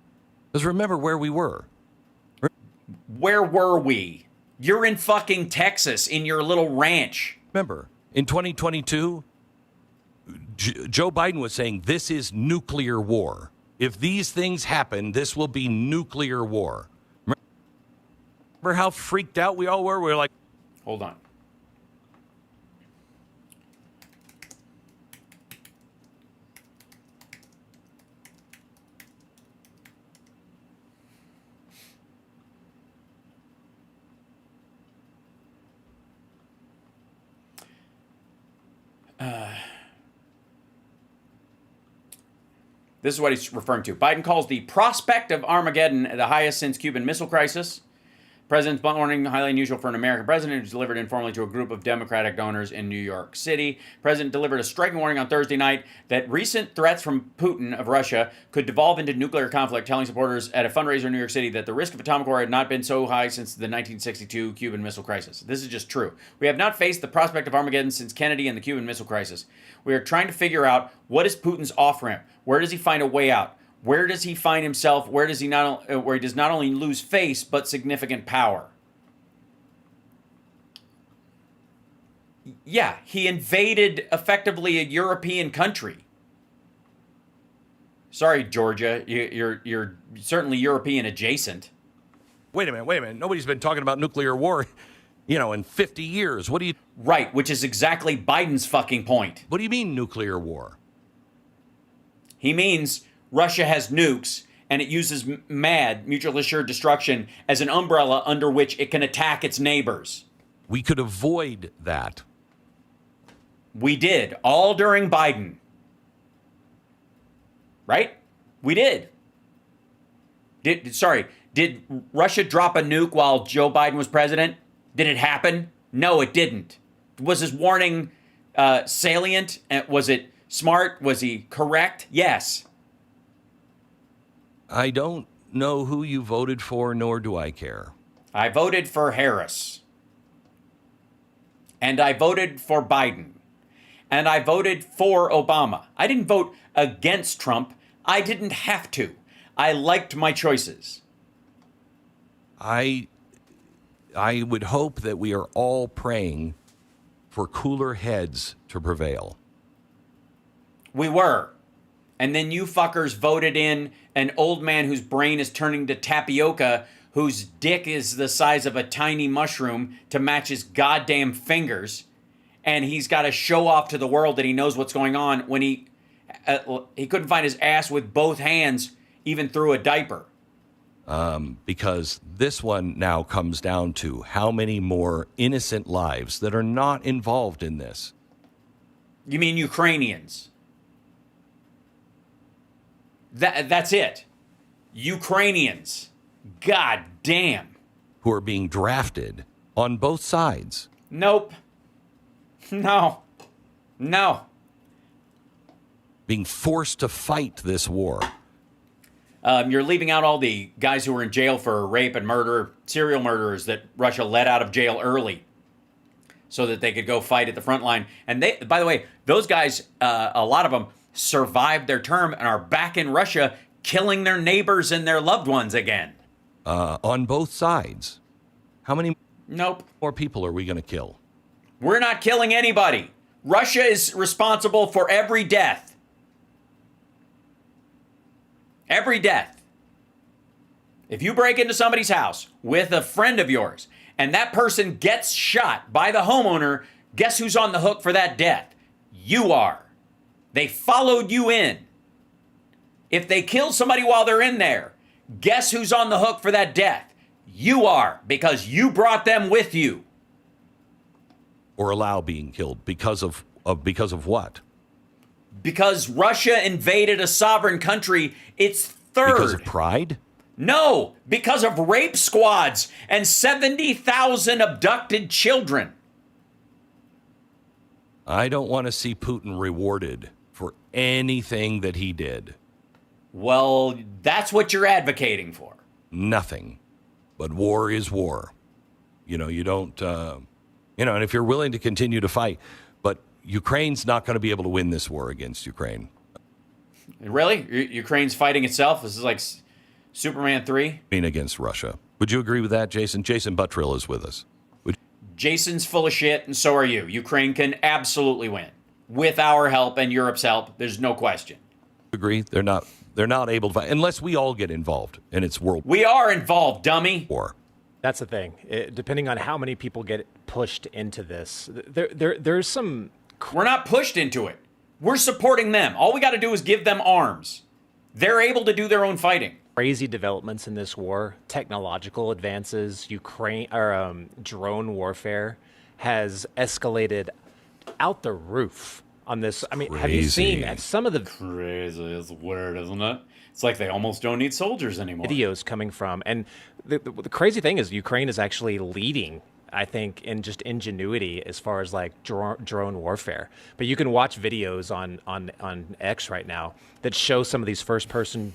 Because remember where we were. Where were we? You're in fucking Texas in your little ranch. Remember, in 2022, Joe Biden was saying this is nuclear war. If these things happen, this will be nuclear war. Remember how freaked out we all were? We were like, hold on. This is what he's referring to. Biden calls the prospect of Armageddon the highest since Cuban Missile Crisis. President's warning, highly unusual for an American president, who's delivered informally to a group of Democratic donors in New York City. President delivered a striking warning on Thursday night that recent threats from Putin of Russia could devolve into nuclear conflict, telling supporters at a fundraiser in New York City that the risk of atomic war had not been so high since the 1962 Cuban Missile Crisis. This is just true. We have not faced the prospect of Armageddon since Kennedy and the Cuban Missile Crisis. We are trying to figure out what is Putin's off-ramp. Where does he find a way out? Where does he find himself? Where does he where he does not only lose face but significant power? Yeah, he invaded effectively a European country. Sorry, Georgia, you're certainly European adjacent. wait a minute. Nobody's been talking about nuclear war, in 50 years. What do you... Right, which is exactly Biden's fucking point. What do you mean nuclear war? He means Russia has nukes, and it uses MAD, mutually assured destruction, as an umbrella under which it can attack its neighbors. We could avoid that. We did, all during Biden. Right? We did. Did Russia drop a nuke while Joe Biden was president? Did it happen? No, it didn't. Was his warning salient? Was it smart? Was he correct? Yes. I don't know who you voted for, nor do I care. I voted for Harris. And I voted for Biden. And I voted for Obama. I didn't vote against Trump. I didn't have to. I liked my choices. I would hope that we are all praying for cooler heads to prevail. We were. And then you fuckers voted in an old man whose brain is turning to tapioca, whose dick is the size of a tiny mushroom to match his goddamn fingers. And he's got to show off to the world that he knows what's going on when he couldn't find his ass with both hands, even through a diaper. Because this one now comes down to how many more innocent lives that are not involved in this. You mean Ukrainians? That's it. Ukrainians. God damn. Who are being drafted on both sides. Nope. No. Being forced to fight this war. You're leaving out all the guys who were in jail for rape and murder, serial murderers that Russia let out of jail early so that they could go fight at the front line. And they, by the way, those guys, a lot of them survived their term and are back in Russia killing their neighbors and their loved ones again. On both sides. How many Nope. more people are we going to kill? We're not killing anybody. Russia is responsible for every death. Every death. If you break into somebody's house with a friend of yours and that person gets shot by the homeowner, guess who's on the hook for that death? You are. They followed you in. If they kill somebody while they're in there, Guess who's on the hook for that death? You are, because you brought them with you. Or allow being killed because of what? Because Russia invaded a sovereign country, it's third. Because of pride? No, because of rape squads and 70,000 abducted children. I don't want to see Putin rewarded for anything that he did. Well, that's what you're advocating for. Nothing. But war is war. You know, you don't, and if you're willing to continue to fight, but Ukraine's not going to be able to win this war against Ukraine. Really? Ukraine's fighting itself? This is like Superman 3? Against Russia. Would you agree with that, Jason? Jason Buttrill is with us. Jason's full of shit, and so are you. Ukraine can absolutely win. With our help and Europe's help, there's no question. Agree? They're not able to fight unless we all get involved, and it's world We are involved, dummy. war. That's the thing. Depending on how many people get pushed into this, there's some. We're not pushed into it. We're supporting them. All we got to do is give them arms. They're able to do their own fighting. Crazy developments in this war, technological advances, drone warfare has escalated out the roof on this. I mean, have you seen some of the Crazy is weird, isn't it? It's like they almost don't need soldiers anymore. videos coming from? And the crazy thing is Ukraine is actually leading, I think, in just ingenuity as far as like drone warfare. But you can watch videos on X right now that show some of these first-person,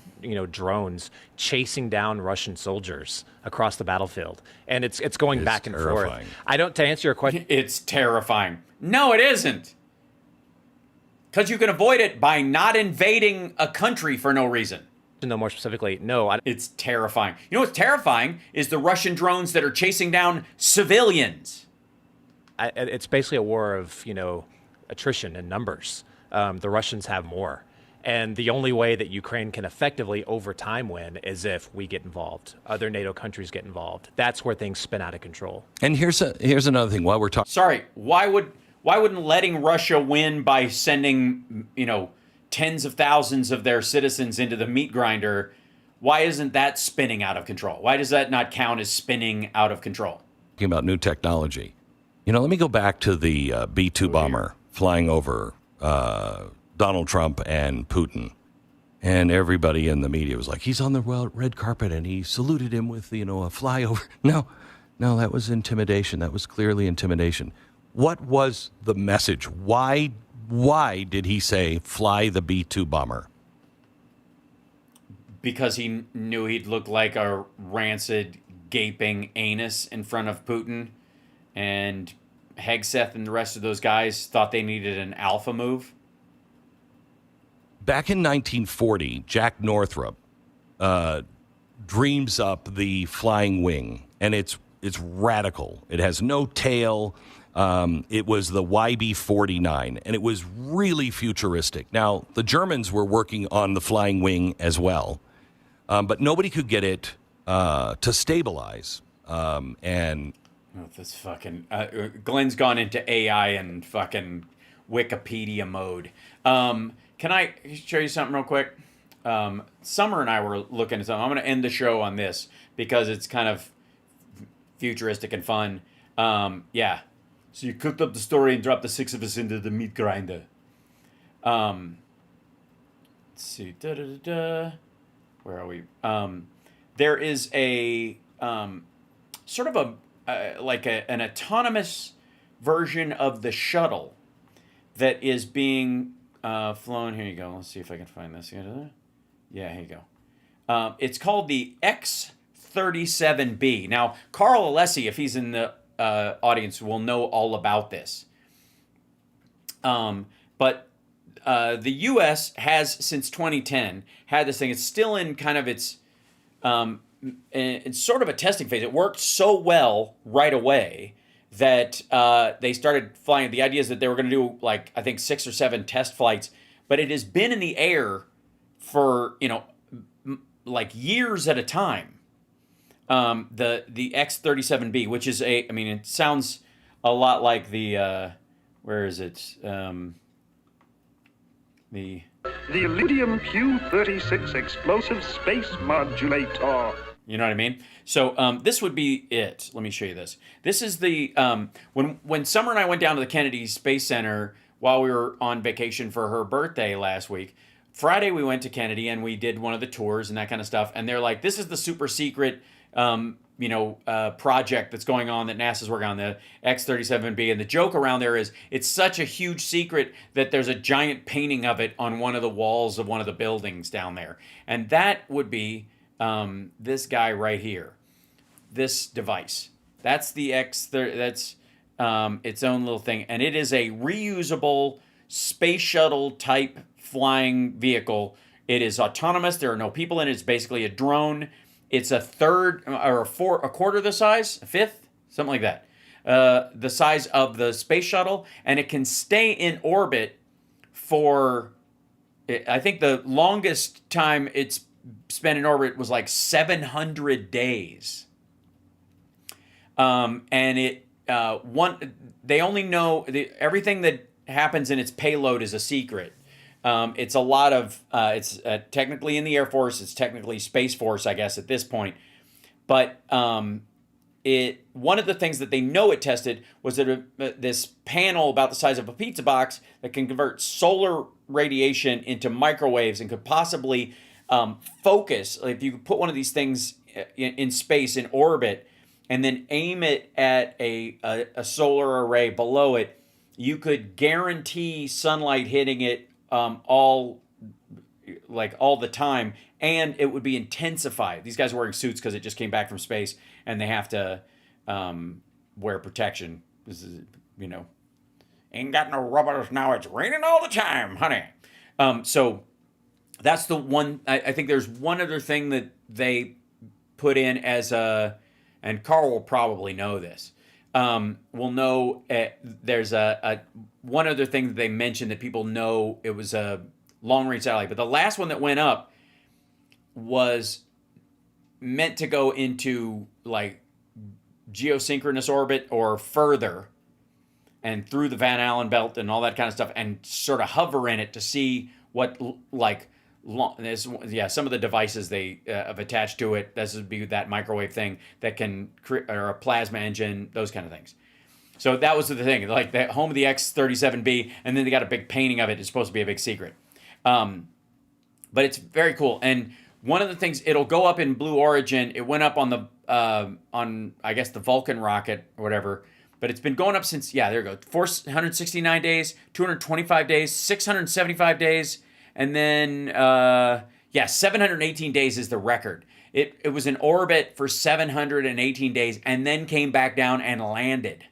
drones chasing down Russian soldiers across the battlefield, and it's going back and terrifying. forth. To answer your question, It's terrifying. No, it isn't. Because you can avoid it by not invading a country for no reason. no, more specifically, no. It's terrifying. You know what's terrifying is the Russian drones that are chasing down civilians. It's basically a war of attrition and numbers. The Russians have more. And the only way that Ukraine can effectively, over time, win is if we get involved. Other NATO countries get involved. That's where things spin out of control. And here's another thing. While we're talking, Sorry, why wouldn't letting Russia win by sending, tens of thousands of their citizens into the meat grinder, why isn't that spinning out of control? Why does that not count as spinning out of control? talking about new technology, let me go back to the B-2 bomber flying over Donald Trump and Putin. And everybody in the media was like, he's on the red carpet and he saluted him with, a flyover. No, that was intimidation. That was clearly intimidation. What was the message? Why did he say fly the B-2 bomber? Because he knew he'd look like a rancid, gaping anus in front of Putin. And Hegseth and the rest of those guys thought they needed an alpha move. Back in 1940, Jack Northrop dreams up the flying wing, and it's radical. It has no tail. It was the YB-49, and it was really futuristic. Now, the Germans were working on the flying wing as well, but nobody could get it to stabilize. This fucking Glenn's gone into AI and fucking Wikipedia mode. Can I show you something real quick? Summer and I were looking at something. I'm going to end the show on this because it's kind of futuristic and fun. Yeah. So you cooked up the story and dropped the 6 of us into the meat grinder. Let's see. Where are we? There is a sort of an autonomous version of the shuttle that is being flown. Here you go. Let's see if I can find this. Yeah, here you go. It's called the X-37B. Now, Carl Alessi, if he's in the audience, will know all about this. But the U.S. has, since 2010, had this thing. It's still in kind of it's sort of a testing phase. It worked so well right away that they started flying. The idea is that they were going to do, I think 6 or 7 test flights, but it has been in the air for, years at a time. The X-37B, which is it sounds a lot like the, where is it? The Iridium Q-36 explosive space modulator. You know what I mean? So this would be it. Let me show you this. This is the when Summer and I went down to the Kennedy Space Center while we were on vacation for her birthday last week. Friday we went to Kennedy and we did one of the tours and that kind of stuff. And they're like, "This is the super secret, project that's going on that NASA's working on, the X-37B." And the joke around there is it's such a huge secret that there's a giant painting of it on one of the walls of one of the buildings down there. And that would be this guy right here, this device. That's the that's its own little thing, and it is a reusable space shuttle type flying vehicle. It is autonomous. There are no people in it. It's basically a drone. It's a third or a quarter the size, a fifth, something like that, the size of the space shuttle, and it can stay in orbit for, I think the longest time it's spent in orbit was like 700 days. And it they only know everything that happens in its payload is a secret. It's a lot of it's technically in the Air Force. It's technically Space Force, I guess, at this point. But one of the things that they know it tested was that this panel about the size of a pizza box that can convert solar radiation into microwaves and could possibly focus. If you put one of these things in space in orbit and then aim it at a solar array below it, you could guarantee sunlight hitting it all the time, and it would be intensified. These guys are wearing suits because it just came back from space, and they have to wear protection. This is, ain't got no rubbers now. It's raining all the time, honey. So that's the one. I think there's one other thing that they put in as and Carl will probably know this. We'll know there's one other thing that they mentioned that people know it was a long-range satellite. But the last one that went up was meant to go into like geosynchronous orbit or further and through the Van Allen belt and all that kind of stuff and sort of hover in it to see what some of the devices they have attached to it. This would be that microwave thing that can create, or a plasma engine, those kind of things. So that was the thing, like the home of the X-37B, and then they got a big painting of it. It's supposed to be a big secret. But it's very cool. And one of the things, it'll go up in Blue Origin. It went up on the I guess the Vulcan rocket or whatever. But it's been going up since, there you go, 469 days, 225 days, 675 days. And then, 718 days is the record. It was in orbit for 718 days and then came back down and landed.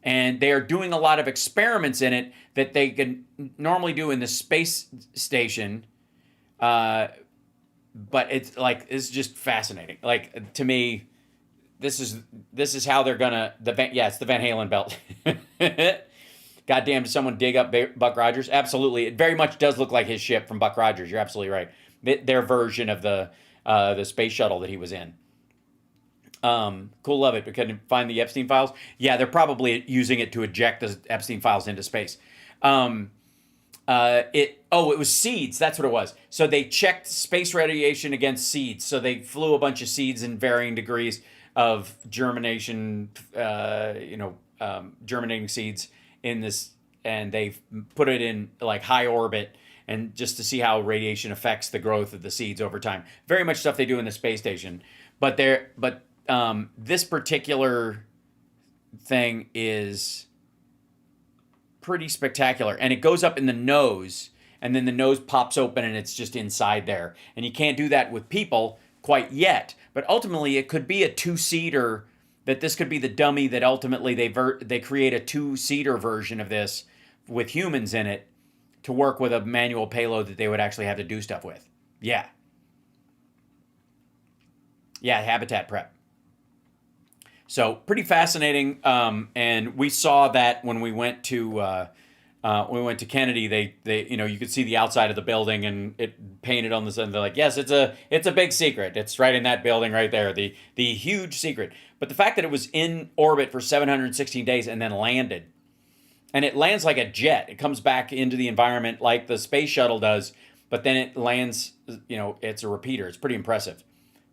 And they are doing a lot of experiments in it that they can normally do in the space station. But it's just fascinating. Like, to me, this is how they're gonna, it's the Van Halen belt. Goddamn, did someone dig up Buck Rogers? Absolutely. It very much does look like his ship from Buck Rogers. You're absolutely right. Their version of the space shuttle that he was in. Cool, love it. We couldn't find the Epstein files. Yeah, they're probably using it to eject the Epstein files into space. It was seeds. That's what it was. So they checked space radiation against seeds. So they flew a bunch of seeds in varying degrees of germination, germinating seeds in this, and they've put it in like high orbit, and just to see how radiation affects the growth of the seeds over time. Very much stuff they do in the space station, but this particular thing is pretty spectacular, and it goes up in the nose, and then the nose pops open, and it's just inside there. And you can't do that with people quite yet, but ultimately it could be a two-seater. That this could be the dummy that ultimately they create a two-seater version of this with humans in it to work with a manual payload that they would actually have to do stuff with. Yeah, habitat prep. So pretty fascinating. And we saw that when we went to Kennedy. They you could see the outside of the building and it painted on the side. They're like, yes, it's a big secret. It's right in that building right there. The huge secret. But the fact that it was in orbit for 716 days and then landed And it lands like a jet. It comes back into the environment like the space shuttle does, but then it lands, it's a repeater. It's pretty impressive.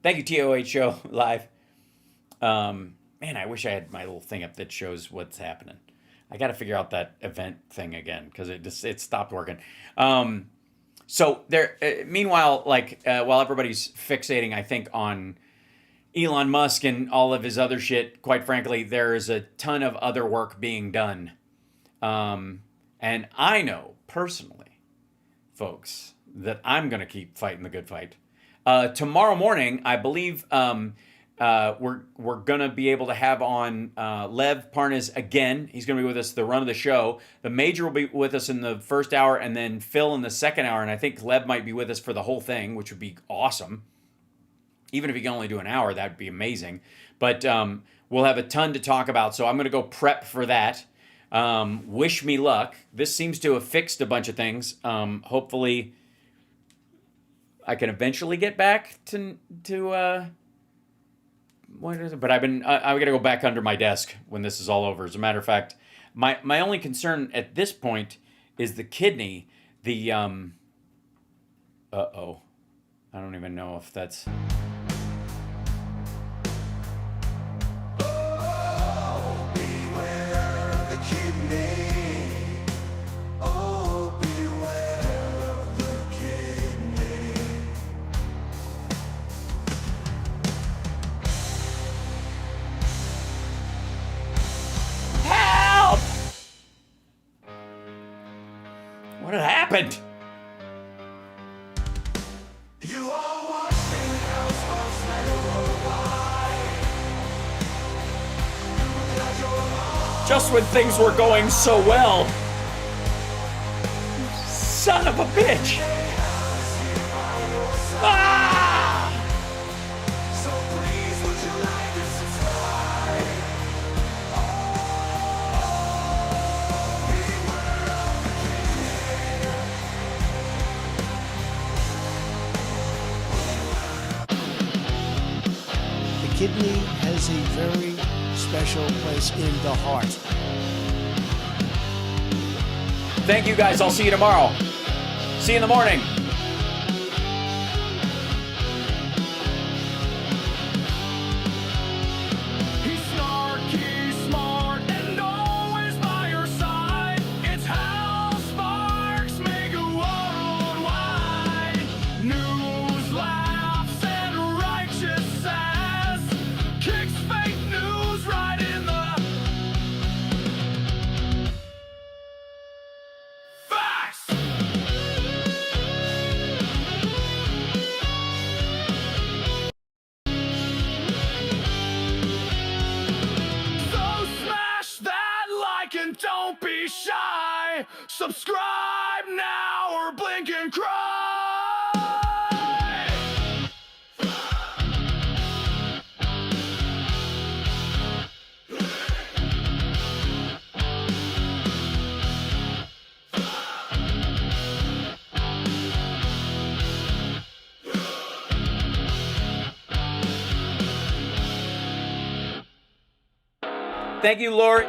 Thank you, TOH Show Live. Man, I wish I had my little thing up that shows what's happening. I got to figure out that event thing again because it stopped working. So there. Meanwhile, while everybody's fixating, I think on Elon Musk and all of his other shit, quite frankly, there is a ton of other work being done. And I know personally, folks, that I'm going to keep fighting the good fight. Tomorrow morning, I believe we're going to be able to have on Lev Parnas again. He's going to be with us the run of the show. The Major will be with us in the first hour, and then Phil in the second hour. And I think Lev might be with us for the whole thing, which would be awesome. Even if he can only do an hour, that would be amazing. But we'll have a ton to talk about, so I'm going to go prep for that. Wish me luck. This seems to have fixed a bunch of things. Hopefully I can eventually get back to what is it? But I'm going to go back under my desk when this is all over. As a matter of fact, my only concern at this point is the kidney. The, I don't even know if that's... What had happened? Just when things were going so well. Son of a bitch. Ah! Kidney has a very special place in the heart. Thank you guys. I'll see you tomorrow. See you in the morning. He's snarky, smart, and always by your side. It's HAL, SPARKS, Mega Worldwide. News, laughs, and righteous sass. Kicks fake news right in the face. So smash that like and don't be shy. Subscribe now or blink and cry. Thank you, Lori.